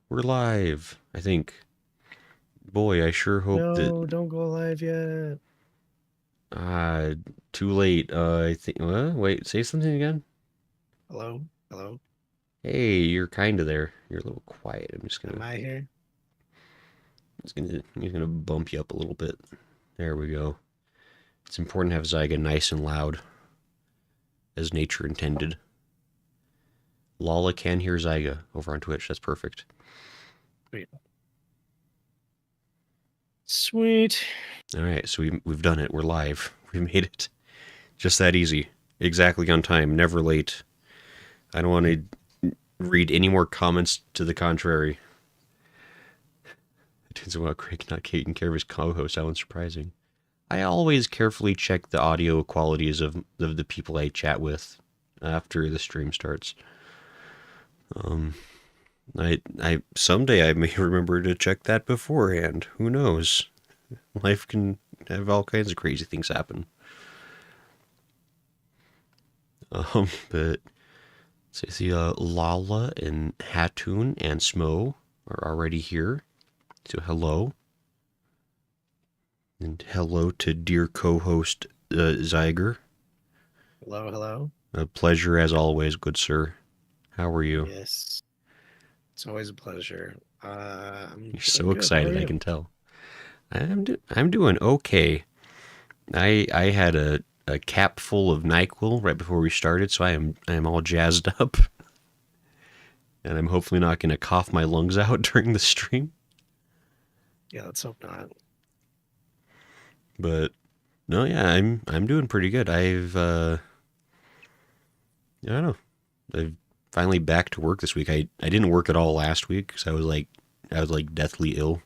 We're live, I think. Boy, I sure hope that. No, don't go live yet. Uh, Too late. I think. Wait, say something again. Hello? Hello? Hey, you're kind of there. You're a little quiet. Am I here? I'm just gonna bump you up a little bit. There we go. It's important to have Zyga nice and loud, as nature intended. Lala can hear Zyga over on Twitch. That's perfect. Wait. Sweet. All right, so we've done it. We're live. We made it. Just that easy. Exactly on time. Never late. I don't want to read any more comments to the contrary. It turns out Craig not taking care of his co-host. That one's surprising. I always carefully check the audio qualities of the people I chat with after the stream starts. Um, I someday I may remember to check that beforehand. Who knows? Life can have all kinds of crazy things happen. But so see, Lala and Hattoon and Smo are already here. So hello. And hello to dear co-host Zyger. Hello, hello. A pleasure as always, good sir. How are you? Yes. It's always a pleasure. I'm You're doing so good. How are excited, I you? can tell. I'm doing okay. I had a cap full of Nyquil right before we started, so I am all jazzed up, and I'm hopefully not going to cough my lungs out during the stream. Yeah, let's hope not. But no, yeah, I'm doing pretty good. I don't know. I've finally back to work this week. I didn't work at all last week because I was like deathly ill.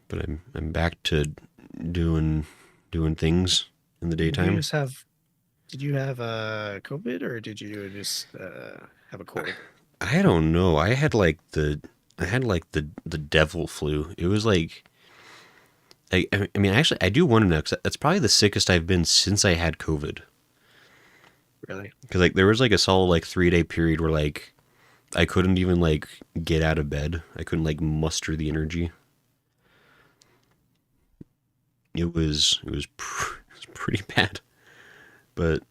But I'm back to doing doing things in the Did you daytime. just have did you have COVID or did you just have a cold? I don't know. I had like the devil flu. It was like I mean actually I do want to know because that's probably the sickest I've been since I had COVID. Really? Because like there was like a solid like 3 day period where like I couldn't even like get out of bed. I couldn't like muster the energy. It was pretty bad. But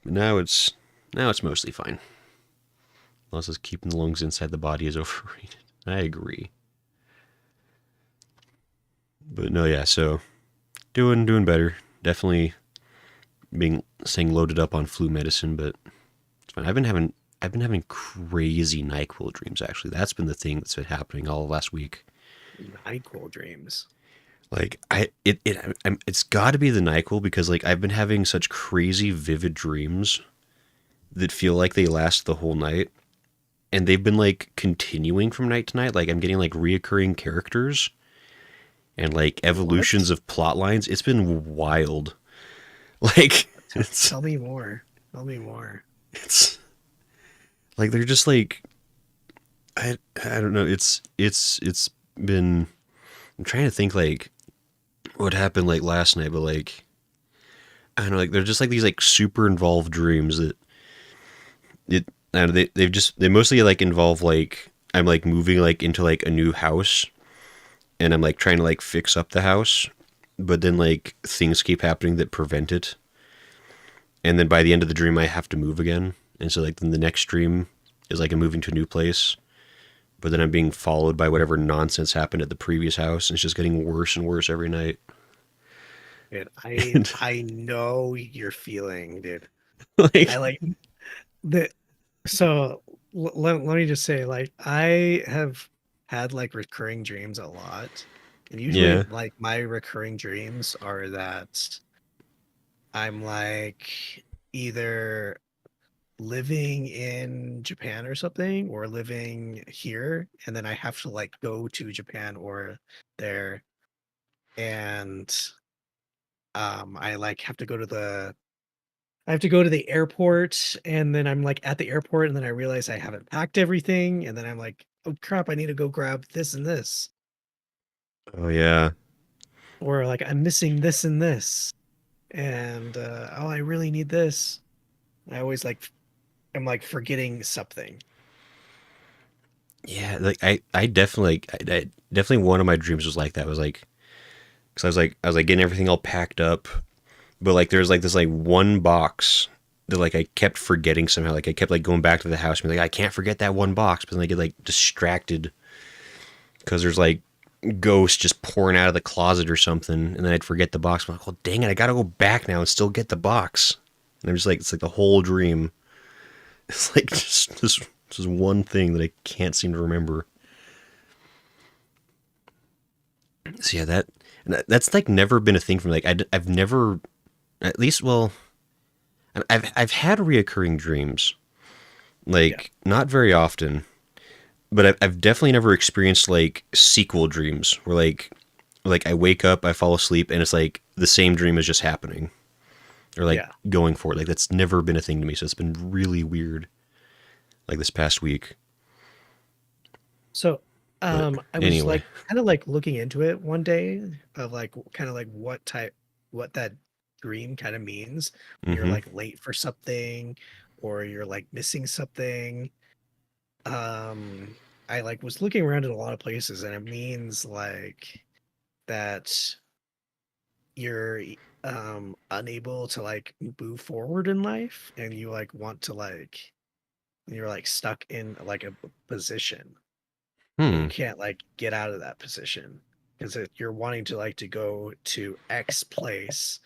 now it's mostly fine. Unless it's keeping the lungs inside the body is overrated. I agree. But no, yeah. So doing better. Definitely being staying loaded up on flu medicine, but it's fine. I've been having crazy Nyquil dreams. Actually, that's been the thing that's been happening all of last week. NyQuil dreams. Like it's got to be the Nyquil because like I've been having such crazy vivid dreams that feel like they last the whole night, and they've been like continuing from night to night. Like I'm getting like reoccurring characters and like evolutions What? of plot lines. It's been wild. Like Tell, tell me more. Tell me more. it's like they're just like I don't know. It's been. I'm trying to think like what happened like last night, but like I don't know. Like they're just like these like super involved dreams that it. I don't know, they mostly like involve like I'm like moving like into like a new house and I'm like trying to like fix up the house, but then like things keep happening that prevent it, and then by the end of the dream I have to move again, and so like then the next dream is like I'm moving to a new place, but then I'm being followed by whatever nonsense happened at the previous house, and it's just getting worse and worse every night. Dude, I And I know you're feeling, dude. I like, like the so let me just say, like, I have had like recurring dreams a lot. And usually yeah, like my recurring dreams are that I'm like either living in Japan or something or living here and then I have to like go to Japan or there and I like have to go to the I have to go to the airport and then I'm like at the airport and then I realize I haven't packed everything and then I'm like, oh crap, I need to go grab this and this. oh yeah, Or like I'm missing this and this. And oh, I really need this. I always like I'm like forgetting something. Yeah, like I definitely I definitely one of my dreams was like that. Was like because I was like getting everything all packed up, but like there's like this like one box that like I kept forgetting somehow. Like I kept like going back to the house and be like I can't forget that one box, but then I get like distracted because there's like ghosts just pouring out of the closet or something, and then I'd forget the box. I'm like, well, dang it, I gotta go back now and still get the box. And I'm just like, it's like the whole dream. It's like just this one thing that I can't seem to remember. So yeah, that's like never been a thing for me. Like I've never, at least, well, I've had reoccurring dreams, Yeah, like not very often, but I've definitely never experienced like sequel dreams where like I wake up, I fall asleep, and it's like the same dream is just happening or like yeah. going forward. Like that's never been a thing to me, so it's been really weird. Like this past week, So, but I was anyway. like kind of like looking into it one day of like kind of like what that dream kind of means when you're Mm-hmm. like late for something or you're like missing something. Um, I like was looking around in a lot of places and it means like that you're unable to like move forward in life and you like want to like you're like stuck in like a position and you Hmm. can't like get out of that position because you're wanting to like to go to X place,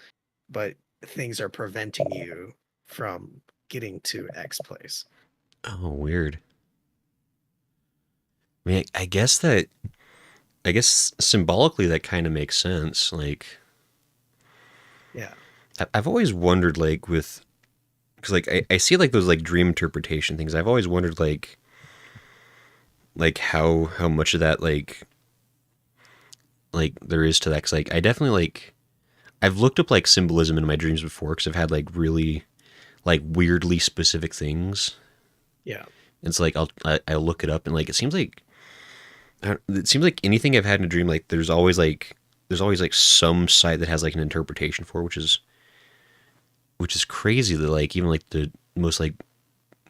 but things are preventing you from getting to X place. Oh, weird. I mean, I guess symbolically that kind of makes sense. Like Yeah, I've always wondered, like with because like I see like those like dream interpretation things. I've always wondered like how much of that like there is to that. Because like I definitely like I've looked up like symbolism in my dreams before because I've had like really like weirdly specific things. yeah, It's like I look it up and like it seems like anything I've had in a dream like there's always like some site that has like an interpretation for, which is crazy that like even like the most like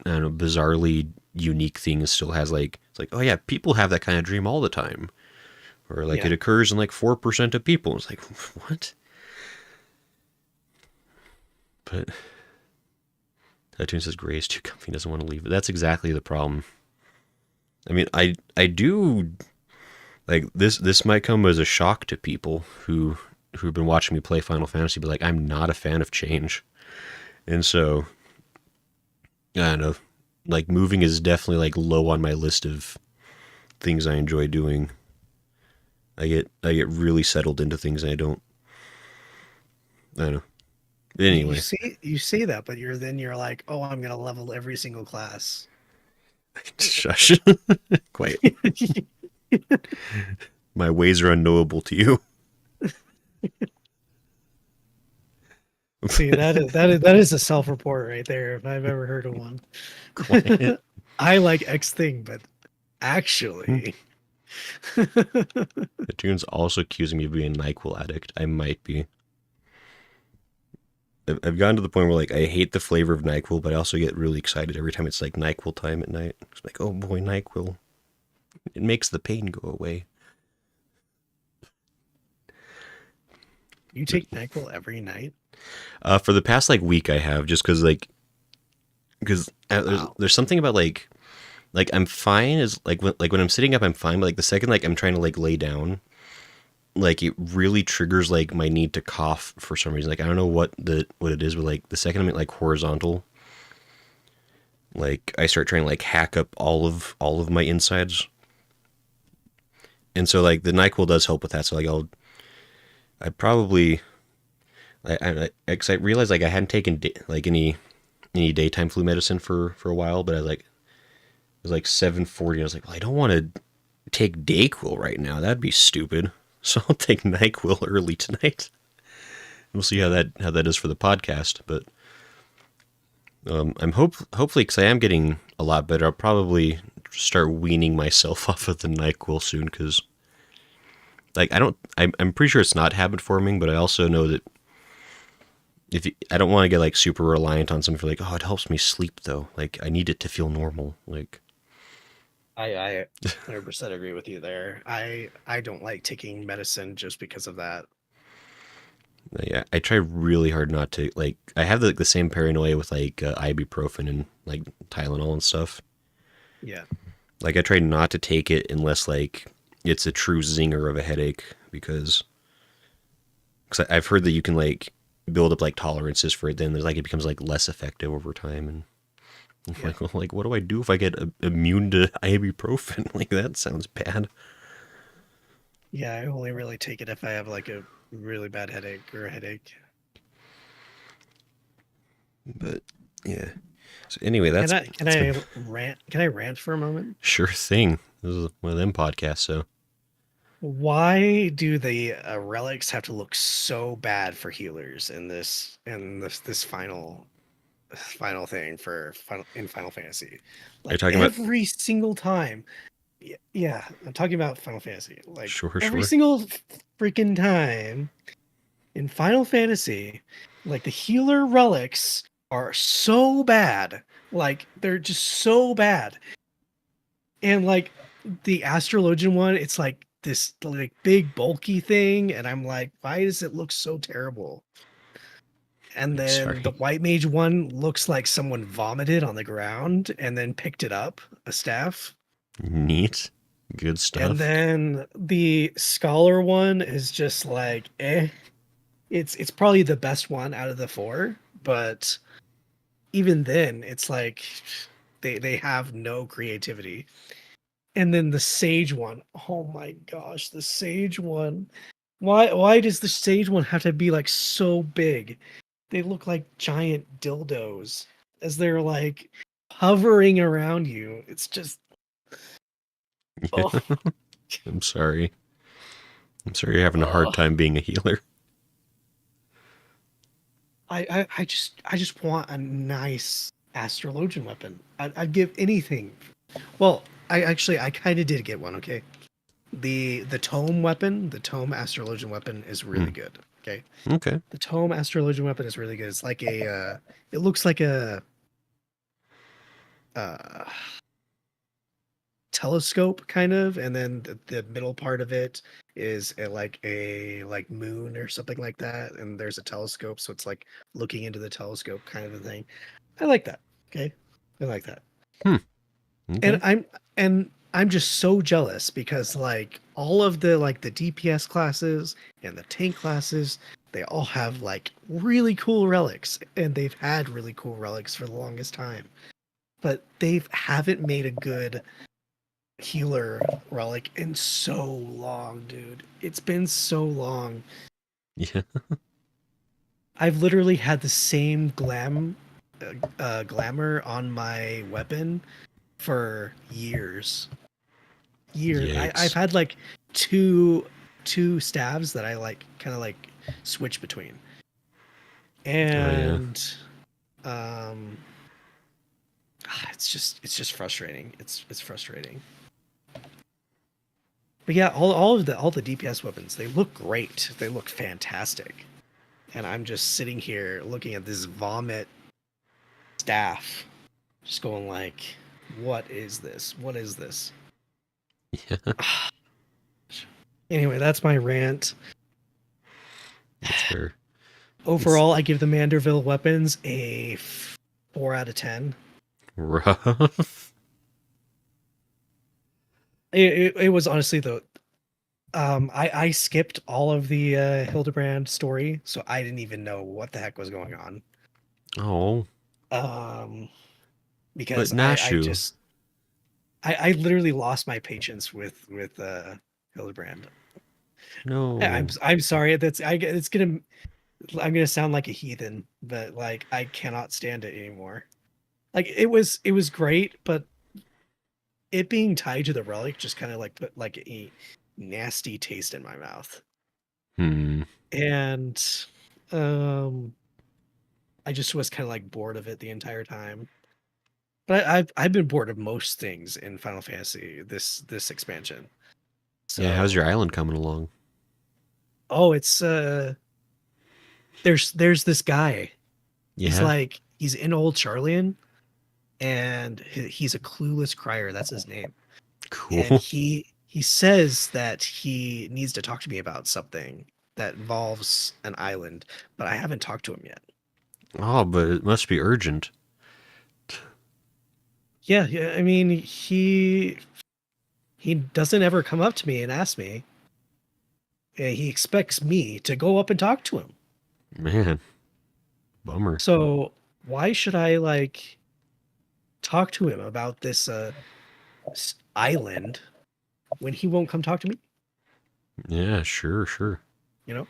I don't know bizarrely unique things still has like it's like oh yeah people have that kind of dream all the time or like yeah. it occurs in like 4% of people. It's like what? But Tattoon says Gray is too comfy, doesn't want to leave. But that's exactly the problem. I mean, I do like this. This might come as a shock to people who've been watching me play Final Fantasy, but like I'm not a fan of change, and so I don't know. Like moving is definitely like low on my list of things I enjoy doing. I get really settled into things and I don't know. You Anyway, see you say that, but you're like, oh, I'm gonna level every single class. shush. Quite. My ways are unknowable to you. See, that is a self-report right there, if I've ever heard of one. Quiet. I like X thing, but actually, The tune's also accusing me of being a NyQuil addict. I might be. I've gotten to the point where like I hate the flavor of NyQuil, but I also get really excited every time it's like NyQuil time at night. It's like, oh boy, NyQuil. It makes the pain go away. you But take NyQuil every night. for the past like week, I have just because Wow. there's something about like I'm fine as like when I'm sitting up I'm fine, but like the second like I'm trying to like lay down, like it really triggers like my need to cough for some reason. Like I don't know what it is, but like the second I'm at like horizontal, like I start trying to like hack up all of my insides. And so like the NyQuil does help with that. So like I probably I realized like I hadn't taken like any daytime flu medicine for a while, but I like it was like 7:40. I was like, well, I don't want to take Dayquil right now. That'd be stupid. So I'll take NyQuil early tonight. We'll see how that is for the podcast. But I'm hopefully because I am getting a lot better. I'll probably start weaning myself off of the NyQuil soon because like I'm pretty sure it's not habit forming, but I also know that I don't want to get like super reliant on something for like oh it helps me sleep though. Like I need it to feel normal. Like I 100% agree with you there. I don't like taking medicine just because of that. Yeah, I try really hard not to. Like, I have the same paranoia with like ibuprofen and like Tylenol and stuff. Yeah. Like, I try not to take it unless like it's a true zinger of a headache because I've heard that you can like build up like tolerances for it. Then there's like it becomes like less effective over time, and I'm Yeah. like, well, like what do I do if I get immune to ibuprofen? Like that sounds bad. Yeah, I only really take it if I have like a really bad headache or a headache. But yeah. So anyway, Can that's I can that's been I rant? Can I rant for a moment? sure thing. This is one of them podcasts, so Why do the relics have to look so bad for healers in this final thing for Final Fantasy? are you Like talking about? every single time. Yeah, I'm talking about Final Fantasy. Like Sure, every sure. single freaking time in Final Fantasy, like the healer relics are so bad. Like they're just so bad. And like the astrologian one, it's like this like big bulky thing, and I'm like, why does it look so terrible? And I'm then the sorry. white mage one looks like someone vomited on the ground and then picked it up, a staff. Neat, good And stuff. then the scholar one is just like, eh. It's probably the best one out of the four, but even then, it's like they have no creativity. And then the sage one, oh my gosh, the sage one. Why does the sage one have to be like so big? They look like giant dildos as they're like hovering around you. It's just Yeah, oh, I'm sorry. I'm sorry you're having a hard oh. time being a healer. I just want a nice astrologian weapon. I'd give anything. Well, I kind of did get one. Okay, the tome weapon, the tome astrologian weapon is really Hmm. good. Okay, Okay. the tome astrologian weapon is really good. It's like a it looks like a uh telescope kind of, and then the middle part of it is like moon or something like that, and there's a telescope, so it's like looking into the telescope kind of a thing. I like that. Okay, I like that. Hmm. and Okay. i'm and I'm just so jealous because like all of the like the DPS classes and the tank classes, they all have like really cool relics, and they've had really cool relics for the longest time, but they haven't made a good healer relic in so long, dude. It's been so long. Yeah. I've literally had the same glamour on my weapon for years. Years. I've Yikes. had like two stabs that I like kind of like switch between. Oh yeah. And um it's just frustrating. It's frustrating. But yeah, all the DPS weapons, they look great. They look fantastic. And I'm just sitting here looking at this vomit staff, just going like, what is this? What is this? Yeah. Anyway, that's my rant. That's fair. It's Overall, I give the Manderville weapons a 4 out of 10. rough. It was honestly the I skipped all of the Hildebrand story, so I didn't even know what the heck was going on. Oh, Um, but because I Nashu. just I literally lost my patience with Hildebrand. I'm No. I'm sorry. I'm gonna sound like a heathen, but like I cannot stand it anymore. Like it was great, but it being tied to the relic just kind of like put like a nasty taste in my mouth. Hmm. And um I just was kind of like bored of it the entire time. But I've been bored of most things in Final Fantasy this expansion. Yeah. How's So your island coming along? oh, it's there's this guy. Yeah. He's in Old Charlian, and he's a clueless crier. That's his name. and Cool. he says that he needs to talk to me about something that involves an island, but I haven't talked to him yet. Oh, but it must be urgent. Yeah, yeah. I mean, he doesn't ever come up to me and ask me. He expects me to go up and talk to him. Man, bummer. So why should I like talk to him about this island when he won't come talk to me? Yeah, sure, sure. You know,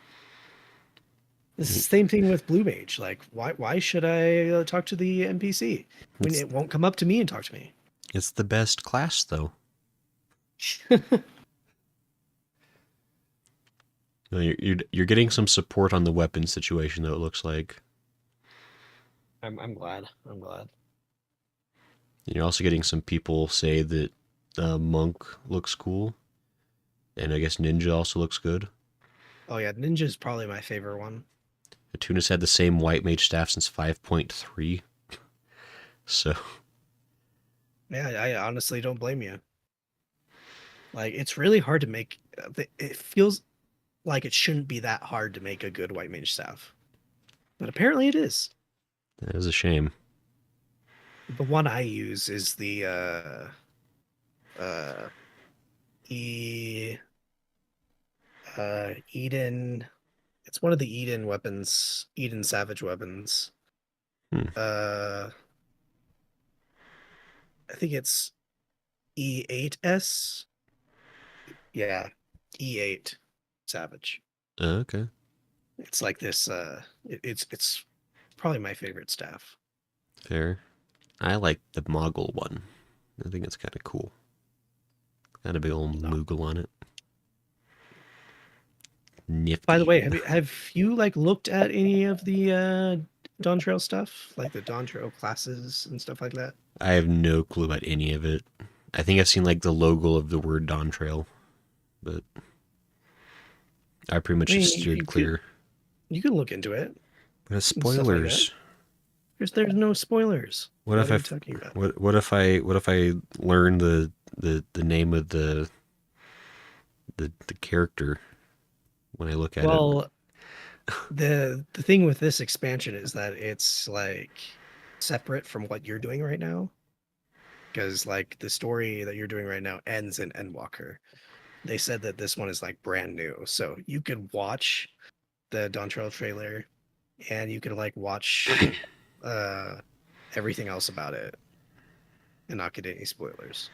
this is the same thing with Blue Mage. Like, why should I talk to the NPC when It's it won't come up to me and talk to me? it's the best class though. No, you're getting some support on the weapon situation though. It looks like I'm glad. I'm glad. you're also getting some people say that monk looks cool, and I guess ninja also looks good. Oh yeah, Ninja is probably my favorite one. Atuna's had the same white mage staff since 5.3, so Yeah, I honestly don't blame you. Like, it's really hard to make. It feels like it shouldn't be that hard to make a good white mage staff, but apparently it is. that is a shame. The one I use is the uh E Eden. It's one of the Eden weapons, Eden Savage weapons. Hmm. Uh I think it's E8S. Yeah, E8 Savage. Okay, It's like this it's probably my favorite staff. fair. I like the Moggle one. I think it's kind of cool. Got a big old No. Moogle on it. By the Nifty. way, have you like looked at any of the Dawn Trail stuff? Like the Dawn Trail classes and stuff like that? I have no clue about any of it. I think I've seen like the logo of the word Dawn Trail, but I pretty I much just mean, steered clear. you could look into it But and stuff like that. spoilers. There's no spoilers. What What if are I you talking about? what if I learn the name of the character when I look at it? Well, the thing with this expansion is that it's like separate from what you're doing right now. Because like the story that you're doing right now ends in Endwalker. They said that this one is like brand new. So you could watch the Dawn Trail trailer and you could like watch uh everything else about it and not get any spoilers.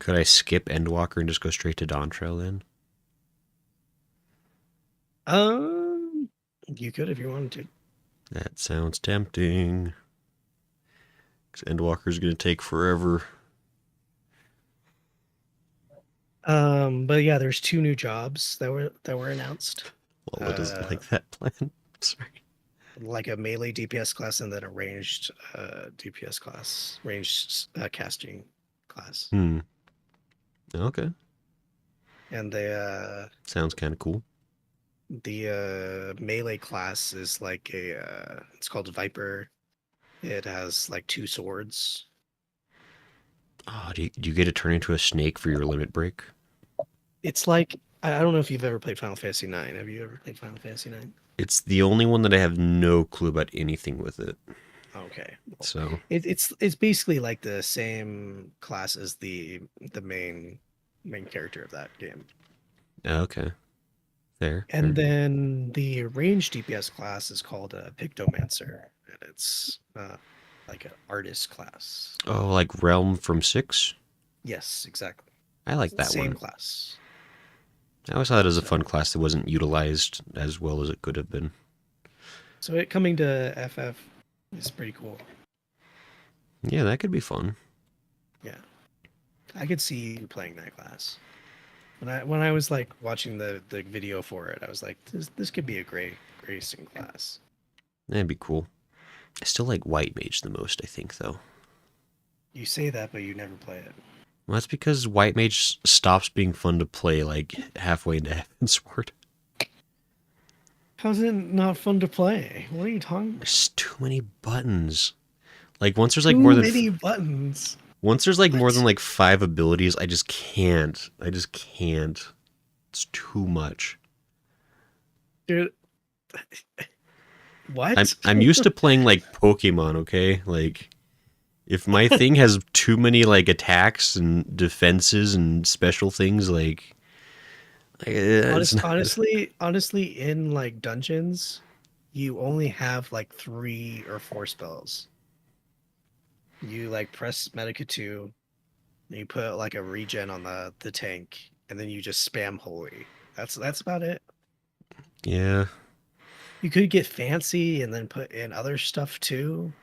Could I skip Endwalker and just go straight to Dawn Trail then? Um you could if you wanted to. That sounds tempting. 'Cause Endwalker's gonna take forever. But yeah, there's two new jobs that were announced. Lola doesn't Uh like that plan. Sorry. like a melee DPS class and then a ranged DPS class, ranged casting class. Hmm. Okay. And Sounds kind of cool. the melee class is like a it's called Viper. It has like two swords. Oh, do you get to turn into a snake for your limit break? It's like I don't know if you've ever played Final Fantasy 9. Have you ever played Final Fantasy 9? It's the only one that I have no clue about anything with it. Okay. Well, So, it's basically like the same class as the main character of that game. okay. There. And then the range DPS class is called a Pictomancer, and it's like an artist class. Oh, like Realm from 6? Yes, exactly. I It's like the that same one. class. I always thought it was a fun So, class that wasn't utilized as well as it could have been. so it coming to FF is pretty cool. Yeah, that could be fun. Yeah, I could see you playing that class. When I was like watching the video for it, I was like, this could be a great racing class. That'd be cool. I still like White Mage the most, I think, though. You say that, but you never play it. Well, that's because White Mage stops being fun to play like halfway into Heavensward. How's it not fun to play? What are you talking about? There's too many buttons. Like once there's like more Too than many buttons. Once there's like more than What? like five abilities, I just can't. I just can't. It's too much. Dude, I'm what? I'm used to playing like Pokemon, okay? Like if my thing has too many like attacks and defenses and special things, like it's not. Honestly, in like dungeons, you only have like 3 or 4 spells. You like press Medica 2, and you put like a regen on the tank, and then you just spam holy. That's about it. Yeah, You could get fancy and then put in other stuff too,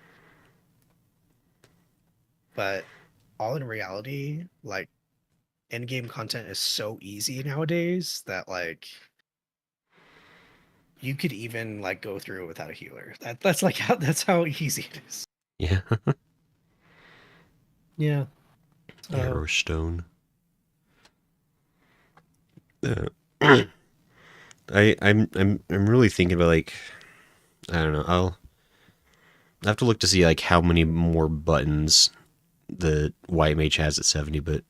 but all in reality, like end game content is so easy nowadays that like you could even like go through it without a healer. That's like how easy it is. yeah. Yeah. So Arrow Stone. Uh, I'm really thinking about like I don't know. I'll have to look to see like how many more buttons the White Mage has at 70, but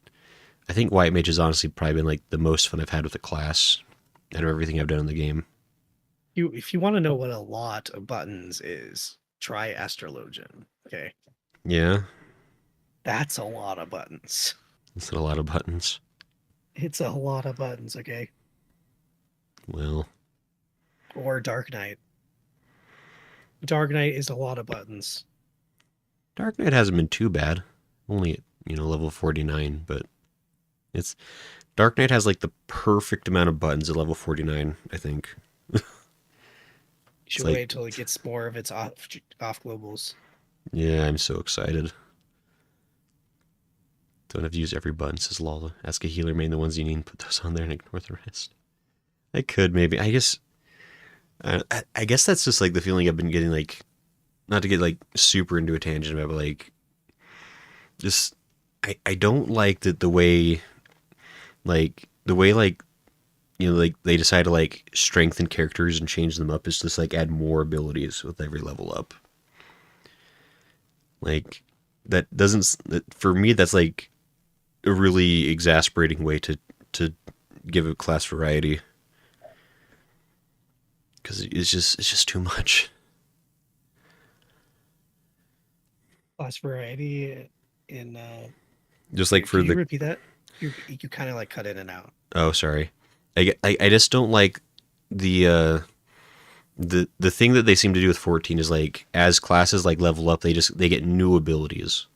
I think White Mage has honestly probably been like the most fun I've had with the class out of everything I've done in the game. you if you want to know what a lot of buttons is, try Astrologian. Okay. Yeah, That's a lot of buttons. it's a lot of buttons. It's a lot of buttons, okay? Well, Or Dark Knight. Dark Knight is a lot of buttons. Dark Knight hasn't been too bad. Only at, level 49, but it's Dark Knight has like the perfect amount of buttons at level 49, I think. You It's should like, wait till it gets more of its off globals. yeah, I'm so excited. Don't have to use every button, says Lala. Ask a healer main the ones you need and put those on there and ignore the rest. I could maybe. I guess that's just like the feeling I've been getting. Like, not to get like super into a tangent about, but like, just I don't like that the way like like they decide to like strengthen characters and change them up is just like add more abilities with every level up. Like that doesn't for me that's like a really exasperating way to give a class variety because it's just too much. Class variety in Just like for could you the repeat that? You kind of like cut in and out. oh sorry, I just don't like the the thing that they seem to do with 14 is like as classes like level up they get new abilities.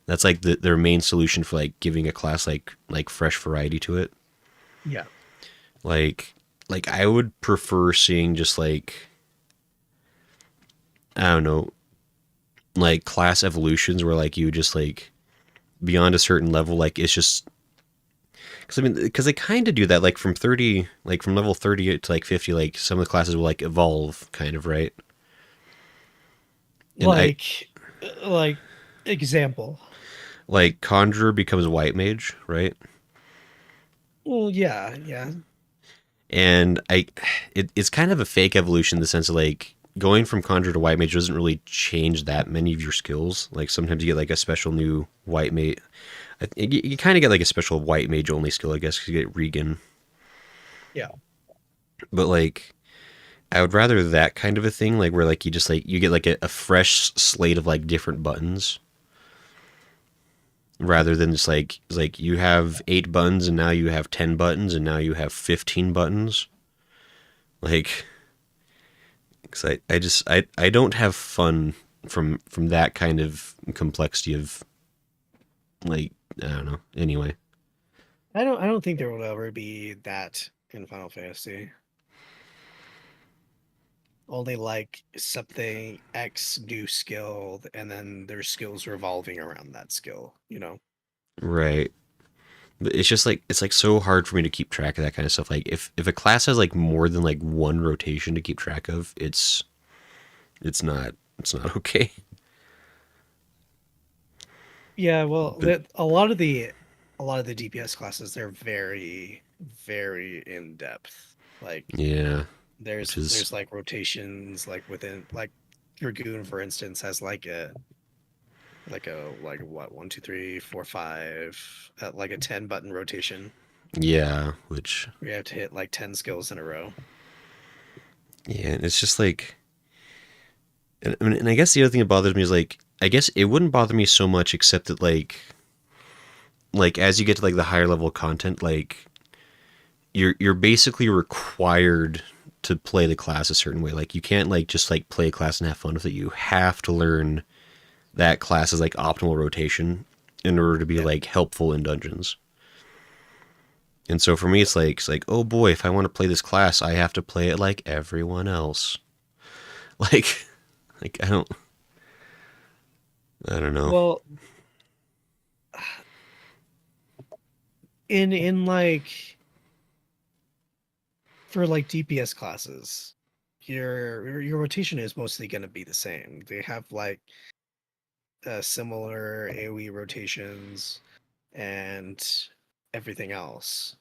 That's like their main solution for like giving a class like fresh variety to it. Yeah. Like like I would prefer seeing just like I don't know, like class evolutions where like you just like beyond a certain level like it's just because I mean because they kind of do that like from 30 like from level 30 to like 50 like some of the classes will like evolve kind of right and I Like example. like conjurer becomes white mage right Well, yeah, yeah. and it's kind of a fake evolution in the sense of like going from conjurer to white mage doesn't really change that many of your skills. Like sometimes you get like a special new white mage. You kind of get like a special white mage only skill, I guess, 'cause you get Regan. Yeah. But like, I would rather that kind of a thing, like where like you just like you get like a fresh slate of like different buttons, rather than just like it's like you have 8 buttons and now you have 10 buttons and now you have 15 buttons. Like, because I don't have fun from that kind of complexity of like I don't know. Anyway, I don't think there will ever be that in Final Fantasy. Only like something X new skill and then their skills revolving around that skill, you know? right. But it's just like it's like so hard for me to keep track of that kind of stuff. Like if a class has like more than like one rotation to keep track of, it's not okay. Yeah, well, But a lot of the DPS classes they're very very in depth. Like yeah, which there's is like rotations like within like Dragoon for instance has like a like what, 1, 2, 3, 4, 5, like a 10 button rotation. Yeah, which We have to hit like 10 skills in a row. yeah, it's just like, and I guess the other thing that bothers me is like, I guess it wouldn't bother me so much except that like as you get to like the higher level content, like you're basically required to play the class a certain way. Like you can't like just like play a class and have fun with it. You have to learn that class is like optimal rotation in order to be Yeah. like helpful in dungeons. And so for me, it's like oh boy, if I want to play this class, I have to play it like everyone else. Like like I don't know. Well, in like for like DPS classes, your rotation is mostly going to be the same. They have like similar AoE rotations and everything else.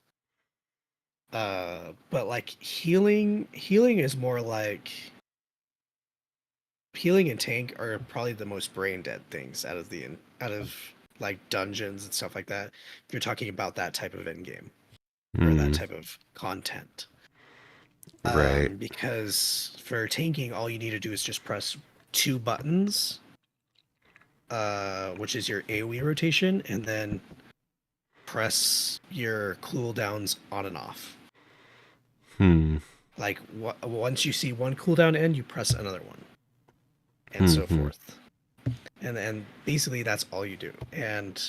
But like healing is more like healing and tank are probably the most brain dead things out of like dungeons and stuff like that. If you're talking about that type of end game or that Hmm. type of content. Right. Because for tanking, all you need to do is just press two buttons, which is your AoE rotation, and then press your cooldowns on and off. Hmm. Like once you see one cooldown end, you press another one, and Hmm. so Hmm. forth. And basically that's all you do. And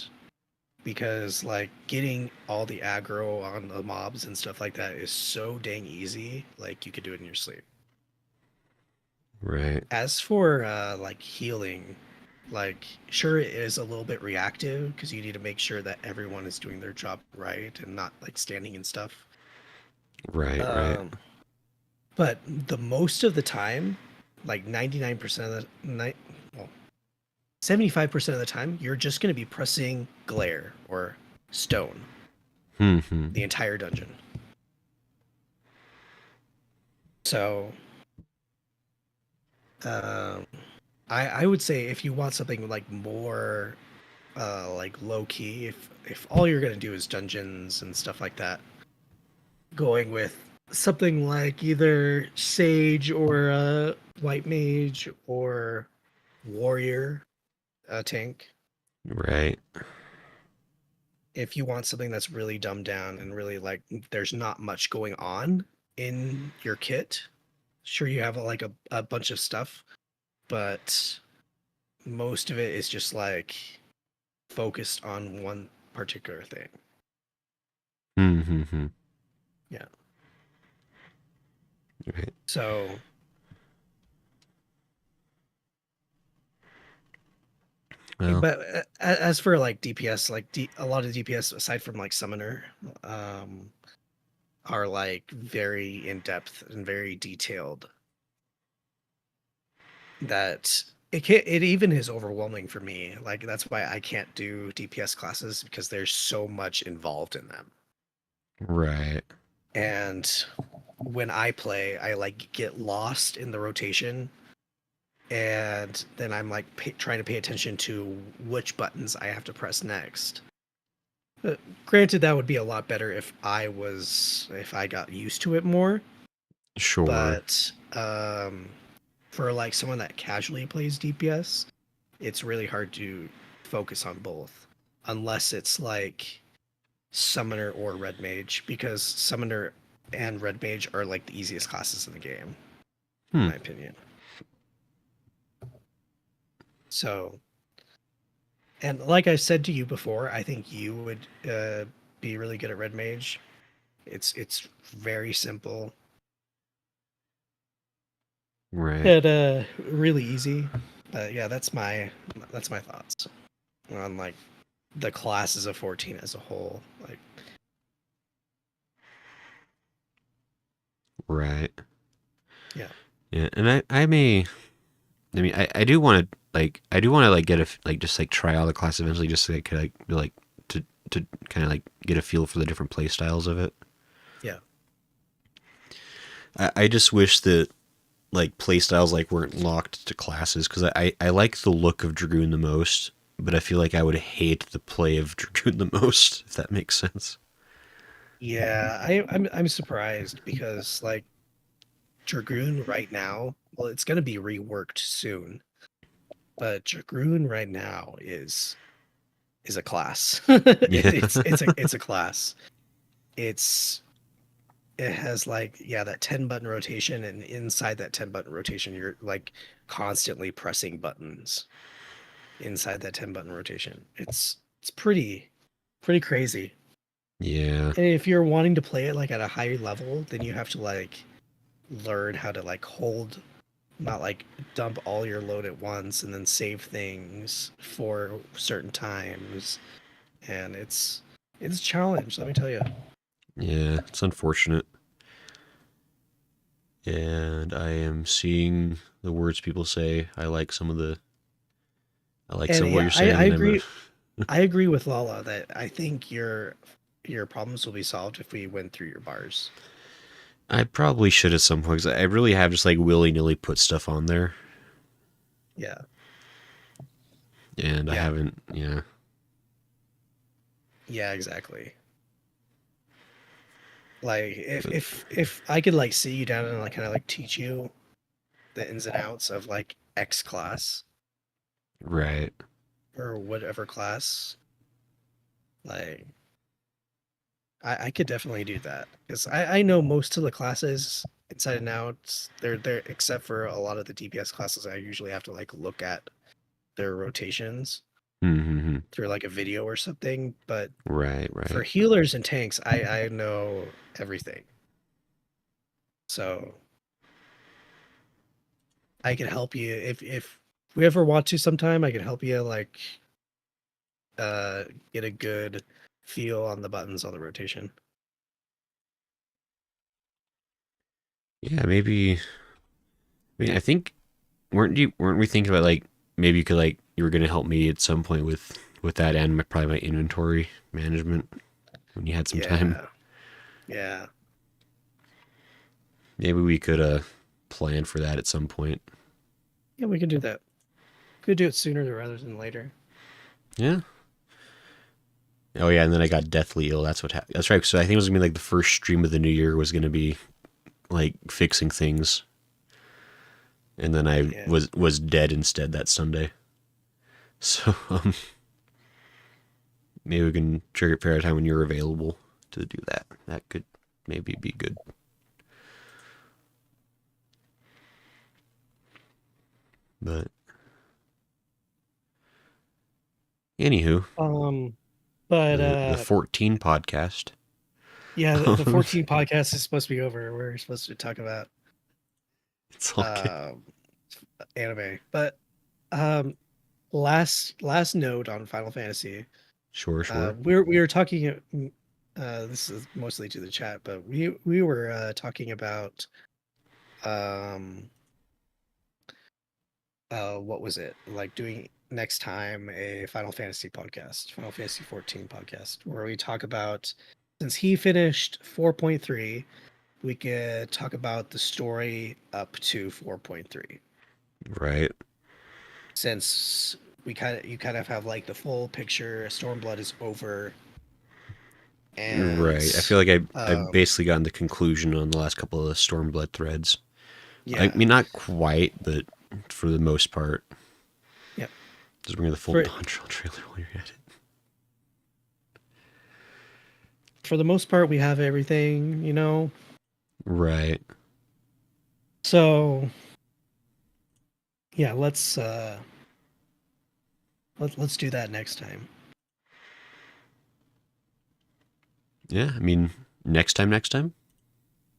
because like getting all the aggro on the mobs and stuff like that is so dang easy, like you could do it in your sleep. Right. As for like healing, like sure it is a little bit reactive because you need to make sure that everyone is doing their job right and not like standing and stuff. Right. Right. Um, but the most of the time, like 99% of well, 75% of the time, you're just going to be pressing glare or stone Hmm. Hmm. the entire dungeon. So, um, I would say if you want something like more like low key, if all you're gonna do is dungeons and stuff like that, going with something like either sage or white mage or warrior tank. Right. If you want something that's really dumbed down and really like there's not much going on in your kit, sure you have like a bunch of stuff, but most of it is just like focused on one particular thing. Hmm. Hmm. Hmm. Yeah. Right. So, Well. but as for like DPS, like a lot of DPS aside from like summoner, um, are like very in depth and very detailed. That it even is overwhelming for me. Like that's why I can't do DPS classes because there's so much involved in them. Right. And when I play, I like get lost in the rotation and then I'm like trying to pay attention to which buttons I have to press next. Granted, that would be a lot better if I got used to it more. Sure. But for like someone that casually plays DPS, it's really hard to focus on both, unless it's like summoner or red mage, because summoner and red mage are like the easiest classes in the game, in Hmm. my opinion. So, and like I said to you before, I think you would be really good at red mage. It's very simple Right. and really easy. But yeah, that's my thoughts on like the classes of 14 as a whole. Like, Right. yeah, Yeah. And I may. I mean, I do want to like get like just like try out the class eventually, just so I could like be like to kind of like get a feel for the different play styles of it. yeah, I just wish that like play styles like weren't locked to classes because I like the look of Dragoon the most, but I feel like I would hate the play of Dragoon the most, if that makes sense. Yeah, I'm surprised because like Dragoon right now, well, it's gonna be reworked soon, but Dragoon right now is a class. Yeah. It's a class. It's it has like yeah that 10 button rotation, and inside that 10 button rotation you're like constantly pressing buttons inside that 10 button rotation. It's pretty crazy. Yeah. And if you're wanting to play it like at a higher level, then you have to like learn how to like hold, not like dump all your load at once and then save things for certain times. And it's a challenge, let me tell you. Yeah. It's unfortunate. And I am seeing the words people say. I like some And of what yeah, you're saying, I and I'm a, agree. I agree with Lala that I think your problems will be solved if we went through your bars. I probably should at some point, 'cause I really have just like willy nilly put stuff on there, Yeah. and I Yeah. haven't. Yeah. Yeah, exactly. Like But, if I could like sit you down and like kind of like teach you the ins and outs of like X class right. or whatever class, like I could definitely do that because I know most of the classes inside and out. They're except for a lot of the DPS classes. I usually have to like look at their rotations Mm-hmm. through like a video or something. But Right. for Right. healers and tanks, I know everything. So I can help you if we ever want to sometime. I can help you like uh get a good feel on the buttons on the rotation. Yeah. Maybe. I mean, I think weren't we thinking about like maybe you could like you were gonna help me at some point with that and probably my inventory management when you had some time. Yeah, yeah, Maybe we could plan for that at some point. yeah. We can do that. Could do it sooner rather than later. Yeah. Oh yeah, and then I got deathly ill. That's what happened. That's right. So I think it was gonna be like the first stream of the new year was gonna be like fixing things, and then I Yeah, was dead instead that Sunday. So maybe we can trigger it a time when you're available to do that. That could maybe be good. But anywho, um, but the 14 podcast. yeah, the 14 podcast is supposed to be over. We're supposed to talk about It's all good. um anime. But um last note on Final Fantasy. Sure, sure. We were talking this is mostly to the chat, but we were talking about um what was it? Like doing next time a Final Fantasy podcast, Final Fantasy 14 podcast, where we talk about since he finished 4.3, we could talk about the story up to 4.3. Right. Since we kind of you kind of have like the full picture, Stormblood is over, and Right. I feel like I've um basically gotten the conclusion on the last couple of the Stormblood threads. I yeah, mean, not quite, but for the most part. yeah. Just bring the full For Dawn Trail trailer while you're at it. for the most part we have everything, you know. Right. So yeah, let's do that next time. Yeah. I mean, next time, next time.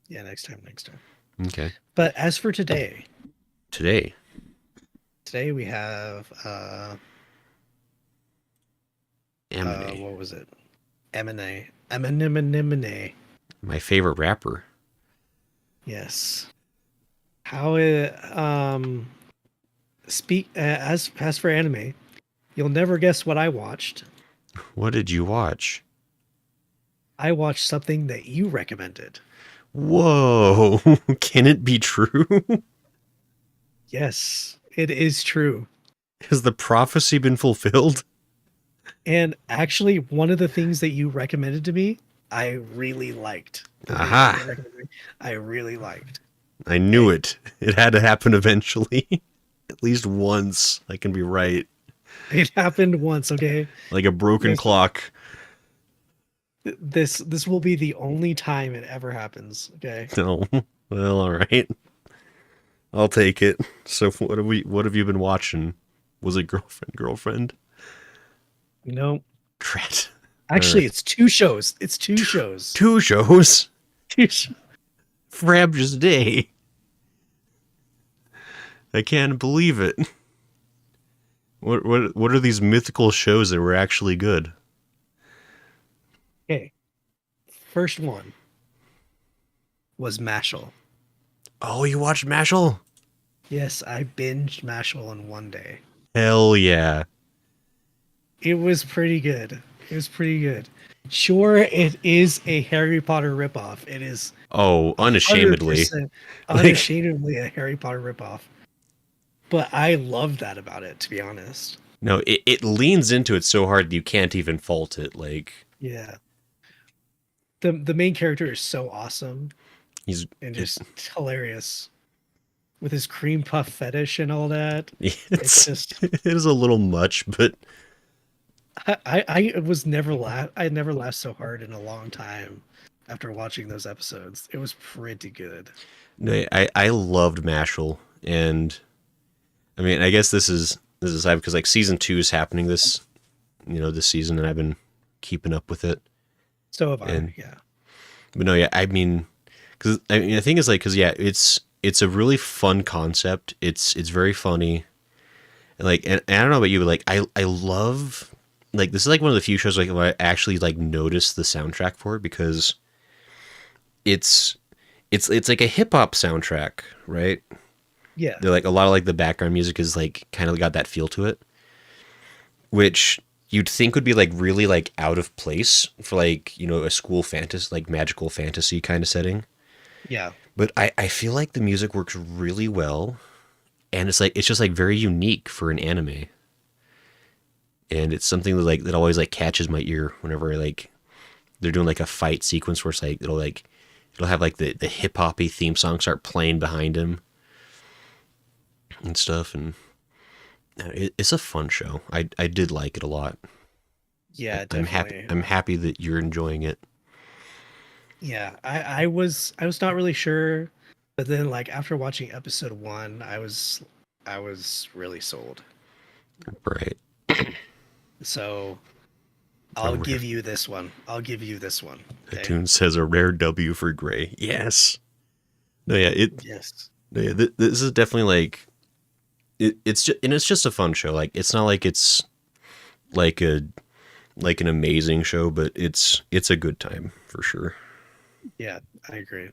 Yeah, next time. Okay. But as for today, Today, today we have Amine, what was it? M&A. M&A. my favorite rapper. Yes. How it speak as for anime, you'll never guess what I watched. What did you watch? I watched something that you recommended. Whoa! Can it be true? Yes, it is true. Has the prophecy been fulfilled? And actually, one of the things that you recommended to me, I really liked. The video that you Aha! recommended me, I really liked. I knew Okay. it. It had to happen eventually. At least once. I can be right. It happened once, okay? Like a broken This clock. this will be the only time it ever happens, okay? No. Well, all right. I'll take it. So what have you been watching? Was it girlfriend? No. Drat. All Actually, right. it's two shows. It's two shows. Two shows Two sh- for Abja's Day. I can't believe it. What are these mythical shows that were actually good? Okay. First one was Mashal. Oh, you watched Mashal? Yes, I binged Mashal in one day. Hell yeah. It was pretty good. It was pretty good. Sure, it is a Harry Potter ripoff. It is Oh, hundred unashamedly. percent Like unashamedly a Harry Potter ripoff. But I love that about it, to be honest. no, it leans into it so hard that you can't even fault it. Like Yeah. The main character is so awesome he's and it, just hilarious with his cream puff fetish and all that. It's it's just it is a little much, but I was never I had never laughed so hard in a long time after watching those episodes. It was pretty good. no, I loved Mashal, and I mean I guess this is sad because like season 2 is happening this season, and I've been keeping up with it. So have I. And Yeah. but no, yeah, I mean, because I mean the thing is like because yeah, it's a really fun concept. It's very funny. And I don't know about you, but like I love like this is like one of the few shows like where I actually like notice the soundtrack for it because it's it's like a hip hop soundtrack, right? Yeah. They're like a lot of like the background music is like kind of got that feel to it, which you'd think would be like really like out of place for like a school fantasy like magical fantasy kind of setting. Yeah. But I feel like the music works really well, and it's just like very unique for an anime, and it's something that like that always like catches my ear whenever like they're doing like a fight sequence where it's like it'll have like the hip hoppy theme song start playing behind him and stuff, and it's a fun show. I did like it a lot. Yeah, I'm happy. definitely. I'm happy that you're enjoying it. Yeah. I was not really sure, but then like after watching episode 1, I was really sold. Right. So A I'll rare, give you this one. I'll give you this one. the Okay. tune says a rare W for Gray. Yes. No, yeah. Yes. No, yeah. This is definitely like it's just a fun show. Like it's not like it's like an amazing show, but it's a good time for sure. Yeah, I agree.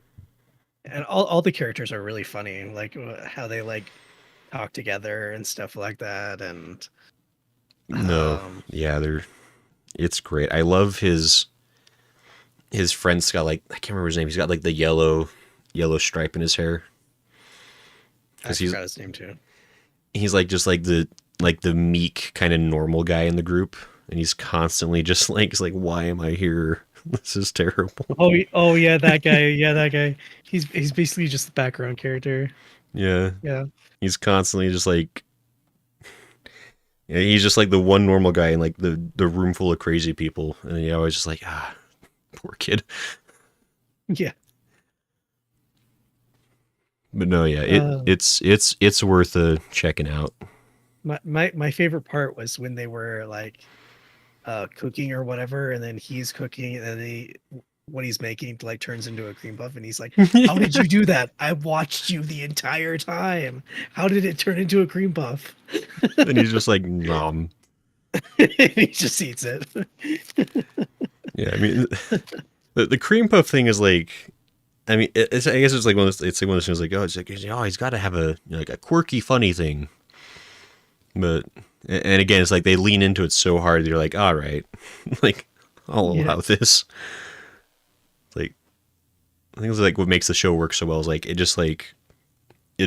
And all the characters are really funny, like how they like talk together and stuff like that. And No, um, yeah, it's great. I love his friend's got like I can't remember his name. He's got like the yellow stripe in his hair I because forgot his name too. he's like just like the meek kind of normal guy in the group, and he's constantly just like he's like why am I here? This is terrible. Oh, oh yeah, that guy. Yeah, that guy. He's basically just the background character. Yeah, Yeah. he's constantly just like yeah, he's just like the one normal guy in like the room full of crazy people, and you always just like poor kid. Yeah. But no, yeah, Uh, it's worth checking out. my favorite part was when they were like cooking or whatever, and then he's cooking, and then what he's making like turns into a cream puff, and he's like, "How did you do that? I watched you the entire time. How did it turn into a cream puff?" And he's just like nom. He just eats it. Yeah, I mean the cream puff thing is like I mean I guess it's like it's like one of those things like it's like he's got to have a like a quirky funny thing. But and again it's like they lean into it so hard that you're like all right. Like I'll Yeah. allow this. Like I think it's like what makes the show work so well is like it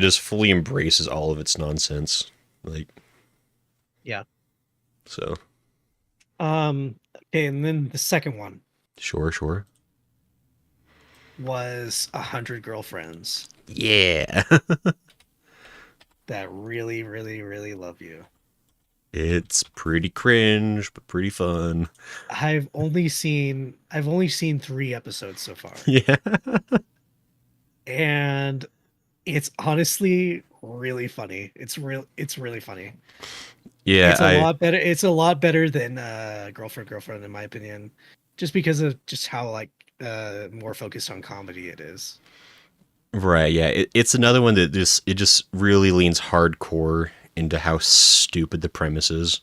just fully embraces all of its nonsense. Like Yeah. So Okay, and then the second one sure, sure. was 100 girlfriends Yeah. that really, really, really love you. It's pretty cringe, but pretty fun. I've only seen 3 episodes so far. Yeah. And it's honestly really funny. It's really funny. Yeah, It's a I lot better. It's a lot better than Girlfriend in my opinion, just because of just how like more focused on comedy it is. right, yeah. It's another one that just really leans hardcore into how stupid the premise is.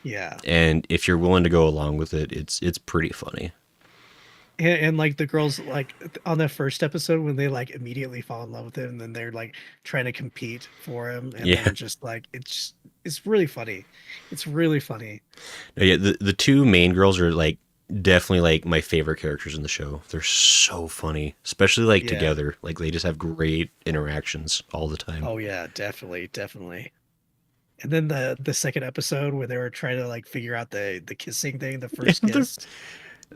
Yeah. And if you're willing to go along with it, it's pretty funny. And like the girls like on that first episode when they like immediately fall in love with him and then they're like trying to compete for him and Yeah. then just like it's really funny. It's really funny. No, yeah, the two main girls are like definitely like my favorite characters in the show. They're so funny, especially like Yeah. together. Like they just have great interactions all the time. Oh yeah, definitely, definitely. And then the second episode where they were trying to like figure out the kissing thing, the Yeah, first kiss,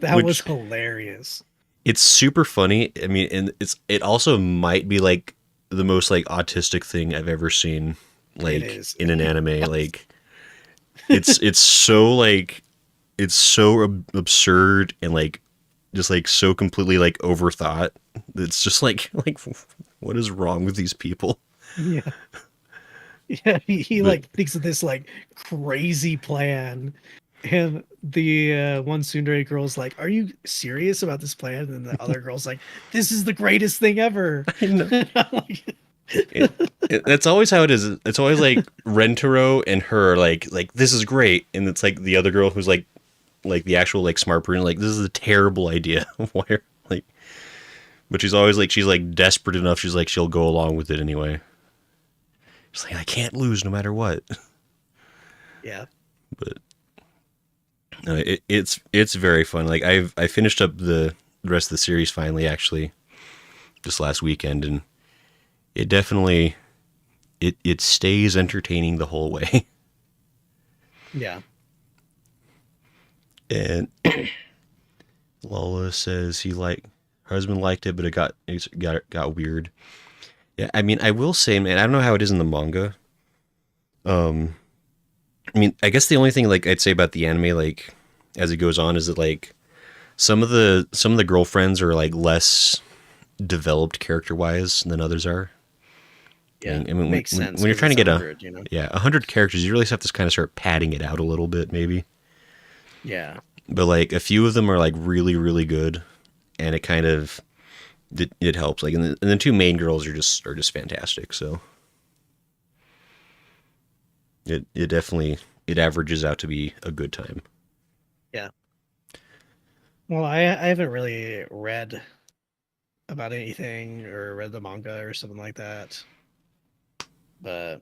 that was which hilarious. it's super funny. I mean, and it also might be like the most like autistic thing I've ever seen, It like is. in an anime. Like it's so like it's so absurd and like just like so completely like overthought. It's just like what is wrong with these people? Yeah. Yeah, he But like thinks of this like crazy plan. And the one tsundere girl's like, "Are you serious about this plan?" And the other girl's like, "This is the greatest thing ever." I know I'm like, it, that's always how it is. It's always like Rentaro and her like this is great, and it's like the other girl who's like the actual like smart person like this is a terrible idea. Why like but she's like desperate enough. She's like she'll go along with it anyway. She's like I can't lose no matter what. yeah, But it's very fun. Like I finished up the rest of the series finally actually just last weekend, and it definitely it stays entertaining the whole way. yeah. And Lola says her husband liked it, but it got weird. Yeah, I mean, I will say, man, I don't know how it is in the manga. Um, I mean, I guess the only thing like I'd say about the anime, like as it goes on, is that like some of the girlfriends are like less developed character wise than others are. Yeah, I mean makes when, sense when you're because trying to it's a get a hundred, you know. yeah 100 characters, you really just have to kind of start padding it out a little bit, maybe. Yeah, But like a few of them are like really really good, and it kind of it helps. Like and the two main girls are just fantastic. So it definitely it averages out to be a good time. yeah. Well, I haven't really read about anything or read the manga or something like that, but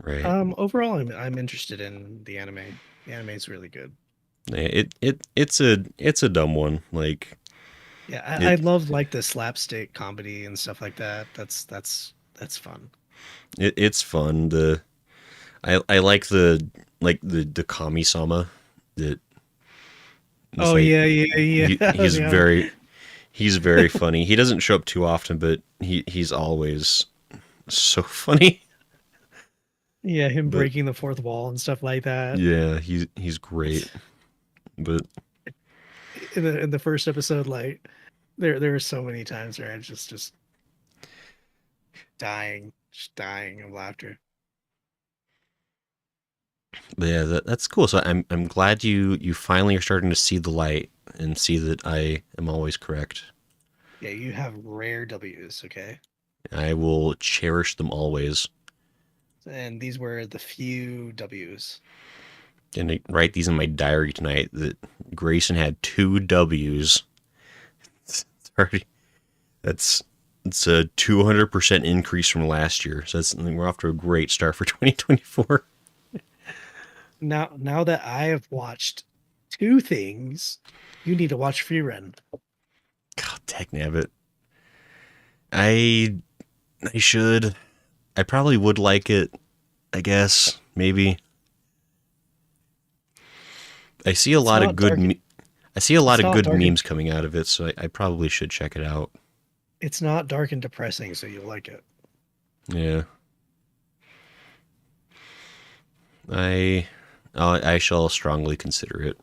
Right. overall, I'm interested in the anime. The anime is really good. Yeah, it's a dumb one. Like Yeah, I it, love like the slapstick comedy and stuff like that. That's fun. it's fun. I like the kami-sama that it's Oh like yeah, yeah, yeah, yeah. he's very funny. He doesn't show up too often, but he's always so funny. Yeah, him But breaking the fourth wall and stuff like that. yeah, he's great. But In the first episode, like there were so many times where I just just dying of laughter. But yeah, that's cool. So I'm glad you finally are starting to see the light and see that I am always correct. Yeah, you have rare W's, okay? I will cherish them always. And these were the few W's. And I write these in my diary tonight that Grayson had two W's. It's already that's it's a 200% increase from last year. So we're off to a great start for 2024. Now that I have watched 2 things, you need to watch Free Run. God, dang nabbit. I I should. I probably would like it. I guess maybe. I see a It's lot of not good. dark. I see a lot It's of not good dark and memes coming out of it, so I probably should check it out. it's not dark and depressing, so you'll like it. Yeah, I I shall strongly consider it.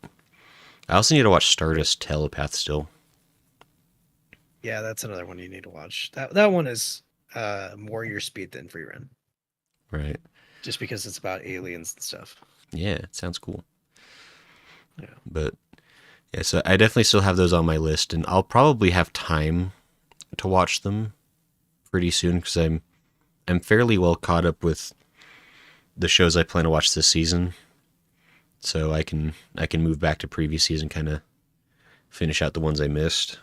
I also need to watch Stardust Telepath still. Yeah, that's another one you need to watch. That one is more your speed than free run, Right. just because it's about aliens and stuff. Yeah, it sounds cool. Yeah. But yeah, so I definitely still have those on my list, and I'll probably have time to watch them pretty soon because I'm fairly well caught up with the shows I plan to watch this season. So I can move back to previous season, kind of finish out the ones I missed.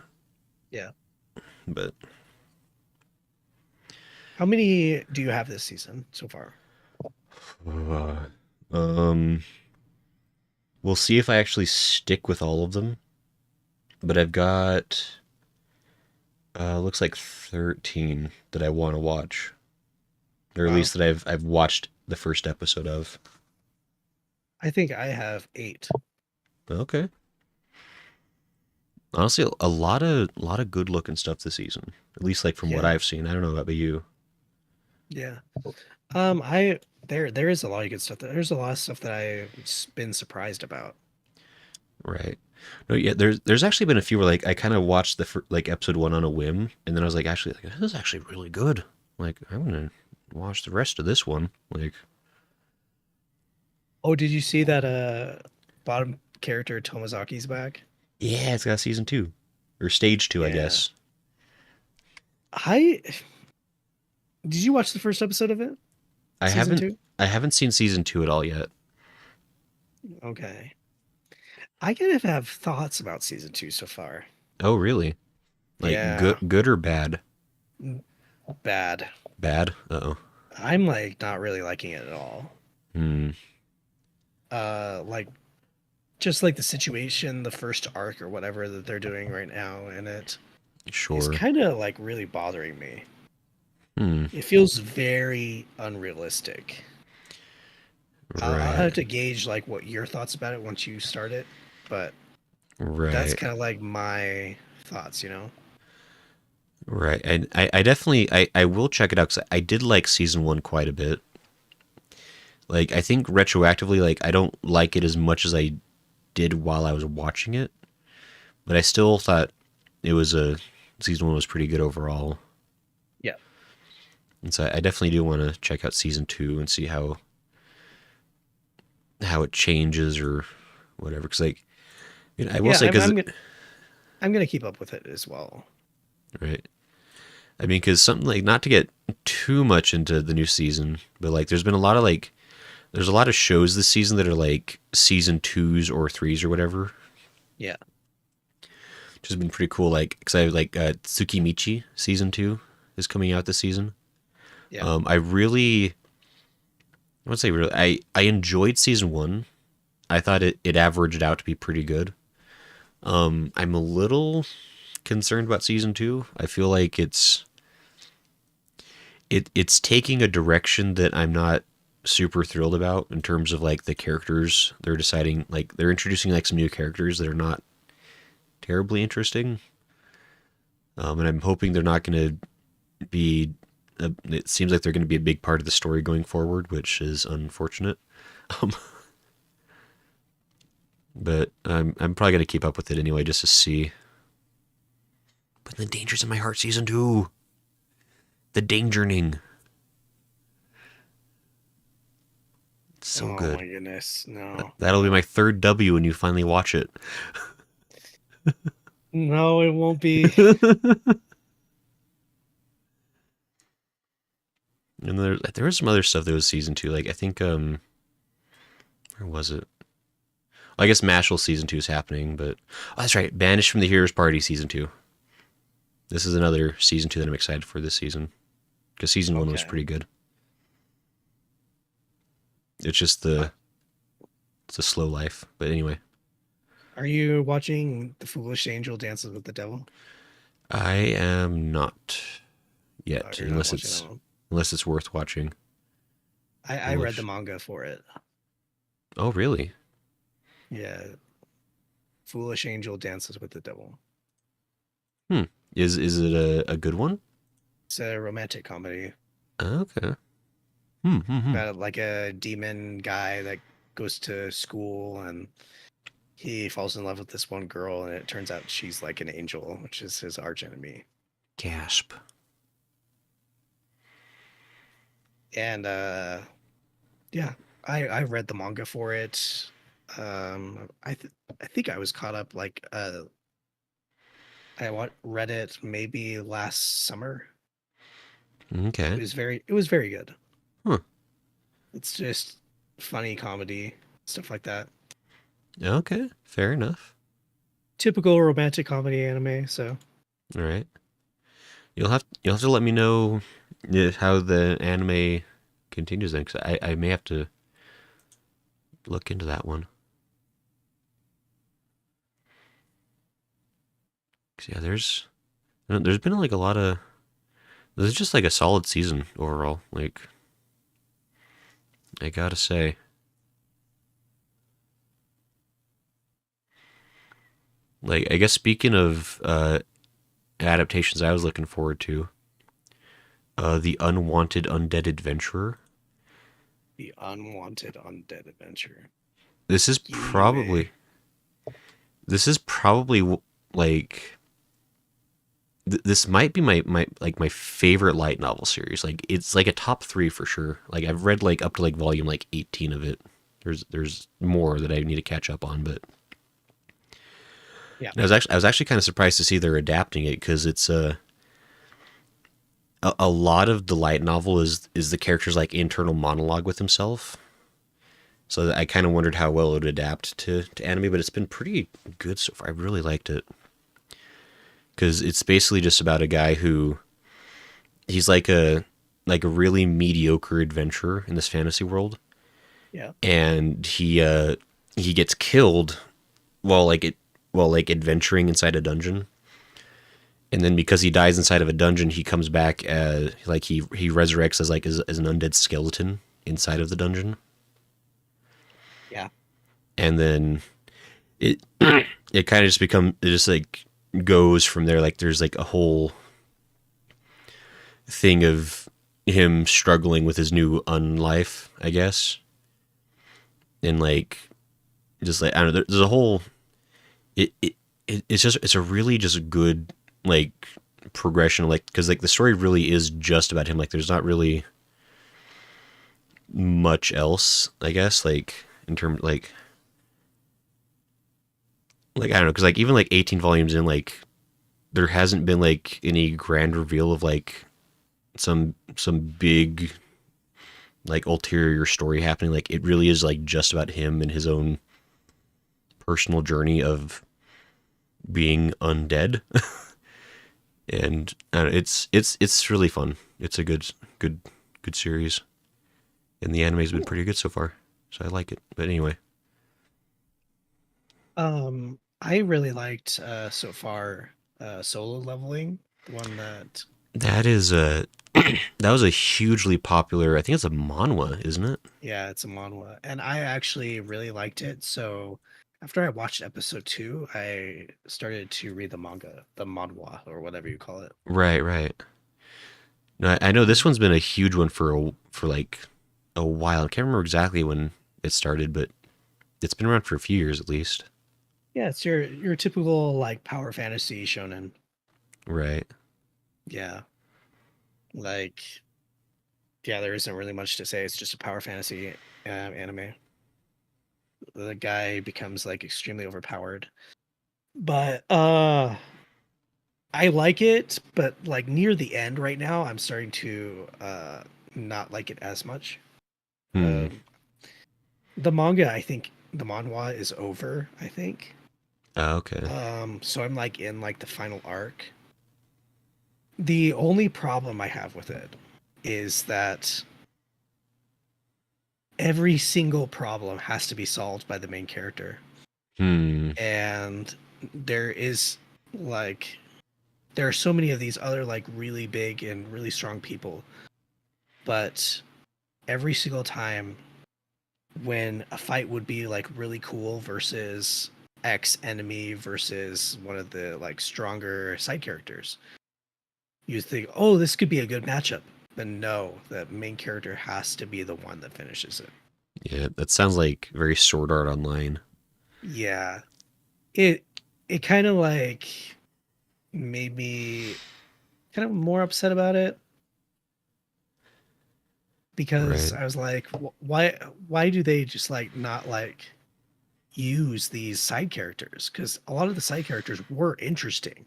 Yeah. But How many do you have this season so far? uh, um, we'll see if I actually stick with all of them. But I've got looks like 13 that I want to watch, or at Wow. least that I've watched the first episode of. I think I have 8. Okay. Honestly, a lot of good looking stuff this season. At least like from what Yeah. I've seen. I don't know about you. Yeah. I there is a lot of good stuff. There's a lot of stuff that I've been surprised about. Right. No, yeah. There's actually been a few where like I kind of watched like episode one on a whim, and then I was like, actually, like, this is actually really good. Like I'm gonna watch the rest of this one. Like, Oh, did you see that bottom character Tomozaki's back? yeah, it's got season two or stage two, I Yeah. guess. I did you watch the first episode of it? I Season haven't 2? I haven't seen season two at all yet. Okay. I kind of have thoughts about season 2 so far. Oh, really? Like Yeah. good or bad? Mm, bad. Bad. Uh-oh. I'm like not really liking it at all. Hmm. Like just like the situation, the first arc or whatever that they're doing right now in it is Sure. kind of like really bothering me. Hmm. It feels very unrealistic. I'll Right. have to gauge like what your thoughts about it once you start it, but that's Right. kind of like my thoughts, you know? Right. And I definitely I will check it out because I did like season one quite a bit. Like I think retroactively, like I don't like it as much as I did while I was watching it, but I still thought it was a season one was pretty good overall. Yeah. And so I definitely do want to check out season two and see how it changes or whatever. Because like I will Yeah, say because I'm gonna keep up with it as well. right. I mean, because something like not to get too much into the new season, but like there's been a lot of like there's a lot of shows this season that are like season twos or threes or whatever, Yeah. which has been pretty cool. Like because I like Tsukimichi season two is coming out this season. Yeah. I really I would say really I enjoyed season one. I thought it averaged out to be pretty good. I'm a little concerned about season two. I feel like it's taking a direction that I'm not super thrilled about in terms of like the characters. They're deciding like they're introducing like some new characters that are not terribly interesting. And I'm hoping they're not going to be. It seems like they're going to be a big part of the story going forward, which is unfortunate. Um, but I'm probably going to keep up with it anyway, just to see. But the Dangers in My Heart season two, the Dangerning, it's so Oh good. my goodness. No. That'll be my third W when you finally watch it. No, it won't be. And there was some other stuff that was season two. Like I think where was it? Well, I guess Mashal season two is happening, but oh, that's right. Banished from the Heroes Party season two. This is another season two that I'm excited for this season because season one was Okay. pretty good. It's just Uh, it's a slow life, but anyway, Are you watching The Foolish Angel Dances with the Devil? I am not Oh, yet you're not watching that one. unless it's worth watching. I read the Foolish. manga for it. Oh, really? Yeah, Foolish Angel Dances with the Devil. Hmm. Is it a good one? It's a romantic comedy Okay. Hmm. about like a demon guy that goes to school and he falls in love with this one girl, and it turns out she's like an angel, which is his arch enemy. Gasp. And yeah, I read the manga for it. I think I was caught up like read it maybe last summer. Okay. It was very good. Huh. It's just funny comedy, stuff like that. Okay. Fair enough. Typical romantic comedy anime, so All right. You'll have to let me know how the anime continues then, because I may have to look into that one. 'Cause, yeah, there's been like a lot of this is just like a solid season overall. Like I gotta say, like I guess speaking of adaptations, I was looking forward to the Unwanted Undead Adventurer. the unwanted undead adventure. This is Yue. probably this is probably like this might be my favorite light novel series. Like it's like a top 3 for sure. Like I've read like up to like volume like 18 of it. There's more that I need to catch up on, but Yeah. I was actually kind of surprised to see they're adapting it because it's a lot of the light novel is the character's like internal monologue with himself. So I kind of wondered how well it would adapt to anime, but it's been pretty good so far. I really liked it because it's basically just about a guy who he's like a really mediocre adventurer in this fantasy world, Yeah. and he gets killed while while like adventuring inside a dungeon. And then because he dies inside of a dungeon, he comes back as like he resurrects as like as an undead skeleton inside of the dungeon. Yeah. And then it it kind of it just like goes from there. Like there's like a whole thing of him struggling with his new unlife, I guess. And like just like I don't know, there's a whole it's a really just good like progression, like because like the story really is just about him. Like there's not really much else, I guess, like in terms like I don't know, because like even like 18 volumes in, like there hasn't been like any grand reveal of like some big like ulterior story happening. Like it really is like just about him and his own personal journey of being undead. And it's really fun. It's a good series, and the anime's been Cool. pretty good so far, so I like it. But anyway, I really liked so far Solo Leveling, the one that that is a that was a hugely popular. I think it's a manhwa, isn't it? yeah, it's a manhwa, and I actually really liked it. So after I watched episode 2, I started to read the manga, the manhwa or whatever you call it. Right, right. No, I know this one's been a huge one for like a while. I can't remember exactly when it started, but it's been around for a few years at least. Yeah, it's your typical like power fantasy shonen. Right. Yeah, like yeah, there isn't really much to say. It's just a power fantasy anime. The guy becomes like extremely overpowered, but I like it, but like near the end right now, I'm starting to not like it as much. Hmm. Um, the manga, I think the manhwa is over. I think. Okay. So I'm like in like the final arc. The only problem I have with it is that every single problem has to be solved by the main character, Hmm. and there is like there are so many of these other like really big and really strong people, but every single time when a fight would be like really cool versus X enemy versus one of the like stronger side characters, you think, oh, this could be a good matchup. But no, the main character has to be the one that finishes it. Yeah, that sounds like very Sword Art Online. Yeah. It it kind of like made me kind of more upset about it because Right, I was like, why do they just like not like use these side characters? Because a lot of the side characters were interesting.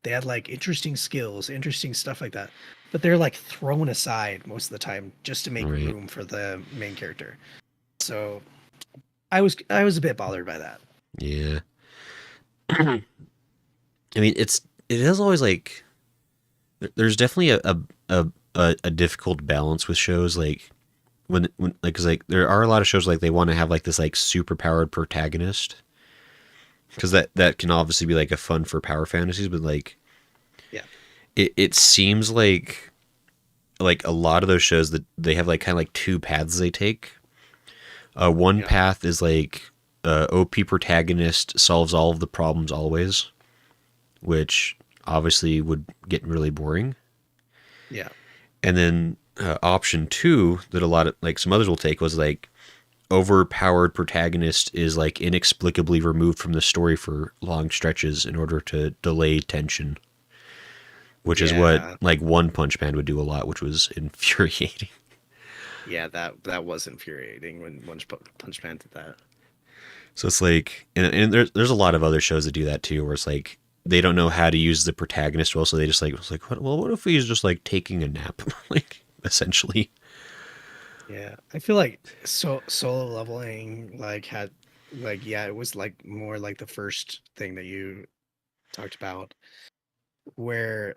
They had like interesting skills, interesting stuff like that. But they're like thrown aside most of the time just to make right. room for the main character. So I was a bit bothered by that. Yeah. I mean, it is always like there's definitely a difficult balance with shows like when like cause like there are a lot of shows like they want to have like this like super powered protagonist because that can obviously be like a fun for power fantasies, but like Yeah. it seems like a lot of those shows that they have like kind of like two paths they take. One Yeah. path is like OP protagonist solves all of the problems always, which obviously would get really boring. Yeah. And then option two that a lot of like some others will take was like overpowered protagonist is like inexplicably removed from the story for long stretches in order to delay tension, which is what Yeah. like One Punch Man would do a lot, which was infuriating. Yeah, that was infuriating when Punch Man did that. So it's like, and there's a lot of other shows that do that too, where it's like they don't know how to use the protagonist well, so they just like it's like, well, what if he's just like taking a nap, like essentially, Yeah, I feel like solo leveling like had like yeah, it was like more like the first thing that you talked about where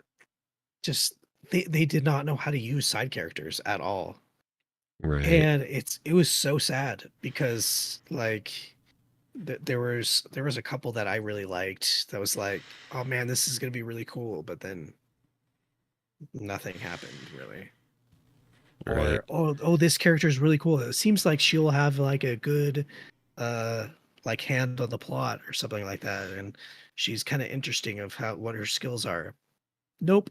just they did not know how to use side characters at all. right, And it was so sad because like there was a couple that I really liked that was like, oh man, this is gonna be really cool, but then nothing happened really. right, Or oh this character is really cool. It seems like she'll have like a good uh like hand on the plot or something like that, and she's kind of interesting of how what her skills are. Nope,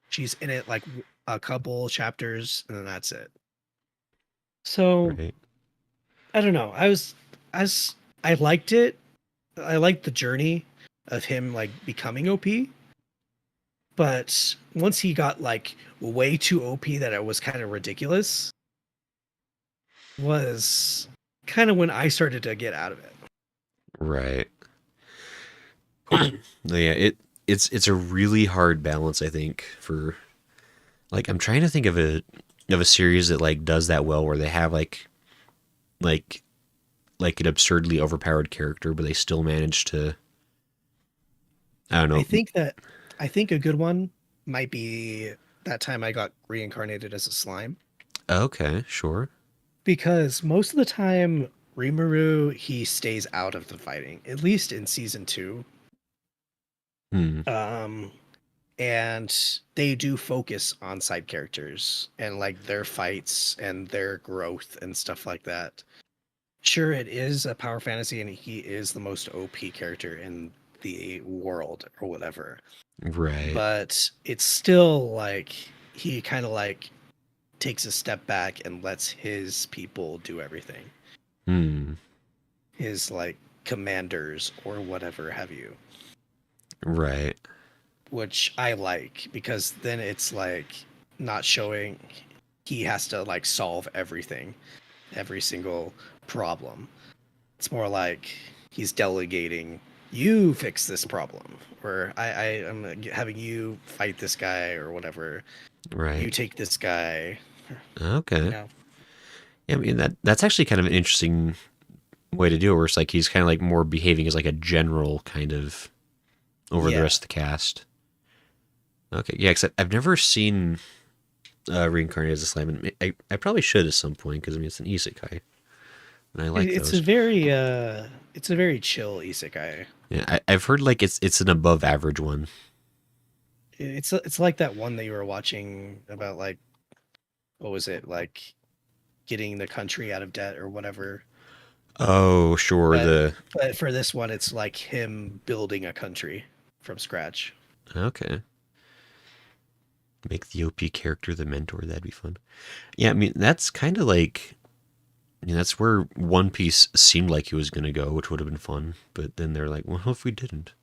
she's in it like a couple chapters and then that's it. So right, I don't know. I was I liked it. I liked the journey of him like becoming OP, but once he got like way too OP that it was kind of ridiculous, was kind of when I started to get out of it. right. No, yeah, it's a really hard balance, I think, for like I'm trying to think of a series that like does that well, where they have like like an absurdly overpowered character, but they still manage to I don't I know. think that I think a good one might be that time I got reincarnated as a slime Okay, sure. because most of the time Rimuru he stays out of the fighting, at least in season 2. Hmm. Um and they do focus on side characters and like their fights and their growth and stuff like that. Sure, it is a power fantasy and he is the most OP character in the world or whatever, Right. but it's still like he kind of like takes a step back and lets his people do everything. Hmm. His like commanders or whatever have you, Right. which I like because then it's like not showing he has to like solve everything, every single problem. It's more like he's delegating, you fix this problem, or I am having you fight this guy or whatever. You Right. take this guy, you Okay. know. Yeah, I mean that's actually kind of an interesting way to do it, where it's like he's kind of like more behaving as like a general kind of over the Yeah. rest of the cast. Okay, yeah, because I've never seen Reincarnated as a Slime, and I probably should at some point because I mean it's an isekai, and I like It's a those. very chill isekai. Yeah, I've heard like it's an above average one. It's like that one that you were watching about like what was it like getting the country out of debt or whatever. Oh, sure. But The but for this one, it's like him building a country from scratch. okay. Make the OP character the mentor. That'd be fun. Yeah, I mean that's kind of like that's where One Piece seemed like it was gonna go, which would have been fun. But then they're like, well, if we didn't,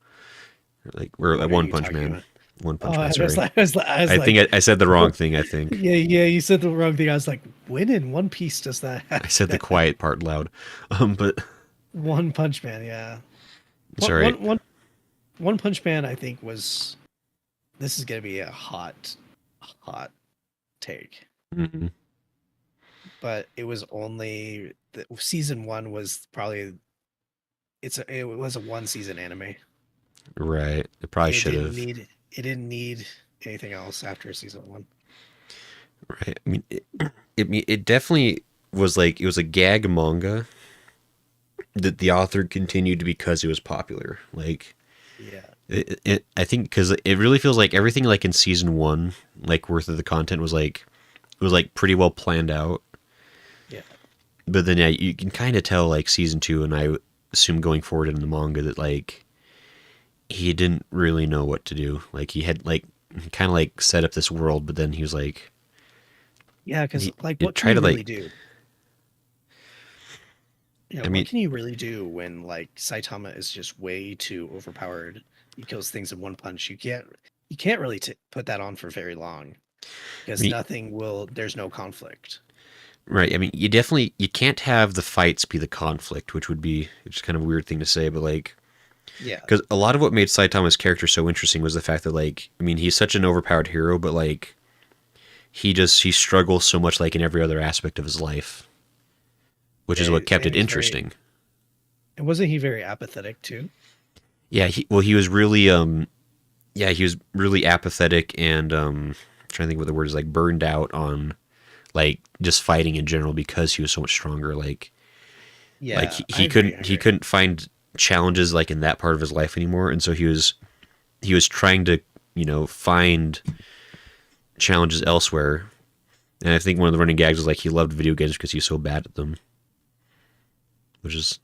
like we're at What are One you Punch talking Man. about? One Oh, Punch Man. Sorry, I was I think like, I said the wrong thing. I think yeah, yeah, you said the wrong thing. I was like, when in One Piece does that I said the happen? quiet part loud. But One Punch Man, yeah. it's One, all right. one, one, One Punch Man, I think was. This is gonna be a hot take, Hmm. but it was only season one was probably it was a one season anime. Right. It probably should have. It didn't need anything else after season one. Right. I mean, it definitely was like it was a gag manga that the author continued because it was popular. Like Yeah, I think because it really feels like everything like in season one, like worth of the content was like it was like pretty well planned out. yeah, But then yeah, you can kind of tell like season two, and I assume going forward in the manga that like he didn't really know what to do. Like he had like kind of like set up this world, but then he was like yeah. Because he like, it what can tried you to really like. do? Yeah, I what mean, can you really do when like Saitama is just way too overpowered? He kills things in one punch. You can't really put that on for very long I because mean, nothing will. There's no conflict. right. I mean, you can't have the fights be the conflict, which is kind of a weird thing to say, but like Yeah, because a lot of what made Saitama's character so interesting was the fact that like I mean he's such an overpowered hero, but like he struggles so much like in every other aspect of his life, which is what kept and it he's very. interesting. And wasn't he very apathetic too? Yeah, he was really yeah he was really apathetic and trying to think what the word is like burned out on like just fighting in general because he was so much stronger. Like Yeah, I agree. I he agree. couldn't find challenges like in that part of his life anymore, and so he was trying to find challenges elsewhere. And I think one of the running gags was like he loved video games because he's so bad at them, which is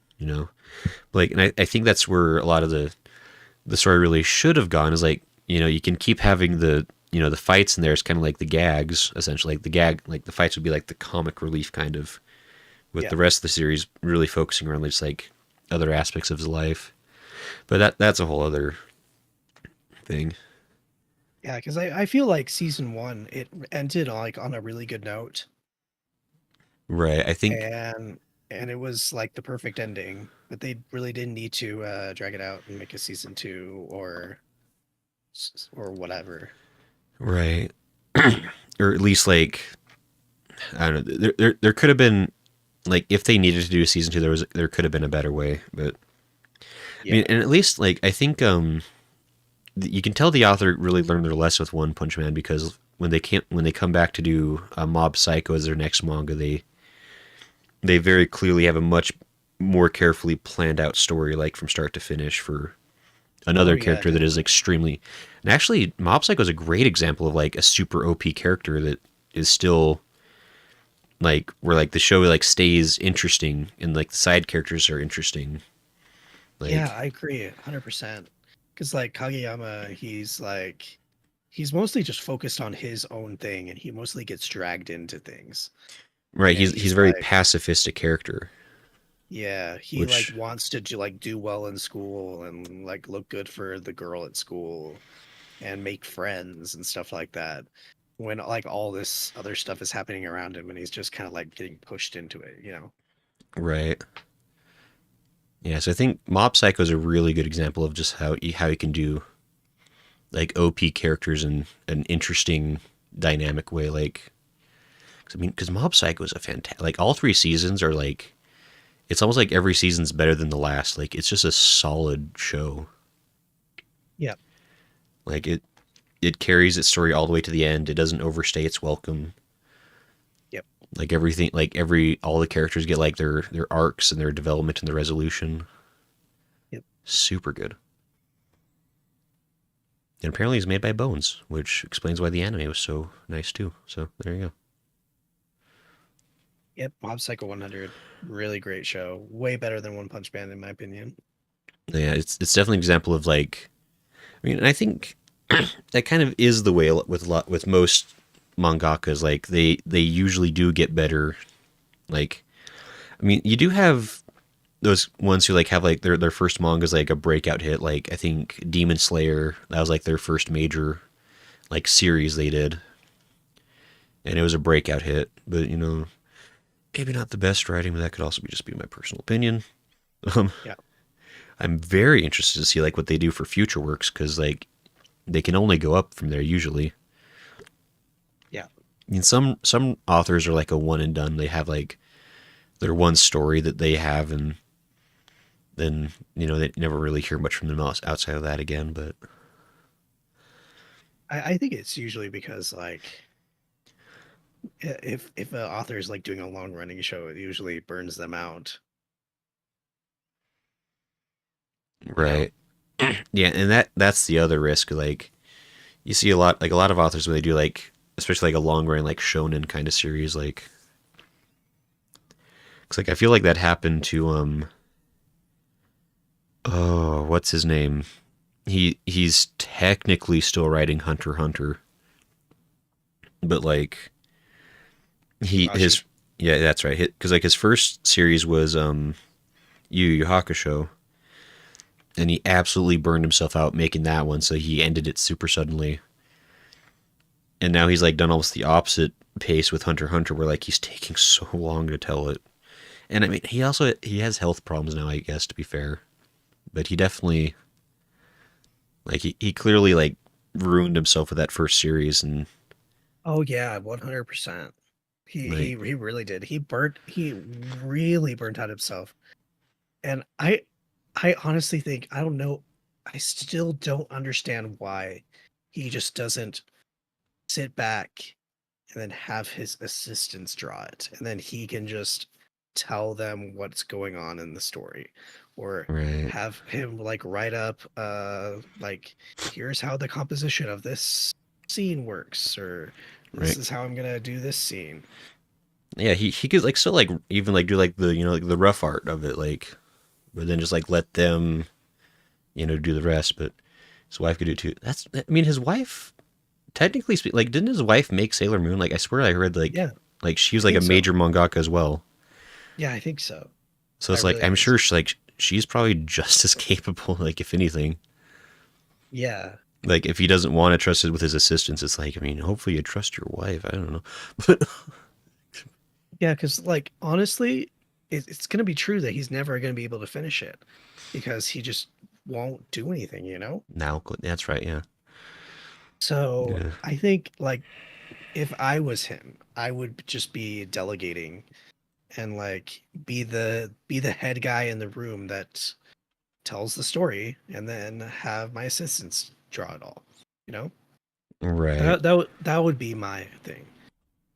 like, and I think that's where a lot of the story really should have gone is like you can keep having the fights in there. It's kind of like the gags essentially. Like the fights would be like the comic relief kind of, with Yeah, the rest of the series really focusing around just like other aspects of his life. But that's a whole other thing. yeah. Because I feel like season one it ended like on a really good note, Right. I think and it was like the perfect ending. But they really didn't need to drag it out and make a season two or whatever. right. Or at least like I don't know. There could have been like if they needed to do a season two, there could have been a better way. But I mean, Yeah, and at least like I think you can tell the author really learned their lesson with One Punch Man because when they come back to do Mob Psycho as their next manga, they very clearly have a much more carefully planned out story, like from start to finish for oh another yeah, character that is definitely. extremely. And actually, Mob Psycho is a great example of like a super OP character that is still like where like the show like stays interesting and like the side characters are interesting. Yeah, Like I agree 100%. Because like Kageyama, he's mostly just focused on his own thing, and he mostly gets dragged into things. right, And he's he's a very like, pacifistic character, yeah, he like which wants to like do well in school and like look good for the girl at school and make friends and stuff like that. When like all this other stuff is happening around him, and he's just kind of like getting pushed into it, you know? right. Yeah, so I think Mob Psycho is a really good example of just how you can do like OP characters in an interesting dynamic way. Like, 'cause I mean, because Mob Psycho is a fantastic. Like all three seasons are like it's almost like every season's better than the last. Like it's just a solid show. Yeah. Like it carries its story all the way to the end. It doesn't overstay its welcome. Yep. Like everything, like all the characters get like their arcs and their development and their resolution. Yep. Super good. And apparently it's made by Bones, which explains why the anime was so nice too. So there you go. Yep, Mob Psycho 100, really great show. Way better than One Punch Man in my opinion. Yeah, it's definitely an example of like, I mean, I think that kind of is the way with with most mangakas. Like they usually do get better. Like, I mean, you do have those ones who like have like their first manga is like a breakout hit. Like I think Demon Slayer, that was like their first major like series they did, and it was a breakout hit. But you know, maybe not the best writing, but that could also be just be my personal opinion. Um, Yeah. I'm very interested to see like what they do for future works because like they can only go up from there usually. Yeah. I mean, some authors are like a one and done. They have like their one story that they have, and then you know they never really hear much from them else outside of that again. But I think it's usually because like if an author is like doing a long running show, it usually burns them out, you know? right, yeah, and that's the other risk. Like you see a lot of authors when they do like especially like a long run like shonen kind of series. Like, cause like I feel like that happened to oh what's his name? He's technically still writing Hunter x Hunter, but like he Togashi. his yeah that's right because like his first series was Yu Yu Hakusho, and he absolutely burned himself out making that one, so he ended it super suddenly. And now he's like done almost the opposite pace with Hunter x Hunter, where like he's taking so long to tell it. And I mean, he has health problems now, I guess to be fair, but he definitely like he clearly like ruined himself with that first series, and Oh yeah, 100%. He he like he really did. He really burnt out himself. And I honestly think I don't know, I still don't understand why he just doesn't sit back and then have his assistants draw it, and then he can just tell them what's going on in the story, or right, have him like write up like here's how the composition of this scene works, or this right. is how I'm gonna do this scene. Yeah, he could like still like even like do like the you know like the rough art of it, like, but then just like let them you know do the rest. But his wife could do it too. That's I mean his wife technically like didn't his wife make Sailor Moon? Like I swear I heard Yeah, like she I was like a think so. major mangaka as well. Yeah, I think so. So I it's like really I'm think sure so. she's probably just as capable. Like if anything, Yeah. like if he doesn't want to trust it with his assistants, it's like I mean hopefully you trust your wife. I don't know, but Yeah, because like honestly, it's gonna be true that he's never gonna be able to finish it because he just won't do anything, you know? now that's right. Yeah, So yeah, I think like if I was him, I would just be delegating and like be the head guy in the room that tells the story, and then have my assistants draw it all. You know? right, That would be my thing.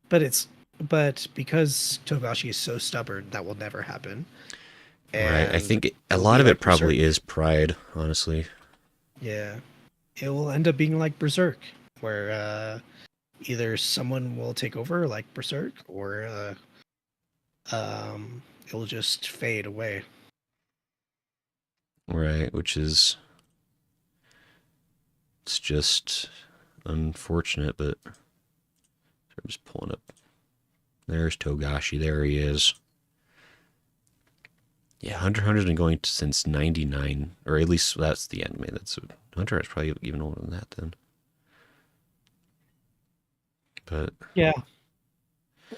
But but because Togashi is so stubborn, that will never happen. right. I And think a it'll lot be of it like probably Berserk. is pride, honestly. Yeah. It will end up being like Berserk, where either someone will take over like Berserk, or it'll just fade away. Right, which is it's just unfortunate, but I'm just pulling up. There's Togashi. There he is. Yeah, Hunter x Hunter's been going since '99, or at least that's the end. Man, that's Hunter is probably even older than that then. But Yeah.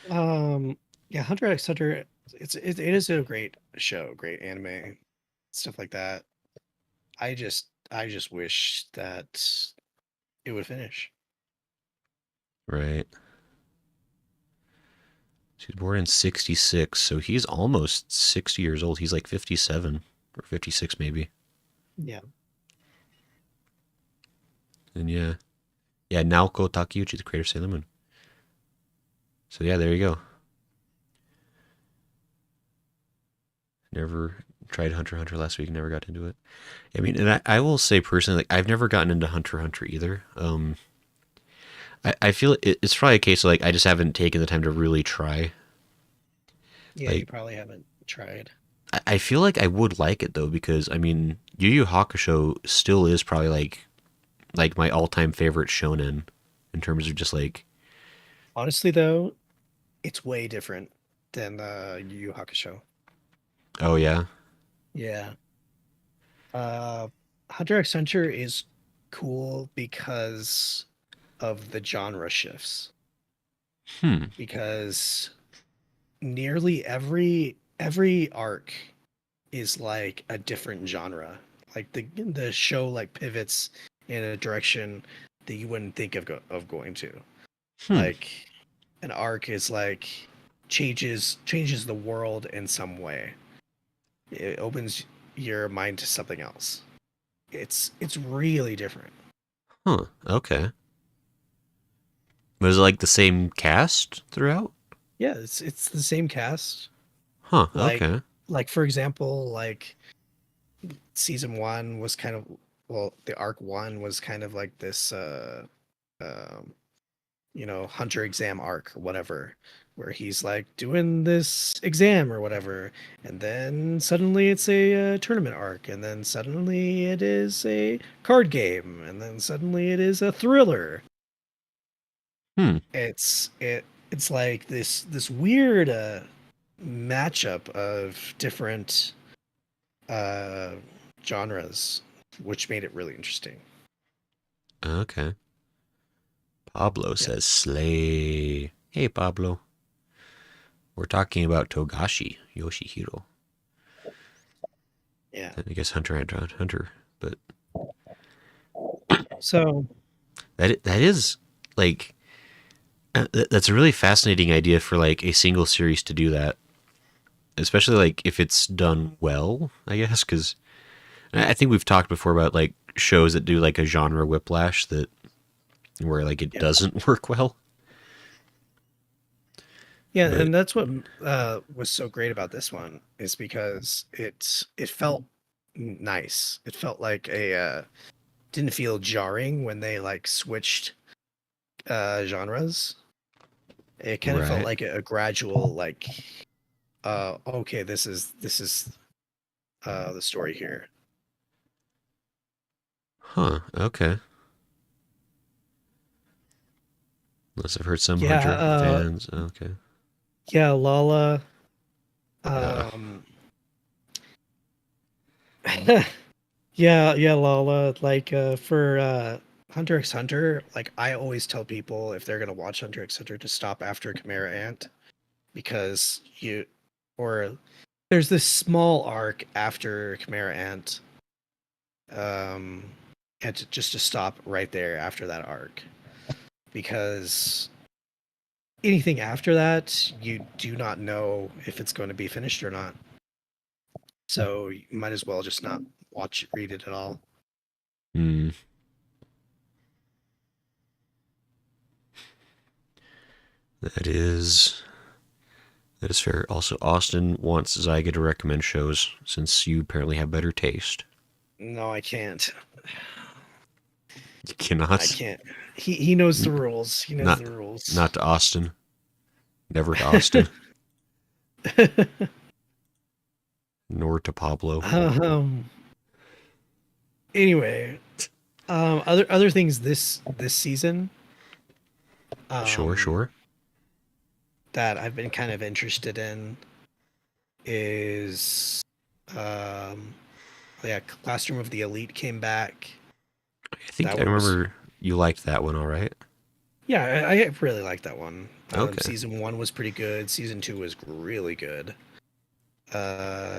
Um yeah, Hunter x Hunter, it is a great show, great anime, stuff like that. I just wish that it would finish. right, he's born in '66, so he's almost 60 years old. He's like 57 or 56 maybe. Yeah. And yeah, yeah, Naoko Takeuchi, the creator of Sailor Moon. So yeah, there you go. Never tried Hunter x Hunter last week. Never got into it. I mean, and I will say personally, like I've never gotten into Hunter x Hunter either. I feel it's probably a case of like I just haven't taken the time to really try. Yeah, you Like, probably haven't tried. I feel like I would like it though because I mean, Yu Yu Hakusho still is probably like my all time favorite shonen in terms of just like, Honestly, though, it's way different than Yu Yu Hakusho. oh yeah, Yeah. Uh, Hunter x Hunter is cool because of the genre shifts. hmm, Because nearly every arc is like a different genre. Like the show like pivots in a direction that you wouldn't think of going to. hmm, Like an arc is like changes the world in some way. It opens your mind to something else. It's really different. huh, okay. Was it like the same cast throughout? Yeah, it's the same cast. Huh, Like okay, like for example, like season one was kind of the arc one was kind of like this um hunter exam arc or whatever, where he's like doing this exam or whatever, and then suddenly it's a tournament arc, and then suddenly it is a card game, and then suddenly it is a thriller. hmm, It's like this weird matchup of different uh genres, which made it really interesting. okay. Pablo Yeah, says slay. Hey Pablo, we're talking about Togashi Yoshihiro. yeah. I guess Hunter x Hunter, but So that is like that's a really fascinating idea for like a single series to do that, especially like if it's done well, I guess, because I think we've talked before about like shows that do like a genre whiplash that where like it yeah, doesn't work well. yeah, But and that's what was so great about this one, is because it felt nice. It felt like a didn't feel jarring when they like switched genres. It kind of felt right, like a gradual like okay, this is the story here. huh? Okay, unless I've heard some Yeah, Hunter fans. Okay, yeah, Lala. uh, Um, yeah, Lala. Like for Hunter x Hunter, like I always tell people if they're gonna watch Hunter x Hunter to stop after Chimera Ant, because you or there's this small arc after Chimera Ant, um, and just to stop right there after that arc, because anything after that you do not know if it's going to be finished or not. So you might as well just not read it at all. hmm, that is that is fair. Also, Austin wants Zyga to recommend shows since you apparently have better taste. No, I can't. You I cannot. can't. He knows the rules. He knows Not the rules. not to Austin. Never to Austin. Nor to Pablo. um. Anyway, other things this season, Sure, um, sure. that I've been kind of interested in is, um, yeah, Classroom of the Elite came back. I think That I one was, remember you liked that one, all right. yeah, I really like that one. Okay. Season one was pretty good. Season two was really good.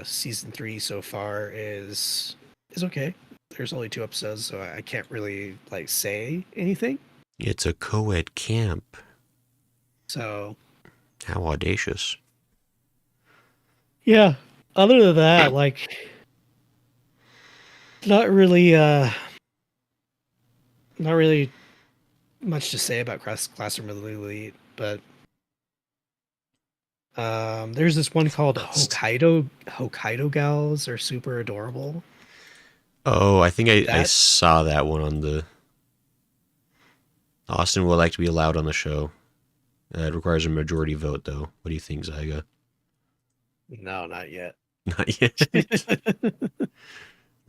Season three so far is okay. There's only two episodes, so I can't really like say anything. It's a co-ed camp. So How audacious. yeah. Other than that, like not really not really much to say about Classroom of the Elite, but there's this one called Hokkaido Gals are super adorable. Oh, I think I That saw that one on the Austin would like to be allowed on the show. It requires a majority vote, though. What do you think, Zyga? No, not yet. Not yet.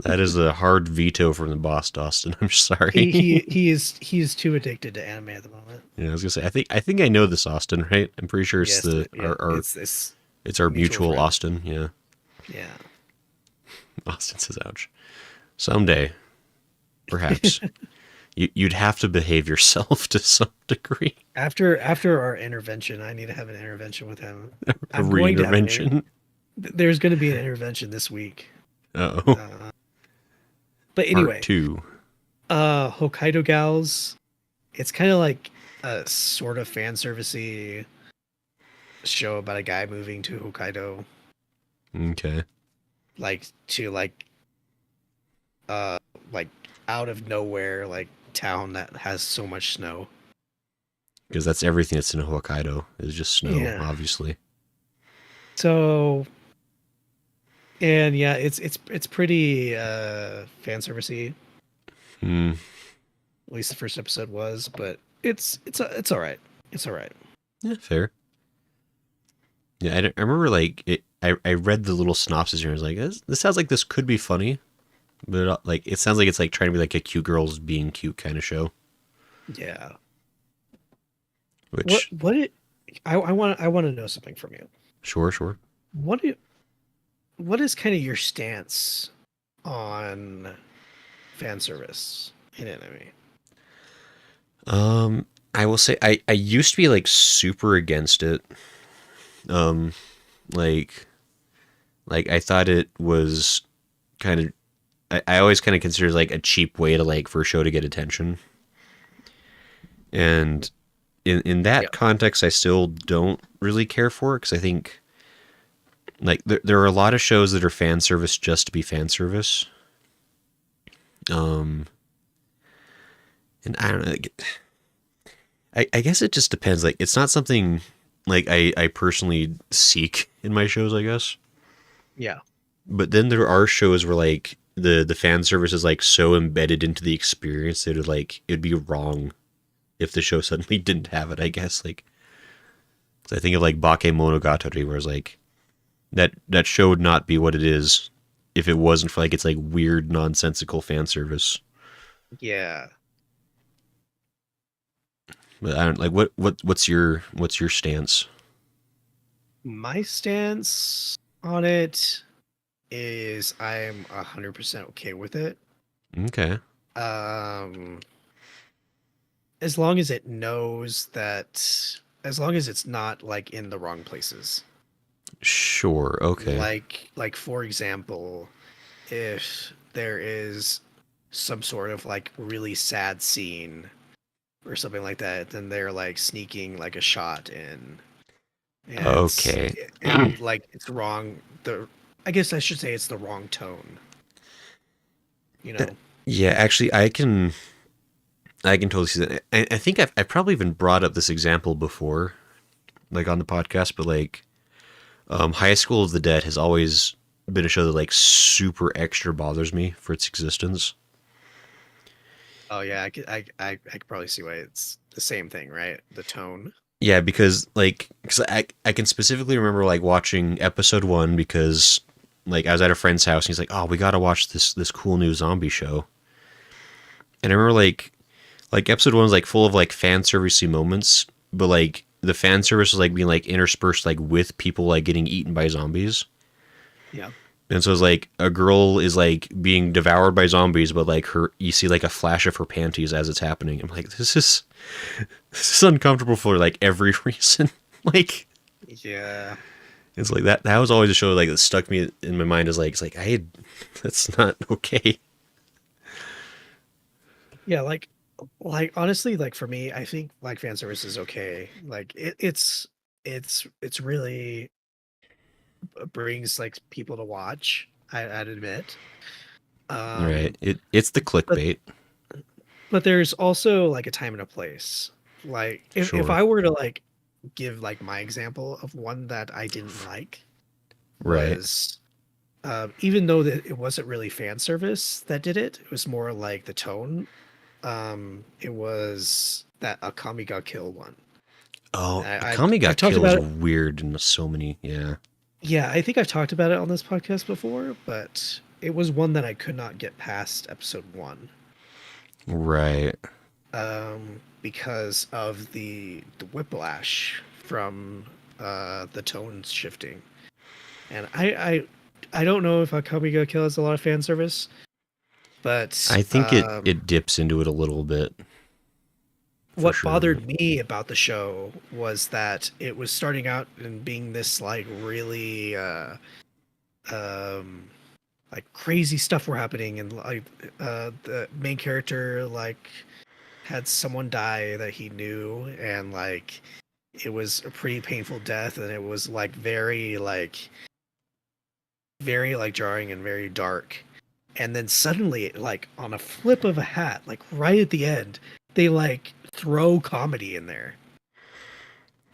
That is a hard veto from the boss, Dawson. I'm sorry. He is too addicted to anime at the moment. Yeah, I was gonna say I think I know this Austin, right? I'm pretty sure it's Yes, the yeah, our it's it's our mutual mutual friend. Austin. Yeah, Yeah. Austin says, "Ouch." Someday, perhaps you'd have to behave yourself to some degree. After our intervention, I need to have an intervention with him. A I'm going to have re-intervention. there's going to be an intervention this week. Oh, Uh, but part anyway, two. Hokkaido Gals, it's kind of like a sort of fan servicey show about a guy moving to Hokkaido, Okay, like to uh like out of nowhere, like town that has so much snow. because that's everything that's in Hokkaido is just snow, Yeah. obviously. So and yeah, it's pretty fan servicey. Hmm. At least the first episode was, but it's all right. It's all right. Yeah, fair. Yeah, I remember like I read the little synopsis here. And I was like, this sounds like this could be funny, but like it sounds like it's like trying to be like a cute girls being cute kind of show. Yeah. Which What it I want to know something from you. sure, sure. What do, what is kind of your stance on fan service in anime? I will say I used to be like super against it. Um, like I thought it was kind of I always kind of considered like a cheap way to like for a show to get attention. And in Yeah. that context, I still don't really care for it because I think like there are a lot of shows that are fan service just to be fan service. Um, and I don't know. Like, I guess it just depends. Like it's not something like I personally seek in my shows, I guess. Yeah. But then there are shows where like the fan service is like so embedded into the experience that it'd be wrong if the show suddenly didn't have it. I guess like 'cause I think of like Bakemonogatari, where it's like that show would not be what it is if it wasn't for like it's like weird nonsensical fan service. Yeah. But I don't like what's your stance? My stance on it is I'm 100% okay with it. Okay, Um as long as it knows that as long as it's not like in the wrong places. sure, okay, Like for example, if there is some sort of like really sad scene or something like that, then they're like sneaking like a shot in, okay. and like it's wrong. The I guess I should say it's the wrong tone. You know? Yeah, actually, I can totally see that. I think I probably even brought up this example before, like on the podcast, but like High School of the Dead has always been a show that like super extra bothers me for its existence. Oh yeah, I could probably see why it's the same thing, right? The tone. Yeah, because I can specifically remember like watching episode one because like I was at a friend's house and he's like, oh, we got to watch this cool new zombie show, and I remember like episode one was like full of like fan servicey moments, but like the fan service was like being like interspersed like with people like getting eaten by zombies. Yeah. And so it's like a girl is like being devoured by zombies, but like her, you see like a flash of her panties as it's happening. I'm like, this is uncomfortable for like every reason. Like Yeah. it's like that. That was always a show like that stuck me in my mind as like it's like that's not okay. Yeah, like honestly, like for me, I think like fan service is okay. Like it's really brings like people to watch. I'd admit. Right. Um, It's the but clickbait. there's also like a time and a place. Like if Sure. I were to like give like my example of one that I didn't like Right. was even though that it wasn't really fan service that did it, it was more like the tone. It was that Akami got killed one. Oh, I Akami I've got talked killed was about it. weird in so many. Yeah. Yeah, I think I've talked about it on this podcast before, but it was one that I could not get past episode one, Right. because of the whiplash from the tones shifting. And I don't know if Akame ga Kill has a lot of fan service, but I think it dips into it a little bit for what sure. bothered me about the show was that it was starting out and being this like really um like crazy stuff were happening, and like the main character like had someone die that he knew, and like it was a pretty painful death, and it was like very like jarring and very dark. And then suddenly, like on a flip of a hat, like right at the end, they like throw comedy in there,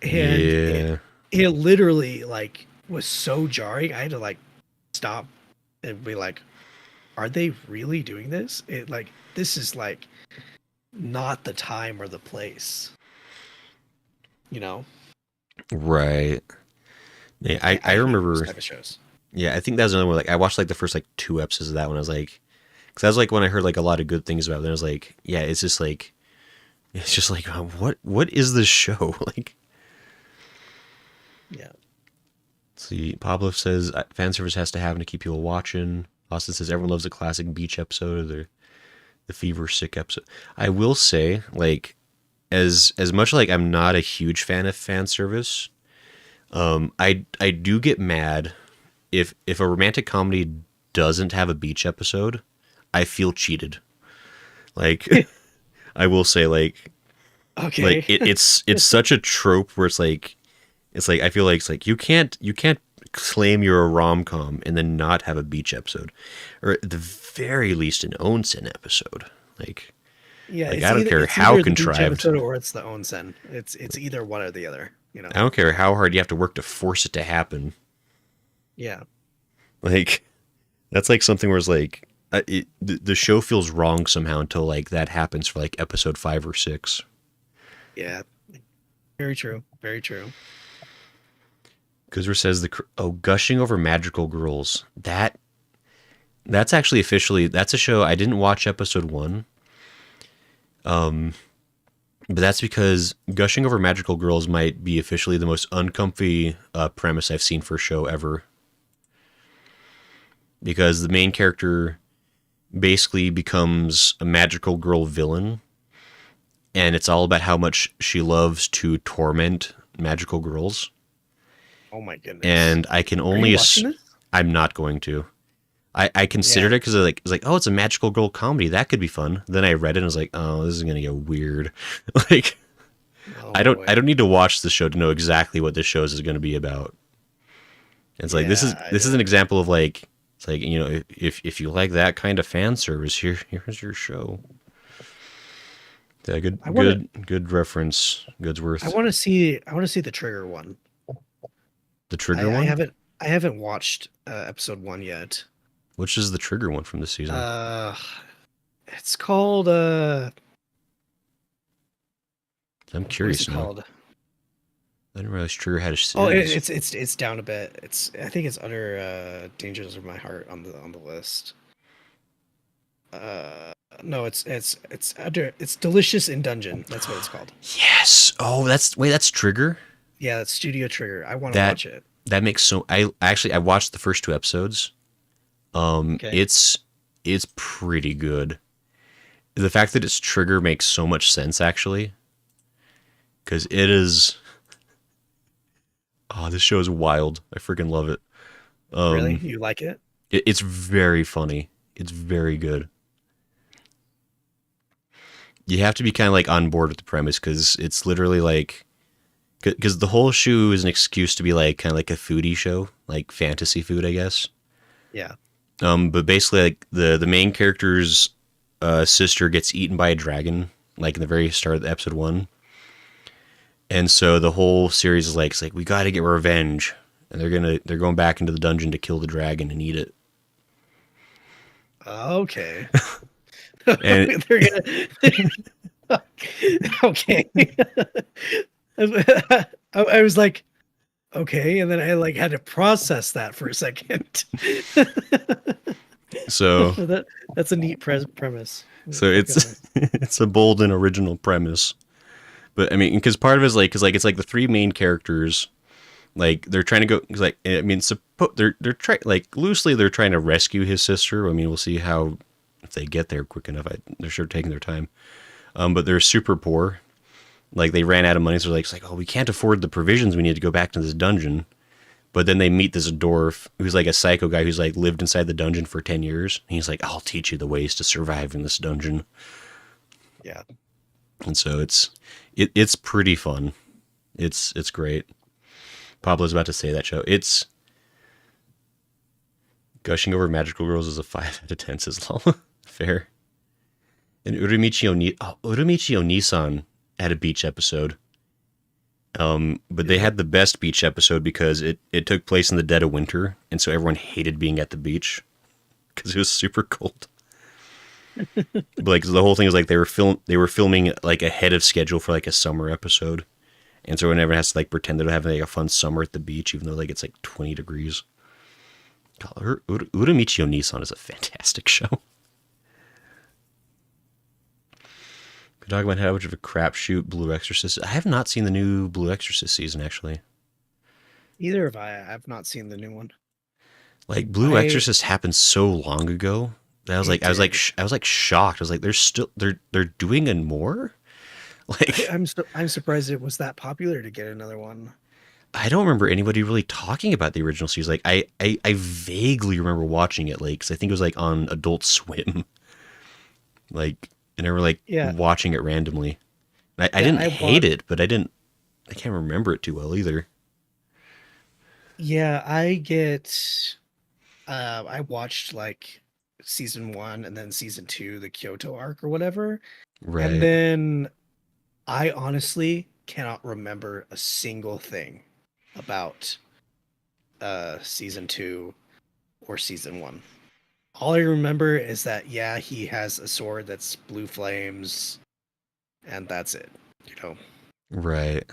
and Yeah. it literally like was so jarring. I had to like stop and be like, are they really doing this? It like this is like not the time or the place, you know? Right. Yeah, I I hate those remember. type of shows. Yeah, I think that was another one. Like I watched like the first like two episodes of that one. I was like, because that was like when I heard like a lot of good things about it. And I was like, yeah, it's just like what is this show like? Yeah. See, Pablo says fan service has to happen to keep people watching. Austin says everyone loves a classic beach episode or the fever sick episode. I will say, like, as much like I'm not a huge fan of fan service, I do get mad if a romantic comedy doesn't have a beach episode. I feel cheated. Like I will say, like Okay. it's such a trope where it's like I feel like it's like you can't claim you're a rom com and then not have a beach episode, or at the very least an onsen episode. Like Yeah, I don't care it's how either the beach contrived. episode or it's the onsen. It's either one or the other, you know. I don't care how hard you have to work to force it to happen. Yeah. Like that's like something where it's like the show feels wrong somehow until like that happens for like episode 5 or 6. Yeah. Very true. Very true. Guzzer says gushing over magical girls. That's actually officially that's a show I didn't watch episode 1. But that's because gushing over magical girls might be officially the most uncomfy premise I've seen for a show ever. Because the main character basically becomes a magical girl villain, and it's all about how much she loves to torment magical girls. Oh my goodness. And I can Are you only watching this? I'm not going to. I considered Yeah. it because it's like, oh, it's a magical girl comedy. That could be fun. Then I read it and I was like, oh, this is gonna get weird. Like Oh I boy. don't need to watch the show to know exactly what this show is going to be about. It's like Yeah, this is an example of like it's like, you know, if you like that kind of fan service, here's your show. Yeah, I want to good reference, I Goodsworth. want to see the trigger one. The trigger I one. haven't watched episode 1 yet. Which is the trigger one from this season? Uh it's called I'm what is curious it now. called? I didn't realize Trigger had a Oh, series. it's down a bit. It's I think it's under Dangers of My Heart on the list. Uh no, it's under it's Delicious in Dungeon. That's what it's called. Yes. Oh, that's Trigger. Yeah, that's Studio Trigger. I want to That watch it. that makes so I watched the first 2 episodes. Okay. It's pretty good. The fact that it's Trigger makes so much sense actually, because it is. Oh, this show is wild. I freaking love it. Really? Um, You like it? it's very funny. It's very good. You have to be kind of like on board with the premise because it's literally like because the whole show is an excuse to be like kind of like a foodie show, like fantasy food, I guess. Yeah. But basically, like the main character's sister gets eaten by a dragon, like in the very start of the episode 1, and so the whole series is like it's like we got to get revenge, and they're going back into the dungeon to kill the dragon and eat it. Okay. And They're gonna. Okay. I was like, Okay, and then I like had to process that for a second. So that that's a neat premise. so Keep it's going. it's a bold and original premise. But I mean, because part of it is like, because like it's like the three main characters, like they're trying to go, cause like I mean, they're trying like loosely they're trying to rescue his sister. I mean, we'll see how if they get there quick enough. They're sure taking their time. But they're super poor. Like they ran out of money, so they're like, it's like, oh, we can't afford the provisions. We need to go back to this dungeon. But then they meet this dwarf who's like a psycho guy who's like lived inside the dungeon for 10 years. And he's like, I'll teach you the ways to survive in this dungeon. Yeah. And so it's pretty fun. It's great. Pablo's about to say that show. It's gushing over magical girls is a 5 out of 10 as well. Fair. And Uramichi Onisan had a beach episode. But they had the best beach episode because it took place in the dead of winter, and so everyone hated being at the beach because it was super cold. But like the whole thing is like they were filming like ahead of schedule for like a summer episode, and so everyone has to like pretend they're having like a fun summer at the beach, even though like it's like 20 degrees. Uramichi Onisan is a fantastic show. We're talking about how much of a crapshoot Blue Exorcist. I have not seen the new Blue Exorcist season actually. Either have I. I've not seen the new one. Like Blue I Exorcist happened so long ago that it did. I was like shocked. I was like, they're doing a more. Like I'm surprised it was that popular to get another one. I don't remember anybody really talking about the original series. Like I vaguely remember watching it, like 'cause I think it was like on Adult Swim. Like and I remember like Yeah, watching it randomly. I yeah. didn't hate it, but I can't remember it too well either. Yeah, I get. I watched like season one and then season two, the Kyoto arc or whatever, and Right, then I honestly cannot remember a single thing about season two or season one. All I remember is that yeah, he has a sword that's blue flames, and that's it. You know. right.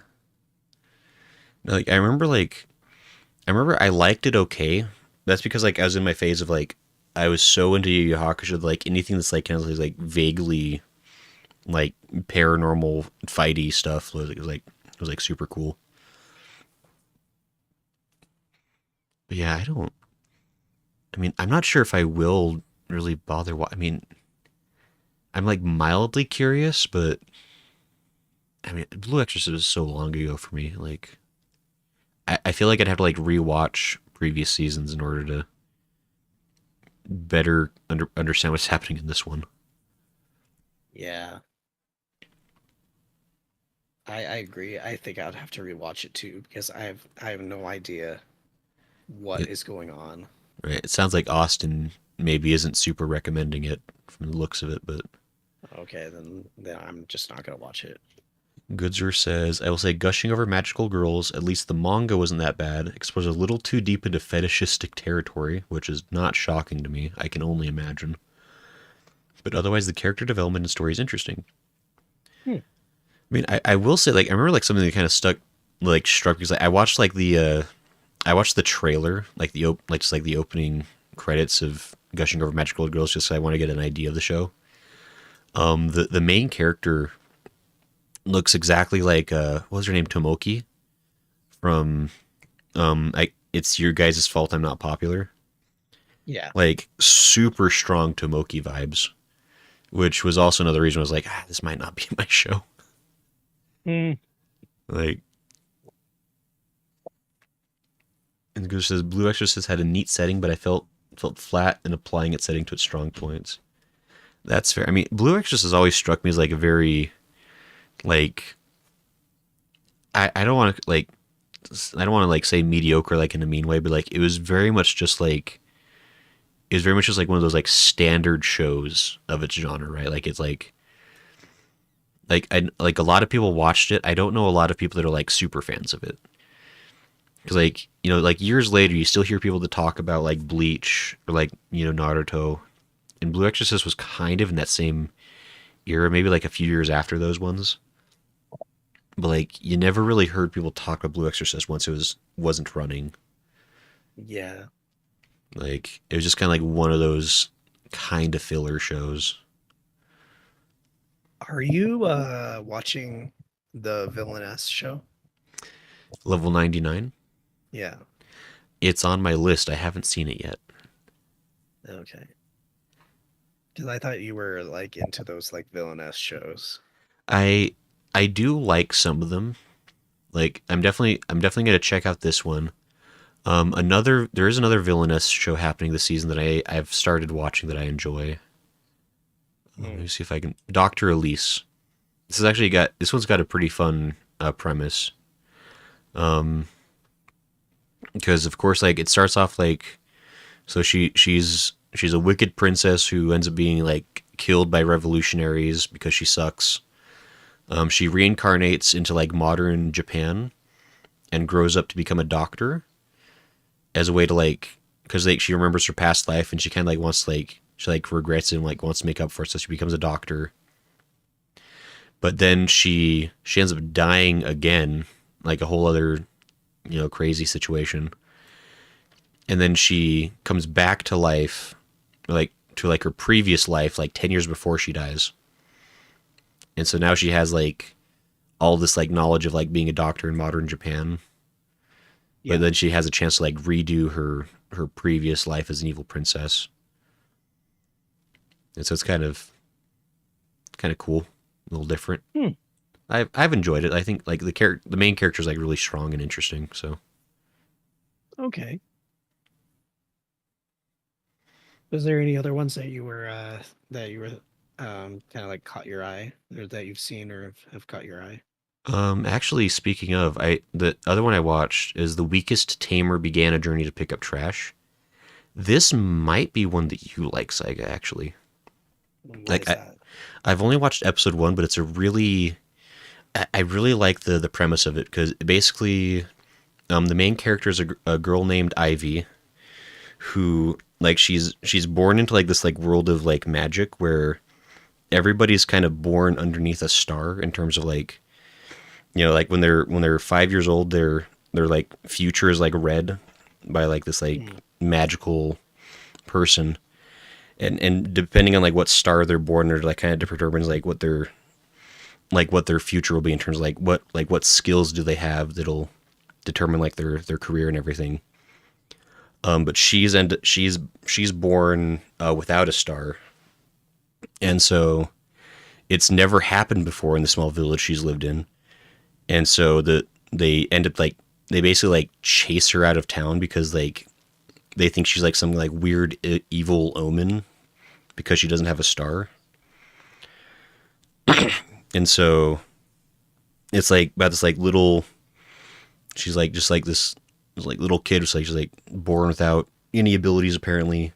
Like I remember I liked it okay. That's because like I was in my phase of like I was so into Yu Yu Hakusho, like anything that's like kind of like vaguely like paranormal fighty stuff it was like super cool. But yeah, I don't. I mean, I'm not sure if I will really bother. I mean, I'm like mildly curious, but I mean, Blue Exorcist was so long ago for me. Like, I feel like I'd have to like rewatch previous seasons in order to better understand what's happening in this one. Yeah, I agree. I think I'd have to rewatch it too because I have no idea what It is going on. right. It sounds like Austin maybe isn't super recommending it from the looks of it, but Okay, then I'm just not gonna watch it. Goodzer says, I will say gushing over magical girls, at least the manga wasn't that bad. Exposed a little too deep into fetishistic territory, which is not shocking to me. I can only imagine. But otherwise, the character development and story is interesting. Hmm. I mean, I will say, like, I remember, like, something that kind of struck because like, I watched, like, I watched the trailer, like, just, like, the opening credits of Gushing Over Magical Girls, just so I want to get an idea of the show. The main character looks exactly like, what was her name? Tomoki from it's your guys' fault I'm not popular. Yeah. Like super strong Tomoki vibes, which was also another reason I was like, this might not be my show. Hmm. Like, and it says Blue Exorcist had a neat setting, but I felt flat in applying its setting to its strong points. That's fair. I mean, Blue Exorcist has always struck me as like a very like I don't want to like I don't want to like say mediocre like in a mean way, but like it was very much just like it was very much just like one of those like standard shows of its genre, right? Like it's like a lot of people watched it. I don't know a lot of people that are like super fans of it because like you know like years later you still hear people that talk about like Bleach or like you know Naruto, and Blue Exorcist was kind of in that same era, maybe like a few years after those ones. but like you never really heard people talk about Blue Exorcist once wasn't running. Yeah. Like it was just kind of like one of those kind of filler shows. Are you watching the Villainess show? Level 99. Yeah. It's on my list. I haven't seen it yet. Okay. Because I thought you were like into those like Villainess shows. I I do like some of them. Like I'm definitely gonna check out this one. There is another villainous show happening this season that I've started watching that I enjoy. Let Hmm. me see if I can. Doctor Elise. This one's got a pretty fun premise. Um, because of course like it starts off like so she's a wicked princess who ends up being like killed by revolutionaries because she sucks. She reincarnates into like modern Japan and grows up to become a doctor as a way to like because like she remembers her past life and she kind of like wants to like she like regrets it and like wants to make up for it, so she becomes a doctor. But then she ends up dying again, like a whole other crazy situation. And then she comes back to life, like to like her previous life, like 10 years before she dies. And so now she has like all this like knowledge of like being a doctor in modern Japan. But Yeah. then she has a chance to like redo her previous life as an evil princess. And so it's kind of cool, a little different. Hmm. I've enjoyed it. I think like the main character is like really strong and interesting. So Okay. Was there any other ones that you were kind of like caught your eye or that you've seen or have caught your eye? actually, speaking of, I the other one I watched is The Weakest Tamer Began a Journey to Pick Up Trash. This might be one that you like, Saiga. Actually, Why like is that? I've only watched episode one, but it's a really I really like the premise of it because basically, the main character is a girl named Ivy who like she's born into like this like world of like magic where everybody's kind of born underneath a star in terms of like like when they're 5 years old their like future is like read by like this like Hmm. magical person, and depending on like what star they're born under like kind of determines like what their future will be in terms of like what skills do they have that'll determine like their career and everything. But she's born without a star, and so it's never happened before in the small village she's lived in, and so they end up like they basically like chase her out of town because like they think she's like some like weird evil omen because she doesn't have a star. And so it's like about this like little she's like just like this like little kid who's like she's like born without any abilities apparently.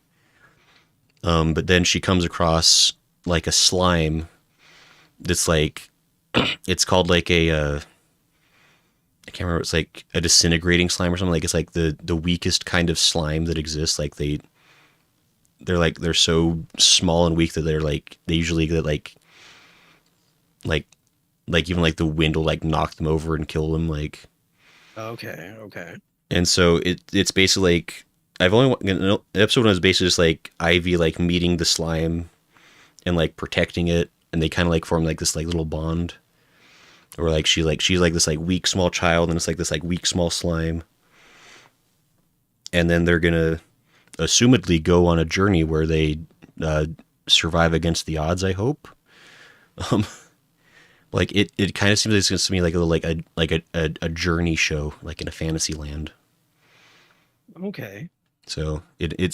But then she comes across like a slime that's like it's called like I can't remember. It's like a disintegrating slime or something. Like it's like the weakest kind of slime that exists. Like they're so small and weak that they usually get like like even like the wind will like knock them over and kill them. Like Okay, okay. and so it's basically like I've only episode one is basically just like Ivy like meeting the slime and like protecting it, and they kind of like form like this like little bond. Or like she's like this like weak small child, and it's like this like weak small slime, and then they're gonna assumedly go on a journey where they uh, survive against the odds. I hope. Um, like it kind of seems like it's going to be like a journey show, like in a fantasy land. Okay. So it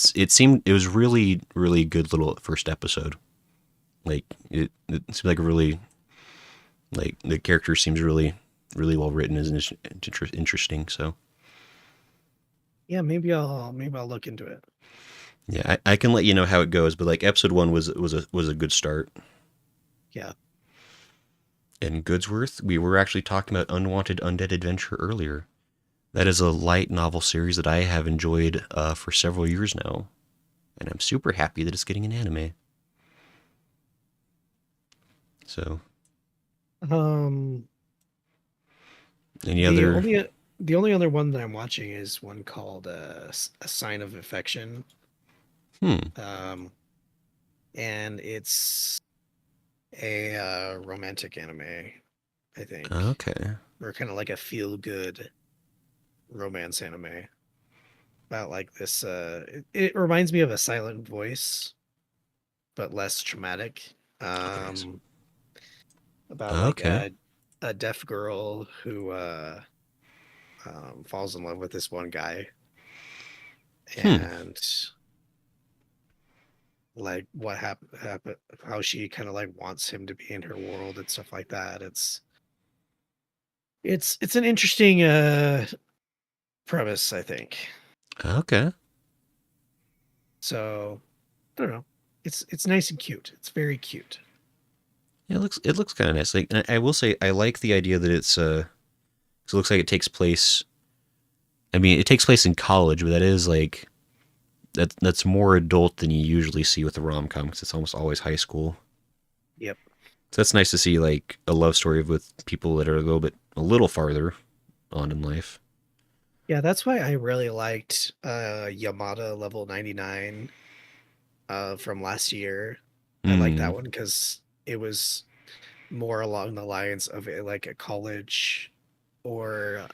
was really good little first episode. Like it seems like a really like the character seems really well written and is interesting. So Yeah, maybe I'll look into it. yeah, I can let you know how it goes, but like episode one was a good start. Yeah. In Goodsworth, we were actually talking about Unwanted Undead Adventure earlier. That is a light novel series that I have enjoyed for several years now, and I'm super happy that it's getting an anime. So Um Any The other? only the only other one that I'm watching is one called A Sign of Affection. Hmm. Um, and it's a romantic anime, I think, Okay. or kind of like a feel good romance anime about like this. It reminds me of A Silent Voice, but less traumatic. Okay. Um, about like Okay. a deaf girl who falls in love with this one guy, Hmm. and like what happened, how she kind of like wants him to be in her world and stuff like that. It's an interesting premise, I think. Okay. So I don't know. It's nice and cute. It's very cute. Yeah, it looks kind of nice. Like I will say, I like the idea that it's 'cause it looks like it takes place. I mean, it takes place in college, but that is like that's more adult than you usually see with a rom com because it's almost always high school. Yep. So that's nice to see like a love story with people that are a little farther on in life. Yeah, that's why I really liked Yamada Level 99 from last year. I liked Hmm. that one because it was more along the lines of like a college or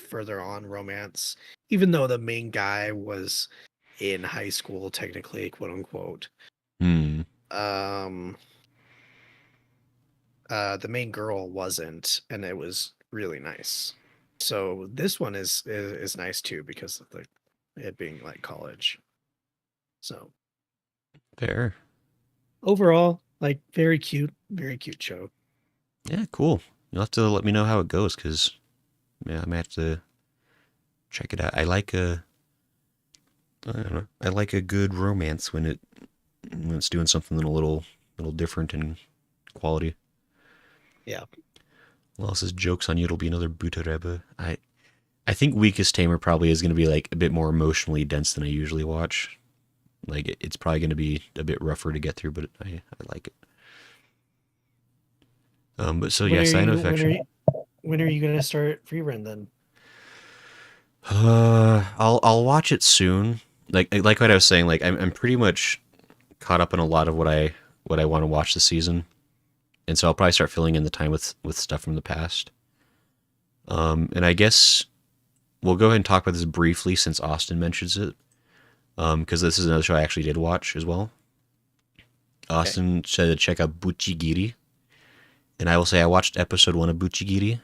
further on romance, even though the main guy was in high school, technically, quote unquote. Hmm. Um, the main girl wasn't, and it was really nice. So this one is nice too because of the it being like college. So Fair. overall, like very cute show. Yeah. Cool. You'll have to let me know how it goes because yeah, I might have to check it out. I don't know. I like a good romance when it's doing something a little different in quality. Yeah. Well, this is jokes on you. It'll be another Butareba. I think Weakest Tamer probably is going to be like a bit more emotionally dense than I usually watch. Like it's probably going to be a bit rougher to get through, but I like it. But so When yeah, are Sign of you Affection. when are you gonna start free run then? I'll watch it soon. Like what I was saying. Like I'm pretty much caught up on a lot of what I want to watch this season, and so I'll probably start filling in the time with stuff from the past. And I guess we'll go ahead and talk about this briefly since Austin mentions it. Because this is another show I actually did watch as well. Okay. Austin said to check out Buchigiri, and I will say I watched episode one of Buchigiri.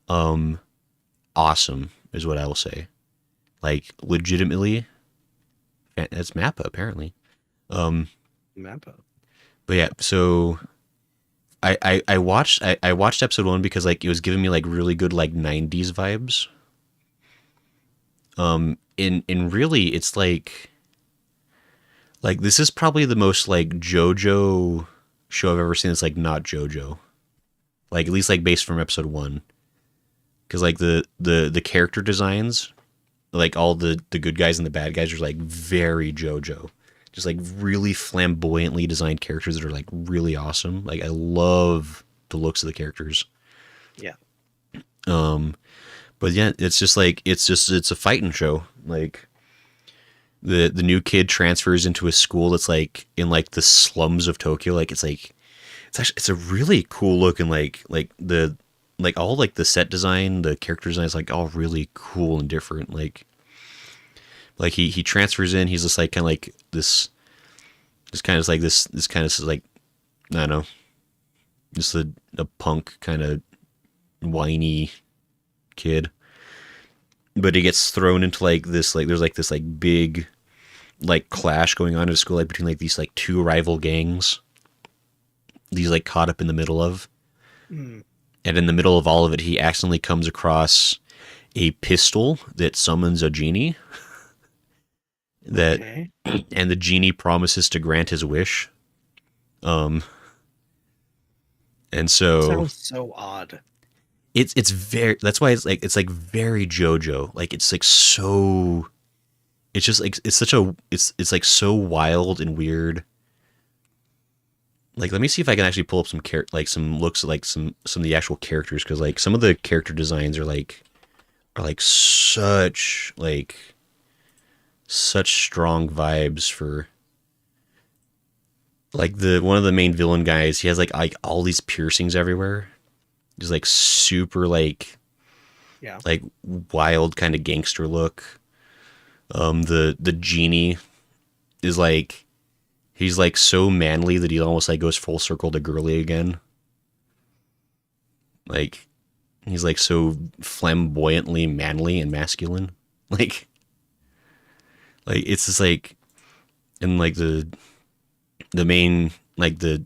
Um, awesome is what I will say. Like legitimately, it's Mappa apparently. Um, Mappa. but yeah, so I watched episode one because like it was giving me like really good like '90s vibes. In really, it's like this is probably the most like JoJo show I've ever seen. That's like not JoJo. Like at least like based from episode one, because like the character designs, like all the good guys and the bad guys are like very JoJo, just like really flamboyantly designed characters that are like really awesome. Like I love the looks of the characters. Yeah. Um, but yeah, it's just like it's a fighting show. Like the new kid transfers into a school that's like in like the slums of Tokyo. It's actually it's a really cool looking like all like the set design, the character design is like all really cool and different. Like he transfers in, he's just like kind of like this kind of like this kind of like I don't know, just a punk kind of whiny kid. But he gets thrown into like this like there's like this like big like clash going on at school like between like these like two rival gangs. He's like caught up in the middle of. Mm, And in the middle of all of it, he accidentally comes across a pistol that summons a genie that okay. and the genie promises to grant his wish. Um and so Sounds so odd. it's very that's why it's like very JoJo. Like it's like so it's just like it's such a it's like so wild and weird. Like, let me see if I can actually pull up like some looks at like some of the actual characters, because like some of the character designs are like such strong vibes for like the one of the main villain guys. He has like all these piercings everywhere. He's like super Yeah. like wild kind of gangster look. The genie is like he's like so manly that he almost like goes full circle to girly again. Like he's like so flamboyantly manly and masculine. Like it's just like and like the main like the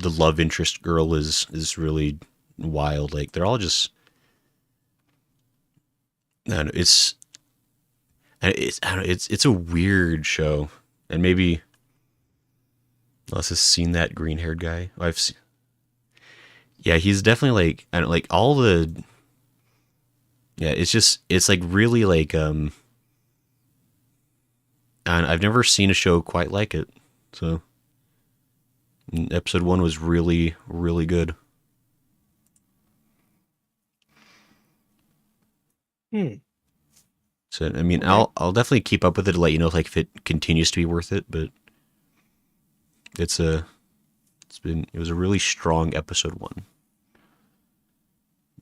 love interest girl is really wild. Like they're all just I don't know, I don't know, it's a weird show. And maybe unless has seen that green haired guy. I've seen, yeah, he's definitely like I don't like all the yeah. It's like really like I've never seen a show quite like it. So episode one was really good. Hmm. So I mean, Okay. I'll definitely keep up with it to let you know if it continues to be worth it. But it's a it was a really strong episode one.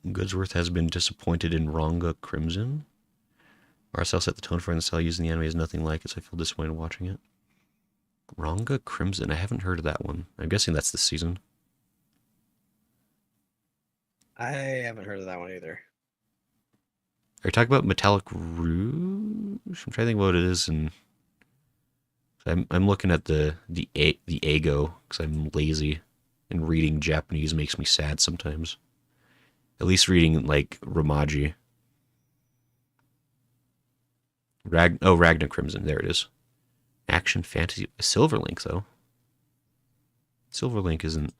Goodsworth has been disappointed in Ranga Crimson. RSL set the tone for the style using the anime is nothing like it, so I feel disappointed watching it. Ranga Crimson, I haven't heard of that one. I'm guessing that's this season. I haven't heard of that one either. Are you talking about Metallic Rouge? I'm trying to think what it is, and I'm looking at the Ego because I'm lazy, and reading Japanese makes me sad sometimes. At least reading like Romaji. Ragna Crimson, there it is. Action fantasy Silverlink though. Silverlink isn't.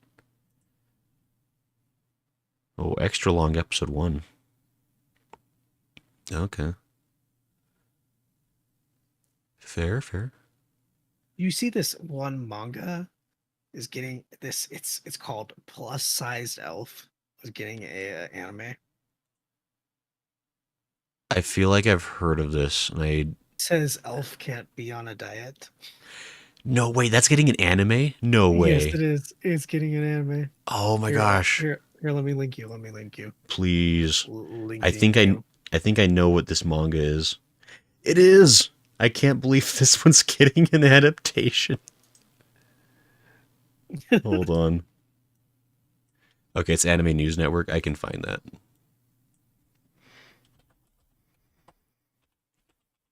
Oh, extra long episode one. Okay, fair. You see this one manga is getting this it's called Plus Sized Elf is getting a anime. I feel like I've heard of this, and I It says elf can't be on a diet. no way. That's getting an anime? No Yes, way. it is. It's getting an anime. Oh my Here, gosh! here. Let me link you. Let me link you. Please, I think Linking I you. I think I know what this manga is. It is. I can't believe this one's getting an adaptation. Hold on. Okay, it's Anime News Network. I can find that.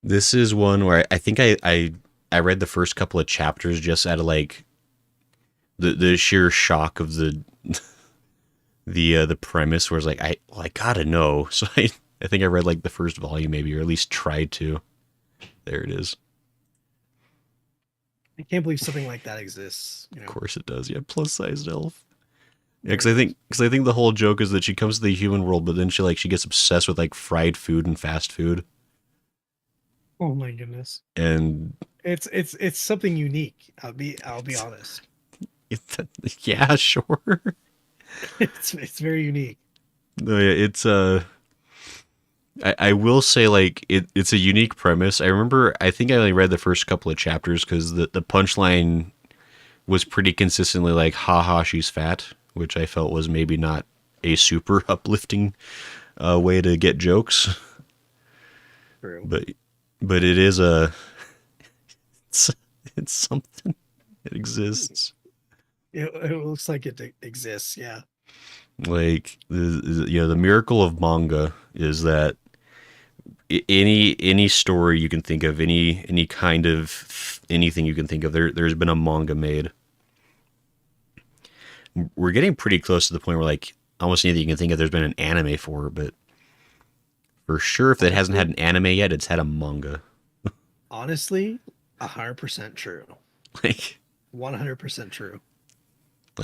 This is one where I think I read the first couple of chapters just out of like the sheer shock of the premise, where it's like I gotta know. So I think I read like the first volume maybe, or at least tried to. There it is. I can't believe something like that exists. Of course it does. Yeah, plus sized elf. Yeah, There it is. because I think the whole joke is that she comes to the human world, but then she gets obsessed with like fried food and fast food, Oh my goodness. and It's something unique. I'll be honest. it, yeah, sure. It's very unique. No, yeah, it's I will say like it's a unique premise. I remember I think I only read the first couple of chapters because the punchline was pretty consistently like haha she's fat, which I felt was maybe not a super uplifting way to get jokes, True. but it is a it's, it's something. It exists. It looks like it exists. Yeah. Like the miracle of manga is that any story you can think of, any kind of anything you can think of, there's been a manga made. We're getting pretty close to the point where like almost anything you can think of, there's been an anime for. But for sure, if it hasn't had Honestly, an anime yet, it's had a manga. honestly, 100% true. Like 100% true.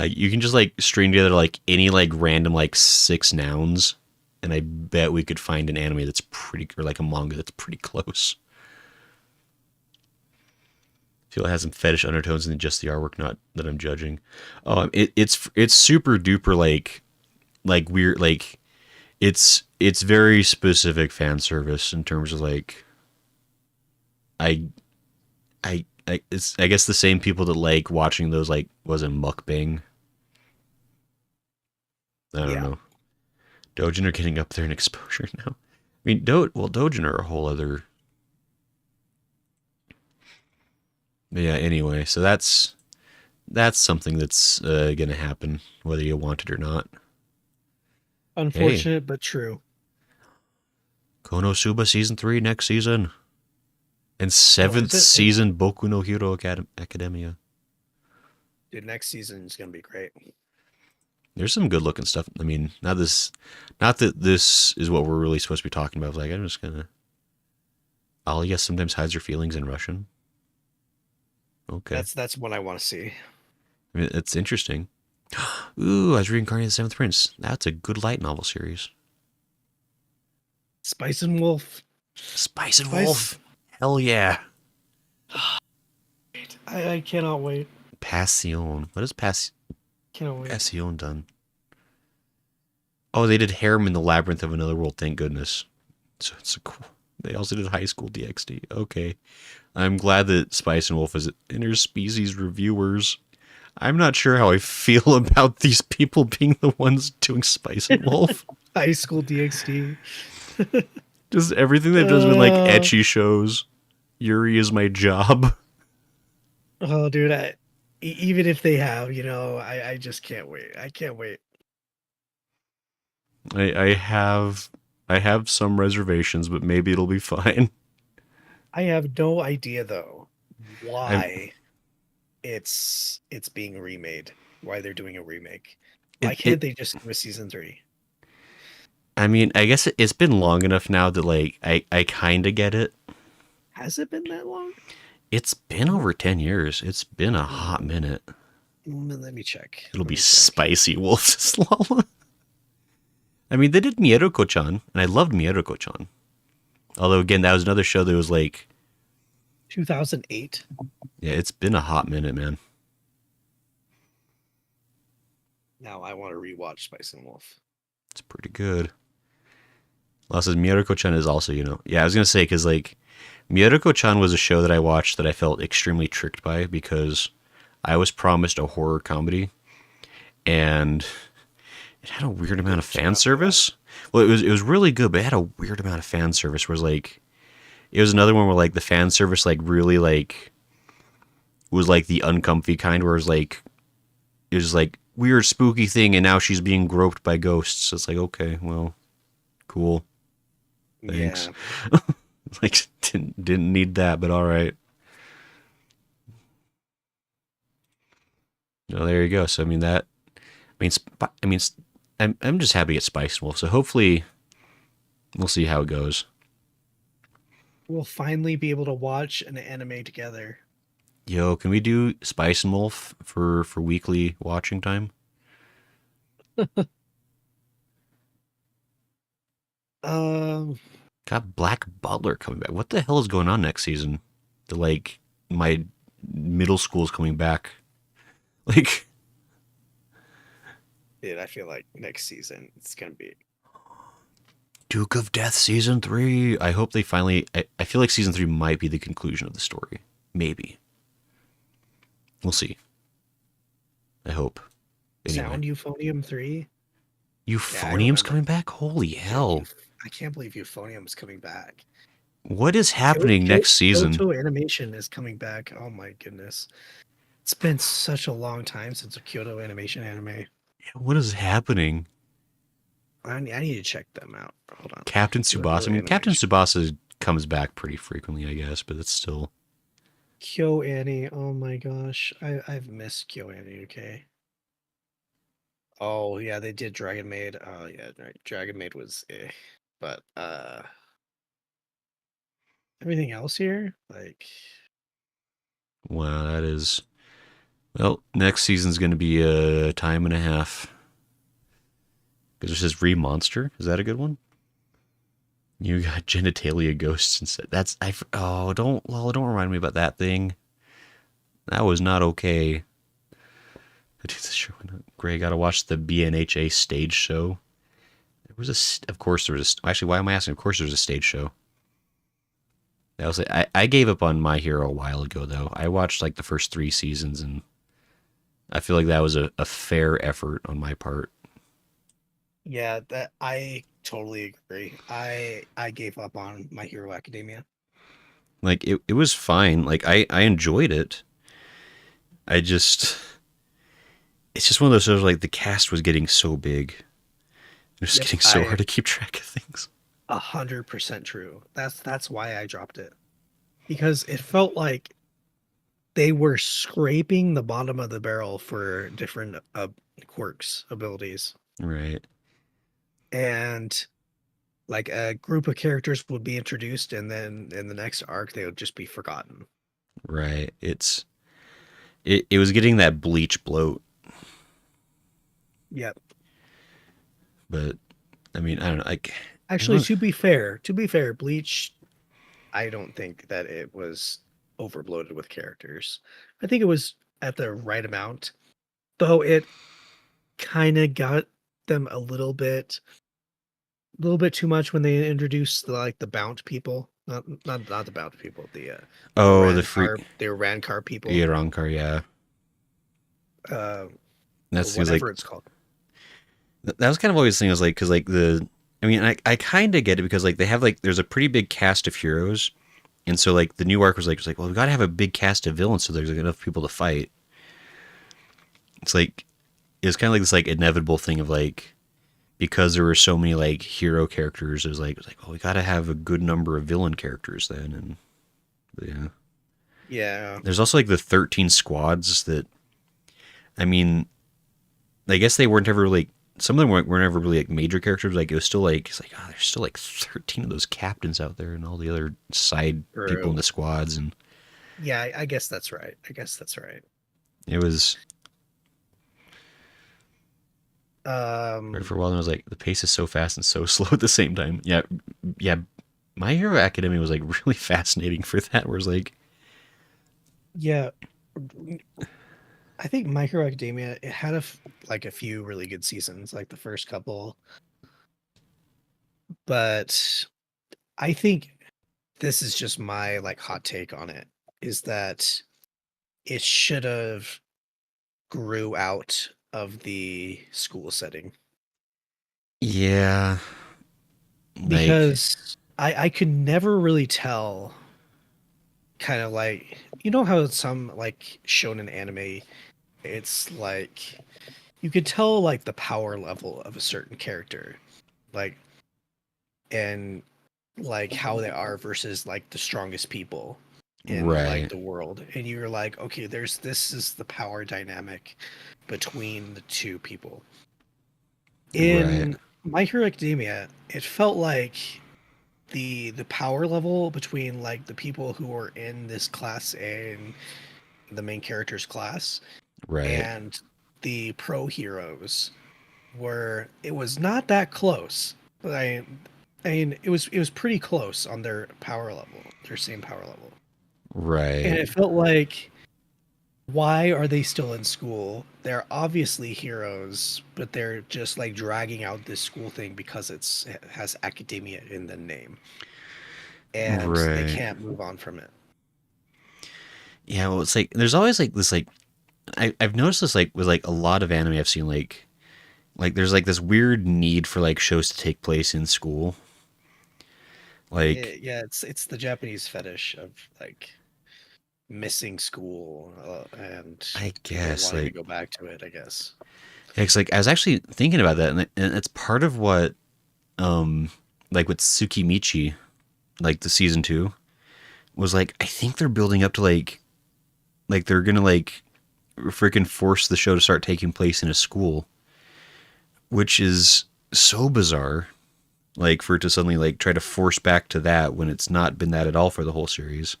you can just like string together like any like random like six nouns, and I bet we could find an anime that's pretty, or like a manga that's pretty close. feel it has some fetish undertones than just the artwork, not that I'm judging. It's super duper like weird like it's very specific fan service in terms of like I I guess the same people that like watching those like was it mukbang. I don't Yeah. know. Dojin are getting up there in exposure now. I mean, Dojin are a whole other. But yeah. Anyway, so that's something that's gonna happen whether you want it or not. Hey, Unfortunate but true. Konosuba season 3 next season, and Oh, seventh is it? Oh, season Boku no Hero Academia. dude, next season is gonna be great. There's some good looking stuff. I mean, not that this is what we're really supposed to be talking about. Like, I'm just gonna. Alia sometimes hides her feelings in Russian. Okay, That's what I want to see. I mean, it's interesting. Ooh, I was reincarnated the Seventh Prince. That's a good light novel series. Spice and Wolf. Spice and Spice. Wolf. Hell yeah. I cannot wait. Passion. What has Cannot wait. Passion done? Oh, they did Harem in the Labyrinth of Another World. Thank goodness. So it's a cool. They also did High School DxD. Okay. I'm glad that Spice and Wolf is interspecies reviewers. I'm not sure how I feel about these people being the ones doing Spice and Wolf. High School DxD. Just everything they've done has been like Uh, etchy shows. Yuri is my job. oh, dude, even if they have, I just can't wait. I can't wait. I have some reservations, but maybe it'll be fine. I have no idea though I'm why it's being remade. Why they're doing a remake? Why it, it can't they just do a season 3? I mean, I guess it's been long enough now that like I kind of get it. Has it been that long? It's been over 10 years. It's been a hot minute. Let me check. It'll Let be me check. spicy wolves. I mean, they did Mieruko-chan, and I loved Mieruko-chan. Although again, that was another show that was like, 2008. yeah, it's been a hot minute, man. Now I want to rewatch Spice and Wolf. It's pretty good. Also, Mieruko-chan is also, yeah, I was gonna say because like Mieruko-chan was a show that I watched that I felt extremely tricked by because I was promised a horror comedy, and it had a weird amount of Didn't turn fan out for that. service. Well, it was really good, but it had a weird amount of fan service. Where like it was another one where like the fan service like really like was like the uncomfy kind, where it was like weird spooky thing, and now she's being groped by ghosts. So it's like okay, well, cool, thanks. Yeah. Like didn't need that, but all right. No, there you go. So I mean that. I mean, I'm just happy it's Spice Wolf. So hopefully we'll see how it goes. We'll finally be able to watch an anime together. Yo, can we do Spice and Wolf for weekly watching time? Um, Got Black Butler coming back. What the hell is going on next season? The like my middle school's coming back. Like dude, I feel like next season it's gonna be. Duke of Death season 3. I hope they finally. I feel like season 3 might be the conclusion of the story. Maybe. We'll see. I hope. Anyway, Sound Euphonium 3? Yeah, I Euphonium's remember. coming back. Holy Dude, hell! I can't believe Euphonium is coming back. What is happening next season? Kyoto Animation is coming back. Oh my goodness. It's been such a long time since a Kyoto Animation anime. What is happening? I need to check them out. Hold on. Captain Kyoto Tsubasa. I mean, Captain Animation. Tsubasa comes back pretty frequently, I guess, but it's still. Kyo Annie. Oh my gosh. I've missed Kyo Annie, okay. Oh yeah, they did Dragon Maid. Oh yeah, Dragon Maid was but everything else here, like Wow, that is. Well, next season's going to be a time and a half. Because it says Re Monster. Is that a good one? You got genitalia ghosts instead. That's I. Oh, don't remind me about that thing. That was not okay. Gray got to watch the BNHA stage show. There was of course there was actually, why am I asking? Of course there's a stage show. That was I gave up on My Hero a while ago though. I watched like the first 3 seasons and I feel like that was a fair effort on my part. Yeah, that I totally agree. I gave up on My Hero Academia. Like it was fine. Like I enjoyed it. I just it's just one of those shows like the cast was getting so big. It was Yep, getting so I hard to keep track of things. 100% true. That's why I dropped it. Because it felt like they were scraping the bottom of the barrel for different quirks, abilities. Right. And like a group of characters would be introduced and then in the next arc they would just be forgotten. Right. It was getting that bleach bloat, Yep. but I mean, I don't know. Like I Actually, don't. to be fair, Bleach, I don't think that it was overbloated with characters. I think it was at the right amount, though it kind of got them a little bit too much when they introduced like the Bount people. Not the Bount people, the Oh, the free Rancor people, Irankar, yeah. uh, or That's because like whatever it's called. that was kind of always the thing. I was like, because like I mean, I kind of get it because like they have like there's a pretty big cast of heroes, and so like the new arc was like well we got to have a big cast of villains so there's like, enough people to fight. It's like it's kind of like this like inevitable thing of like because there were so many like hero characters, it was like well we got to have a good number of villain characters then, and yeah. Yeah, There's also like the 13 squads that I mean I guess they weren't ever really. Some of them weren't ever really like major characters. Like it was still like it's like oh, there's still like 13 of those captains out there and all the other side people in true. the squads, and Yeah, I guess that's right. I guess that's right. it was right Um, for a while. And I was like, the pace is so fast and so slow at the same time. Yeah, yeah. My Hero Academia was like really fascinating for that. Where it's like, yeah, I think My Hero Academia it had like a few really good seasons, like the first couple, but I think this is just my like hot take on it is that it should have grew out of the school setting yeah, like, because I could never really tell kind of like how some like shonen anime it's like you could tell like the power level of a certain character like and like how they are versus like the strongest people in like right, the world and you're like okay this is the power dynamic between the two people right, in My Hero Academia it felt like the power level between like the people who are in this class and the main character's class right, and the pro heroes were it was not that close but I mean it was pretty close on their power level their same power level and right, it felt like why are they still in school they're obviously heroes but they're just like dragging out this school thing because it has academia in the name and they right. can't move on from it. Yeah, well, it's like there's always like this like I've noticed this like with like a lot of anime I've seen like there's like this weird need for like shows to take place in school. Like Yeah, it's the Japanese fetish of like missing school and I people guess wanting to like go back to it, I guess. yeah, 'cause, like I was actually thinking about that, and it's part of what um like with Tsukimichi, like the season 2 was like I think they're building up to like they're gonna like freaking force the show to start taking place in a school, which is so bizarre. Like for it to suddenly like try to force back to that when it's not been that at all for the whole series.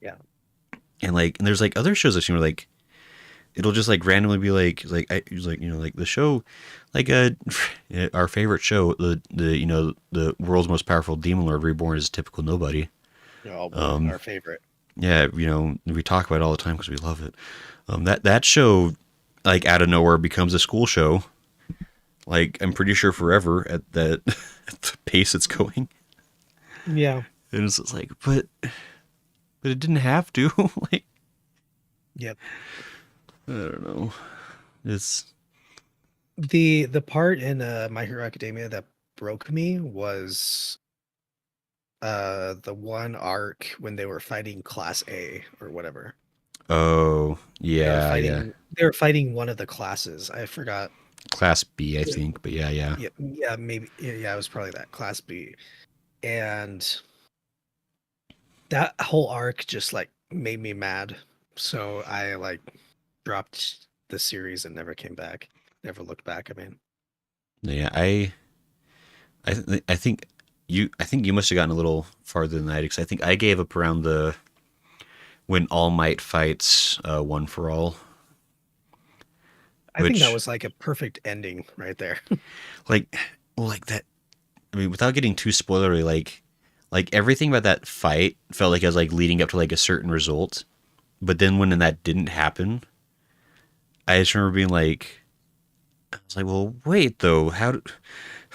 Yeah. And there's like other shows I've seen where like it'll just like randomly be like I it's like like the show like our favorite show the the world's most powerful demon lord reborn is a typical nobody. Oh boy, um our favorite. yeah, we talk about it all the time because we love it. That show, like out of nowhere, becomes a school show. Like I'm pretty sure forever at that at the pace it's going, Yeah. and it's just like, but it didn't have to. Like Yep. I don't know. It's The part in My Hero Academia that broke me was the one arc when they were fighting Class A or whatever. oh yeah, yeah, They were fighting one of the classes. I forgot. Class B, I Yeah. think, but yeah, yeah, Yeah, maybe yeah, it was probably that Class B. And that whole arc just like made me mad. So I like dropped the series and never came back. Never looked back. I mean, yeah. I think you must have gotten a little farther than I did because I think I gave up around the when All Might fights One for All, I think that which was like a perfect ending right there. like well like that. I mean, without getting too spoilery, like everything about that fight felt like it was like leading up to like a certain result, but then when that didn't happen, I just remember being like, I was like, well, wait though,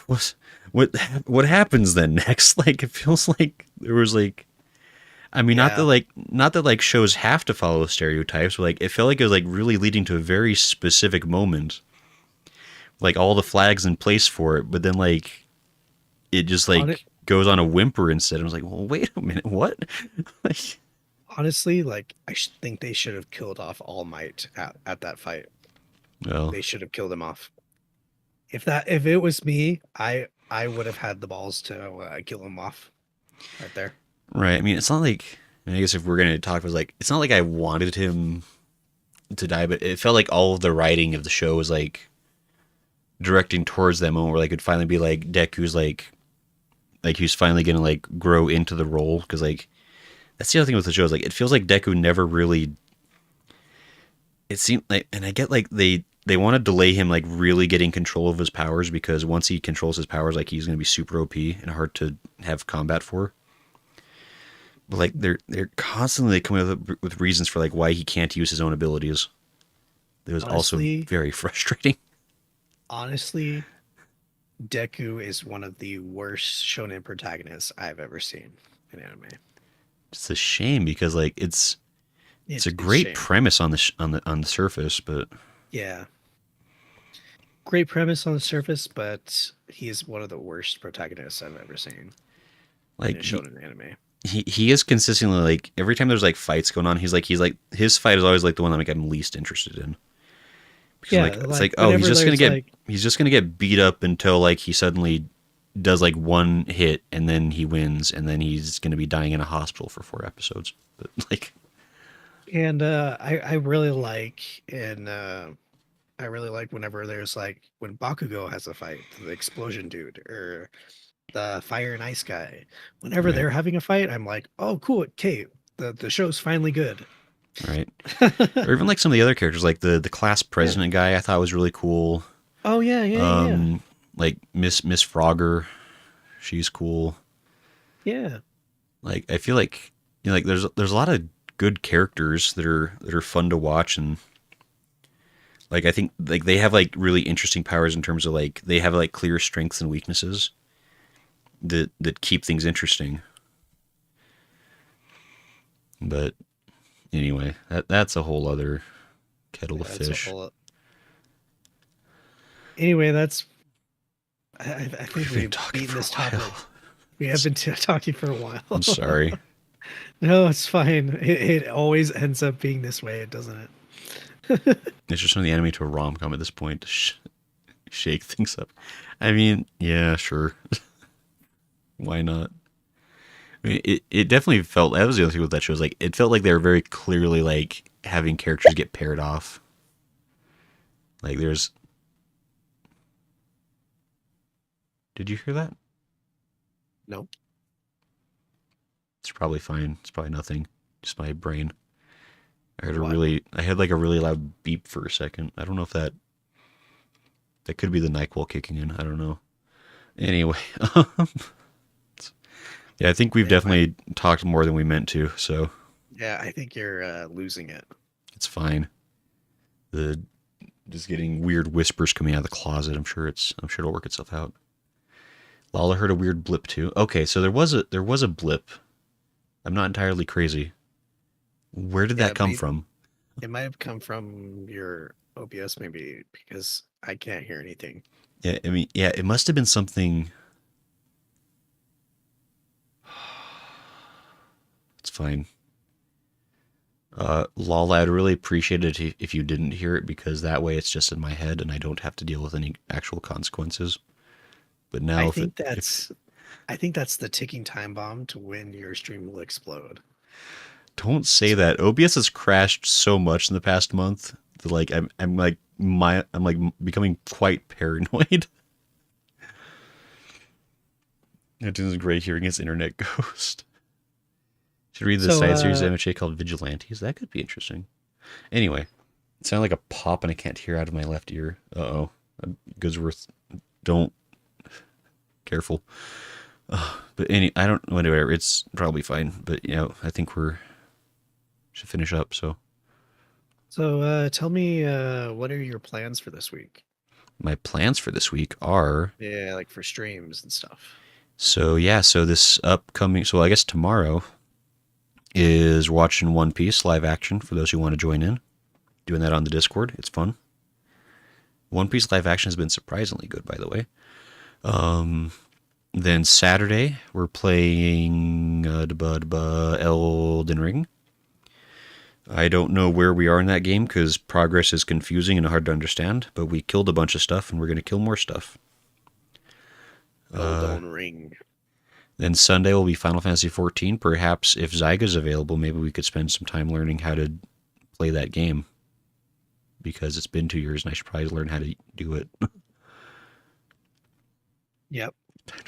what's what what happens then next? Like it feels like there was like I mean, Yeah, not that like shows have to follow stereotypes, but like it felt like it was like really leading to a very specific moment, like all the flags in place for it. But then like it just on it. like goes on a whimper instead. I was like, well, wait a minute, what? Like, Honestly, like think they should have killed off All Might at that fight. well, They should have killed him off. If it was me, I would have had the balls to kill him off right there. right. I mean, it's not like I guess if we're gonna talk, it was like it's not like I wanted him to die, but it felt like all of the writing of the show was like directing towards that moment where like it'd finally be like Deku's like he's finally gonna like grow into the role because like that's the other thing with the show is like it feels like Deku never really. It seemed like, and I get like they want to delay him like really getting control of his powers because once he controls his powers, like he's gonna be super OP and hard to have combat for. But like they're constantly coming up with reasons for like why he can't use his own abilities. It was also Honestly, very frustrating. honestly, Deku is one of the worst shonen protagonists I've ever seen in anime. It's a shame because like it's a It's great shame. premise on on the surface, but Yeah, great premise on the surface, but he is one of the worst protagonists I've ever seen in a like shonen anime. he is consistently like every time there's like fights going on, he's like his fight is always like the one that like I'm least interested in because Yeah, like it's like like oh whenever there's like he's just gonna get beat up until like he suddenly does like one hit and then he wins and then he's gonna be dying in a hospital for 4 episodes. But like and I really like in I really like whenever there's like when Bakugo has a fight, the explosion dude, or the fire and ice guy. Whenever right they're having a fight, I'm like, oh cool, okay, the show's finally good. right or even like some of the other characters like the class Yeah. president guy I thought was really cool. Oh yeah, yeah, yeah, Like Miss Frogger, she's cool. yeah. Like I feel like like there's a lot of good characters that are fun to watch and like I think like they have like really interesting powers in terms of like they have like clear strengths and weaknesses that keep things interesting. But anyway, that's a whole other kettle of That's a fish. whole. Anyway, that's. I think We've been we've talking beaten for a this while. topic. We have been talking for a I'm while. sorry. No, it's fine. It always ends up being this way, doesn't it? It's just from the anime to a rom com at this point to shake things up. I mean, yeah, sure. Why not? I mean, it definitely felt that was the other thing with that show is like it felt like they were very clearly like having characters get paired off. Like there's did you hear that? No. It's probably fine. It's probably nothing. Just my brain. What? I had like a really loud beep for a second. I don't know if that could be the NyQuil kicking in. I don't know. Anyway, yeah, I think we've Yeah, definitely talked more than we meant to. So Yeah, I think you're losing it. It's fine. The Just getting weird whispers coming out of the closet. I'm sure it'll work itself out. Lala heard a weird blip too. Okay, so there was a blip. I'm not entirely crazy. Where did Yeah, that come from? it might have come from your OBS maybe because I can't hear anything. Yeah, I mean, yeah, it must have been something. It's fine. Lala, I'd really appreciate it if you didn't hear it because that way it's just in my head and I don't have to deal with any actual consequences. But I now think if that's I think that's the ticking time bomb to when your stream will explode. don't say So that. OBS has crashed so much in the past month that like I'm like becoming quite paranoid. It is great hearing his internet ghost. Should read the so side series MHA called Vigilantes. That could be interesting. Anyway, it sounded like a pop and I can't hear out of my left ear. Uh-oh. Goodsworth, don't. Careful. But I don't, whatever. It's probably fine. But, I think should finish up. So tell me what are your plans for this week? my plans for this week are, Yeah, like for streams and stuff. so this upcoming, so I guess tomorrow is watching One Piece live action for those who want to join in. Doing that on the Discord. It's fun. One Piece live action has been surprisingly good, by the way. Um, then Saturday, we're playing Elden Ring. I don't know where we are in that game because progress is confusing and hard to understand, but we killed a bunch of stuff and we're going to kill more stuff. Uh, Elden Ring. then Sunday will be Final Fantasy XIV. Perhaps if Zaiga's available, maybe we could spend some time learning how to play that game because it's been 2 years and I should probably learn how to do it. Yep.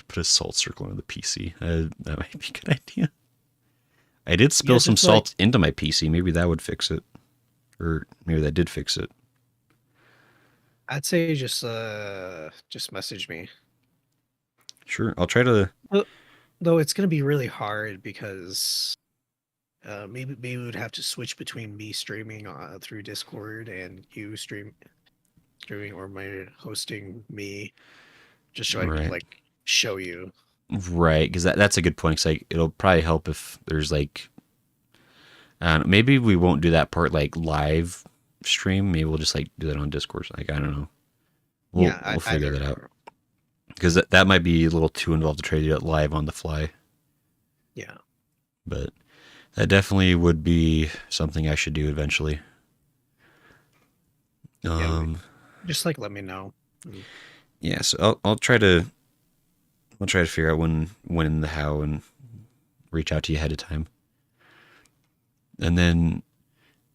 Put a salt circle on the PC. That might be a good idea. I did Yeah, spill some just like salt into my PC. Maybe that would fix it. Or maybe that did fix it. I'd say just message me. Sure. I'll try to. Though though it's gonna be really hard because maybe we would have to switch between me streaming through Discord and you streaming or my hosting me just so I could Right. like show you. Right. Because that's a good point. Because like, it'll probably help if there's like. I don't know, maybe we won't do that part like live stream. Maybe we'll just like do that on Discord. Like, I don't know. Yeah, We'll figure either that out. or. Because that might be a little too involved to try to do it live on the fly. Yeah. But that definitely would be something I should do eventually. Yeah, Um, just like let me know. Mm. yeah, so I'll try to figure out when and the how and reach out to you ahead of time. And then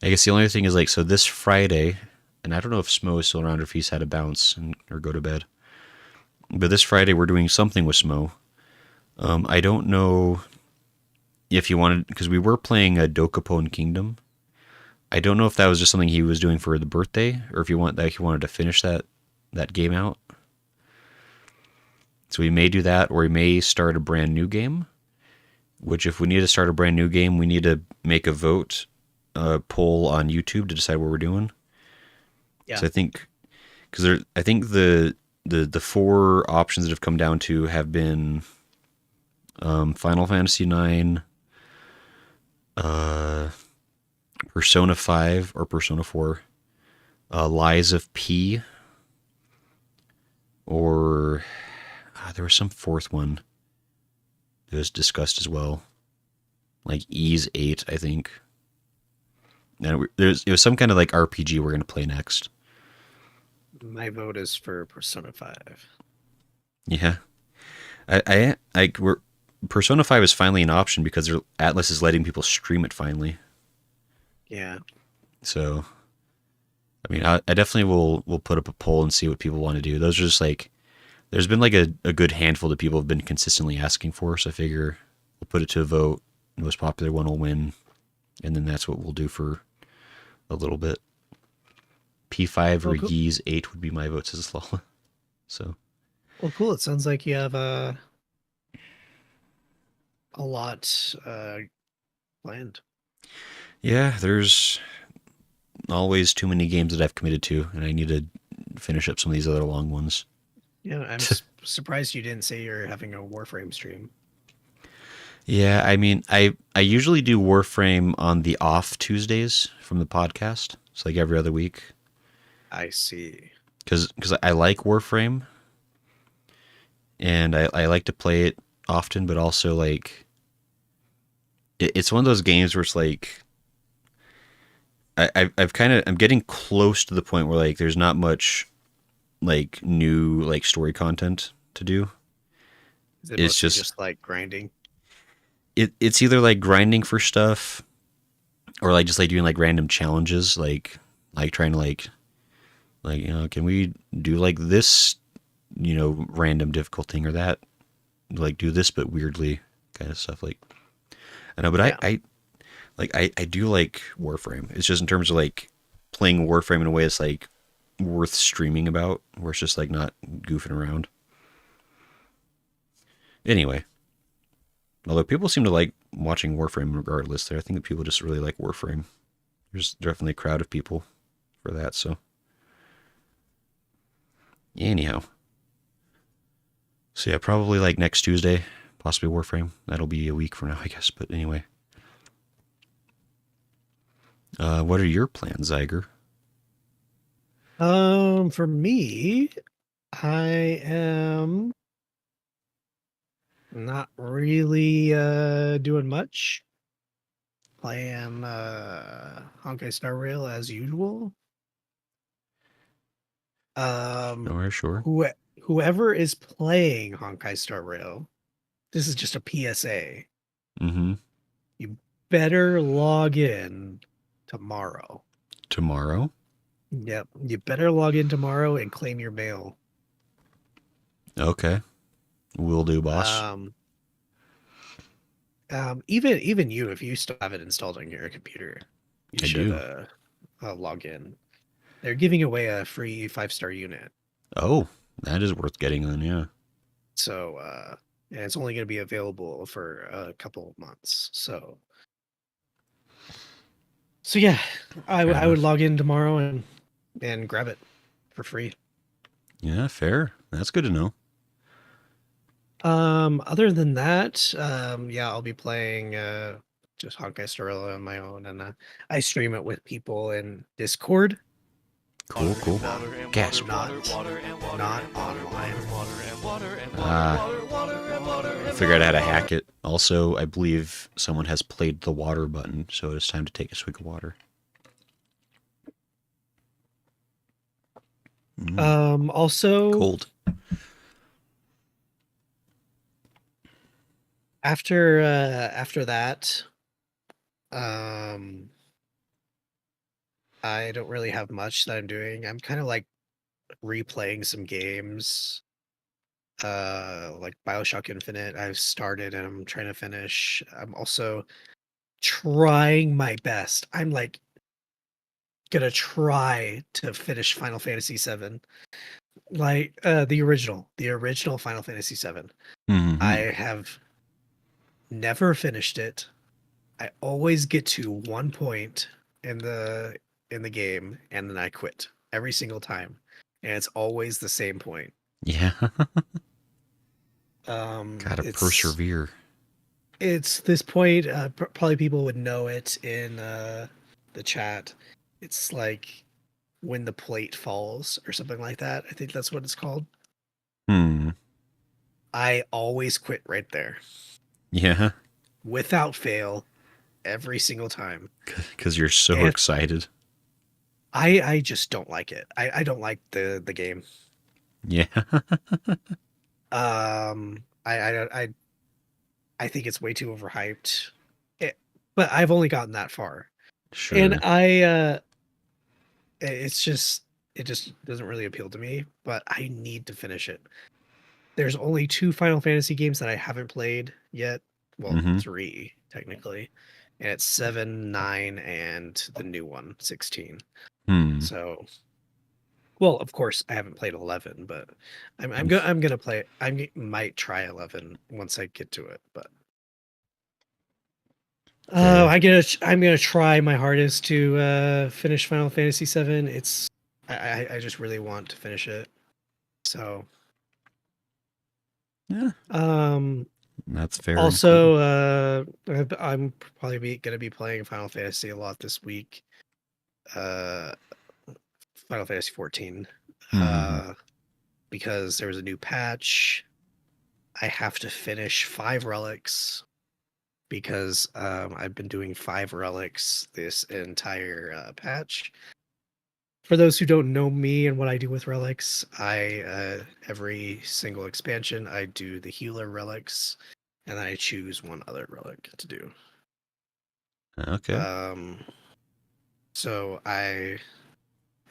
I guess the only other thing is like so this Friday, and I don't know if Smo is still around or if he's had to bounce or go to bed. But this Friday we're doing something with Smo. I don't know if he wanted because we were playing a Dokapon Kingdom. I don't know if that was just something he was doing for the birthday or if he wanted to finish that game out. So we may do that, or we may start a brand new game. Which, if we need to start a brand new game, we need to make a vote, poll on YouTube to decide what we're doing. Yeah. So I think, I think the four options that have come down to have been Final Fantasy IX, uh, Persona 5 or Persona 4, Lies of P, or there was some fourth one that was discussed as well, like Ease 8, I think. And it was some kind of like RPG we're gonna play next. My vote is for Persona 5. Yeah, we're Persona 5 is finally an option because Atlas is letting people stream it finally. Yeah. So, I mean, I definitely will put up a poll and see what people want to do. Those are just like there's been like a good handful that people have been consistently asking for. So I figure we'll put it to a vote. The most popular one will win, and then that's what we'll do for a little bit. P5 or Well, cool. Yeez 8 would be my votes as well. So, Well, cool. It sounds like you have a lot planned. Yeah, there's always too many games that I've committed to, and I need to finish up some of these other long ones. Yeah, I'm surprised you didn't say you're having a Warframe stream. Yeah, I mean, I usually do Warframe on the off Tuesdays from the podcast. It's like every other week I see. because I like Warframe and I like to play it often, but also like it's one of those games where it's like I've kind of I'm getting close to the point where like there's not much like new like story content to do. Is it It's mostly just just like grinding? it's either like grinding for stuff or like just like doing like random challenges like trying to like can we do like this random difficult thing or that like do this but weirdly kind of stuff like I know but Yeah. I do like Warframe. It's just in terms of like playing Warframe in a way that's like worth streaming about where it's just like not goofing around. Anyway, although people seem to like watching Warframe regardless there, I think that people just really like Warframe. There's definitely a crowd of people for that. So anyhow, so yeah, probably like next Tuesday, possibly Warframe. That'll be a week from now, I guess. But anyway, what are your plans, Zyger? For me, I am not really doing much. Playing Honkai Star Rail as usual. Um Sure, sure. who whoever is playing Honkai Star Rail, this is just a PSA. Mm-hmm. You better log in tomorrow. Tomorrow. Yep. You better log in tomorrow and claim your mail. Okay, will do, boss. Um even you, if you still have it installed on your computer, you I should do. log in. They're giving away a free 5-star unit. Oh, that is worth getting on. Yeah, So and it's only going to be available for a couple of months. So yeah, fair I would enough. log in tomorrow and grab it for free. Yeah, fair. That's good to know. Other than that, yeah, I'll be playing just Honkai Star Rail on my own, and I stream it with people in Discord. Cool, cool. Not Gasp. not not online. I figured out how to hack it. Also, I believe someone has played the water button, so it's time to take a swig of water. Mm, Also cold. after that, um, I don't really have much that I'm doing. I'm kind of like replaying some games, like BioShock Infinite. I've started and I'm trying to finish. I'm also trying my best. I'm like gonna try to finish Final Fantasy 7, like the original Final Fantasy 7. I Mm-hmm. have never finished it. I always get to one point in the game and then I quit every single time. And it's always the same point. Yeah, Um gotta it's persevere. it's this point, probably people would know it in the chat. It's like when the plate falls or something like that. I think that's what it's called. Hmm. I always quit right there Yeah, without fail every single time. because you're so And excited. I just don't like it. I don't like the game. Yeah, I think it's way too overhyped. It, but I've only gotten that far. And sure. it's just it just doesn't really appeal to me, but I need to finish it. There's only two Final Fantasy games that I haven't played yet. Well, Mm-hmm. three technically. And it's 7, 9, and the new one, 16. Hmm. So, well, of course, I haven't played 11, but I'm gonna play. Might try 11 once I get to it. But Okay. I'm gonna try my hardest to finish Final Fantasy VII. It's I just really want to finish it. So Yeah, um that's fair and cool. also I'm probably gonna be playing Final Fantasy a lot this week. Uh Final Fantasy 14. Mm-hmm. Uh because there was a new patch. I have to finish 5 relics because I've been doing 5 relics this entire patch. For those who don't know me and what I do with relics, I every single expansion I do the healer relics, and I choose one other relic to do. Okay. Um, so I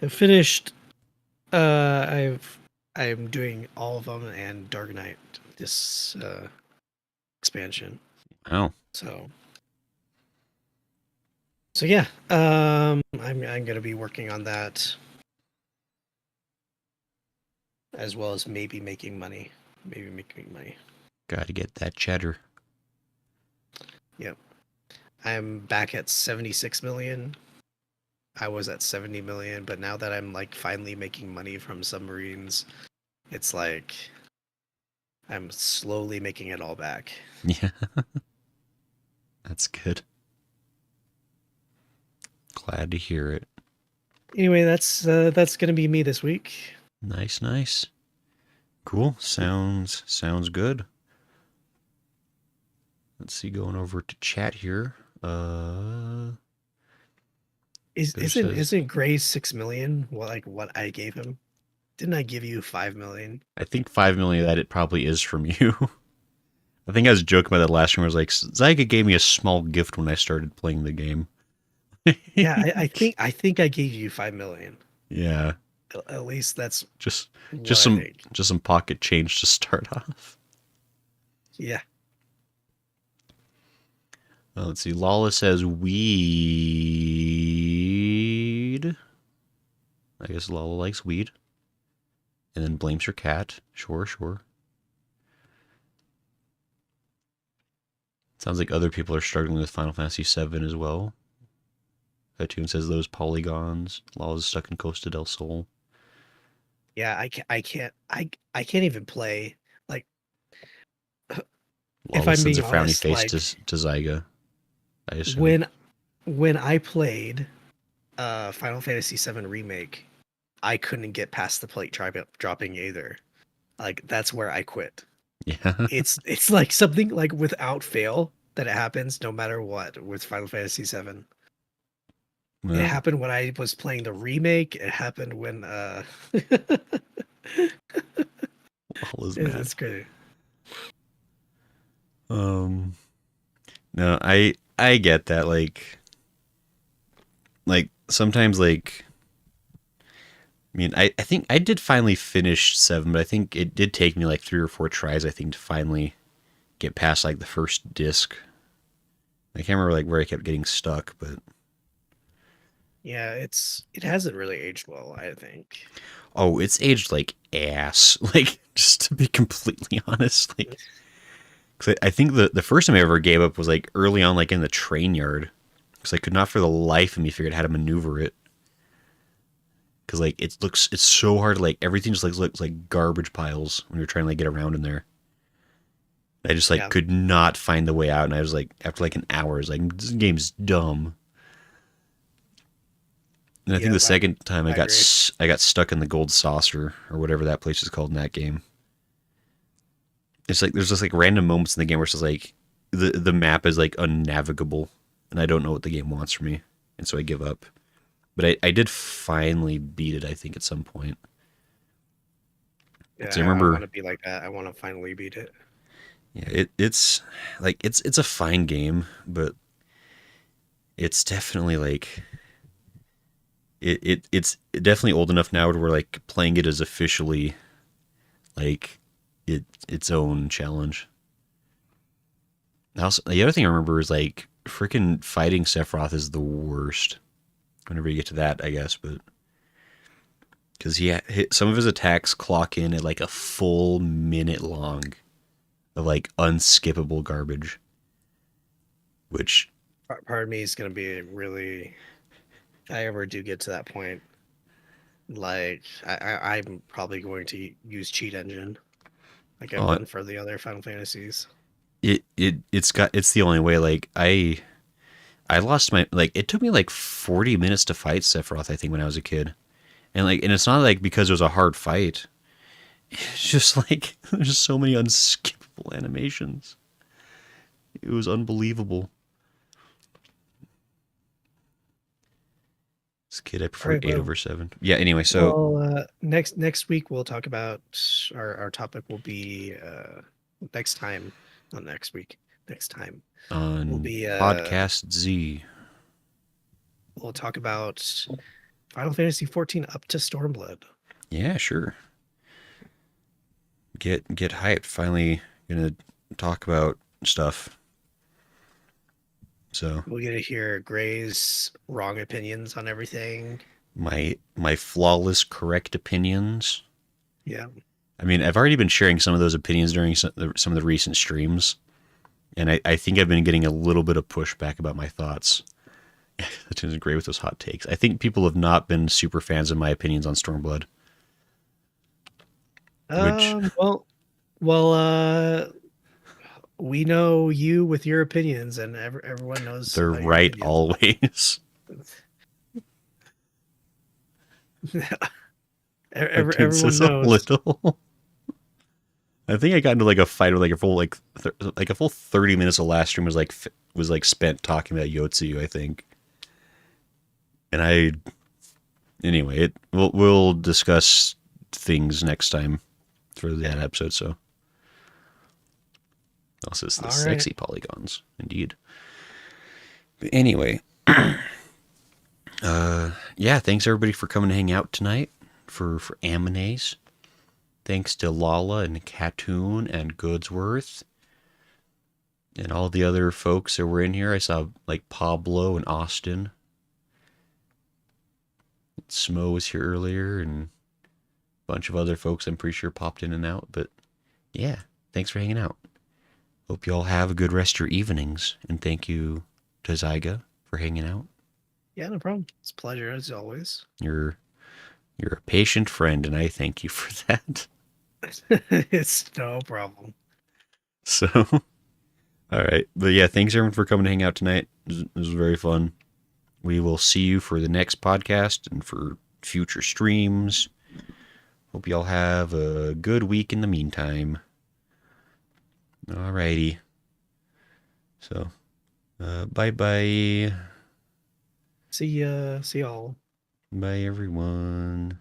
have finished. I'm doing all of them and Dark Knight this expansion. Oh, So yeah, I'm gonna be working on that as well as maybe making money. gotta get that cheddar. Yep. I'm back at 76 million. I was at 70 million, but now that I'm like finally making money from submarines, it's like I'm slowly making it all back. Yeah, that's good. Glad to hear it. Anyway, that's gonna be me this week. Nice, nice. Cool. Sounds good. Let's see, going over to chat here. Is There isn't says isn't Gray's 6 million what I gave him? Didn't I give you 5 million? I think 5 million of that it probably is from you. I think I was joking about that last time. I was like, Zaiga gave me a small gift when I started playing the game. Yeah, I think I gave you 5 million. Yeah, At least that's just what just I some think. just some pocket change to start off. Yeah. Let's see. Lala says weed. I guess Lala likes weed, and then blames her cat. Sure, sure. Sounds like other people are struggling with Final Fantasy VII as well. Cartoon says those polygons. Lala's stuck in Costa del Sol. Yeah, I can't even play like if Lala I'm sends being a frowny honest, face like to Zyga, I assume. when I played Final Fantasy VII Remake, I couldn't get past the plate dropping either. Like that's where I quit. Yeah. It's like something like without fail that it happens no matter what with Final Fantasy VII. It Well, happened when I was playing the remake. It happened when Lala's mad. it's crazy. Um, no, I get that. Like sometimes I mean, I think I did finally finish seven, but I think it did take me like 3 or 4 tries, I think, to finally get past like the first disc. I can't remember like where I kept getting stuck, but Yeah, it hasn't really aged well, I think. oh, it's aged like ass. Like just to be completely honest, like 'cause I think the first time I ever gave up was like early on, like in the train yard, because I could not for the life of me figure out how to maneuver it. Because like it's so hard. Like everything just like looks like garbage piles when you're trying to like get around in there. I just like Yeah, could not find the way out, and I was like after like an hour, I was like this game's dumb. And I think yeah, the second time I agree. I got stuck in the gold saucer or whatever that place is called in that game. It's like there's just like random moments in the game where it's just like the map is like unnavigable, and I don't know what the game wants from me, and so I give up. But I did finally beat it, I think, at some point. So I Yeah, I want remember, to be like that. I want to finally beat it. yeah, it's like it's a fine game, but it's definitely like it's definitely old enough now to where like playing it is officially like its own challenge. Also, the other thing I remember is like freaking fighting Sephiroth is the worst. Whenever you get to that, I guess, but because some of his attacks clock in at like a full minute long of like unskippable garbage, which Part of me is gonna be really. If I ever do get to that point, like I'm probably going to use cheat engine like I've Oh, done for the other Final Fantasies. it's the only way. Like I lost my like it took me like 40 minutes to fight Sephiroth, I think, when I was a kid. And it's not like because it was a hard fight. It's just like there's just so many unskippable animations. It was unbelievable. This kid, I All prefer right, 8 well, over 7. Yeah, anyway, so next week we'll talk about our topic will be next time, not next week. Next time will on be Podcast Z. we'll talk about Final Fantasy 14 up to Stormblood. Yeah, sure. Get hyped. Finally gonna talk about stuff. So We'll get to hear Gray's wrong opinions on everything. my flawless correct opinions. Yeah. I mean, I've already been sharing some of those opinions during some of the recent streams, and I think I've been getting a little bit of pushback about my thoughts. That is great with those hot takes. I think people have not been super fans of my opinions on Stormblood, which Well, well, we know you with your opinions, and everyone knows they're about your right opinions. always. That Everyone says a knows. little. I think I got into like a fight with like a full like a full 30 minutes of last stream was like spent talking about Yotsu, I think. And I anyway, we'll discuss things next time for that episode. So also it's the All right. sexy polygons, indeed. But anyway, yeah, thanks everybody for coming to hang out tonight for Aminays. Thanks to Lala and Katoon and Goodsworth and all the other folks that were in here. I saw like Pablo and Austin. Smo was here earlier and a bunch of other folks I'm pretty sure popped in and out. But yeah, thanks for hanging out. Hope you all have a good rest of your evenings. And thank you to Zaiga for hanging out. Yeah, no problem. It's a pleasure as always. You're you're a patient friend, and I thank you for that. It's no problem. So, all right. But yeah, thanks everyone for coming to hang out tonight. This was very fun. We will see you for the next podcast and for future streams. Hope y'all have a good week in the meantime. Alrighty. So, bye bye. See ya. See y'all. Bye, everyone.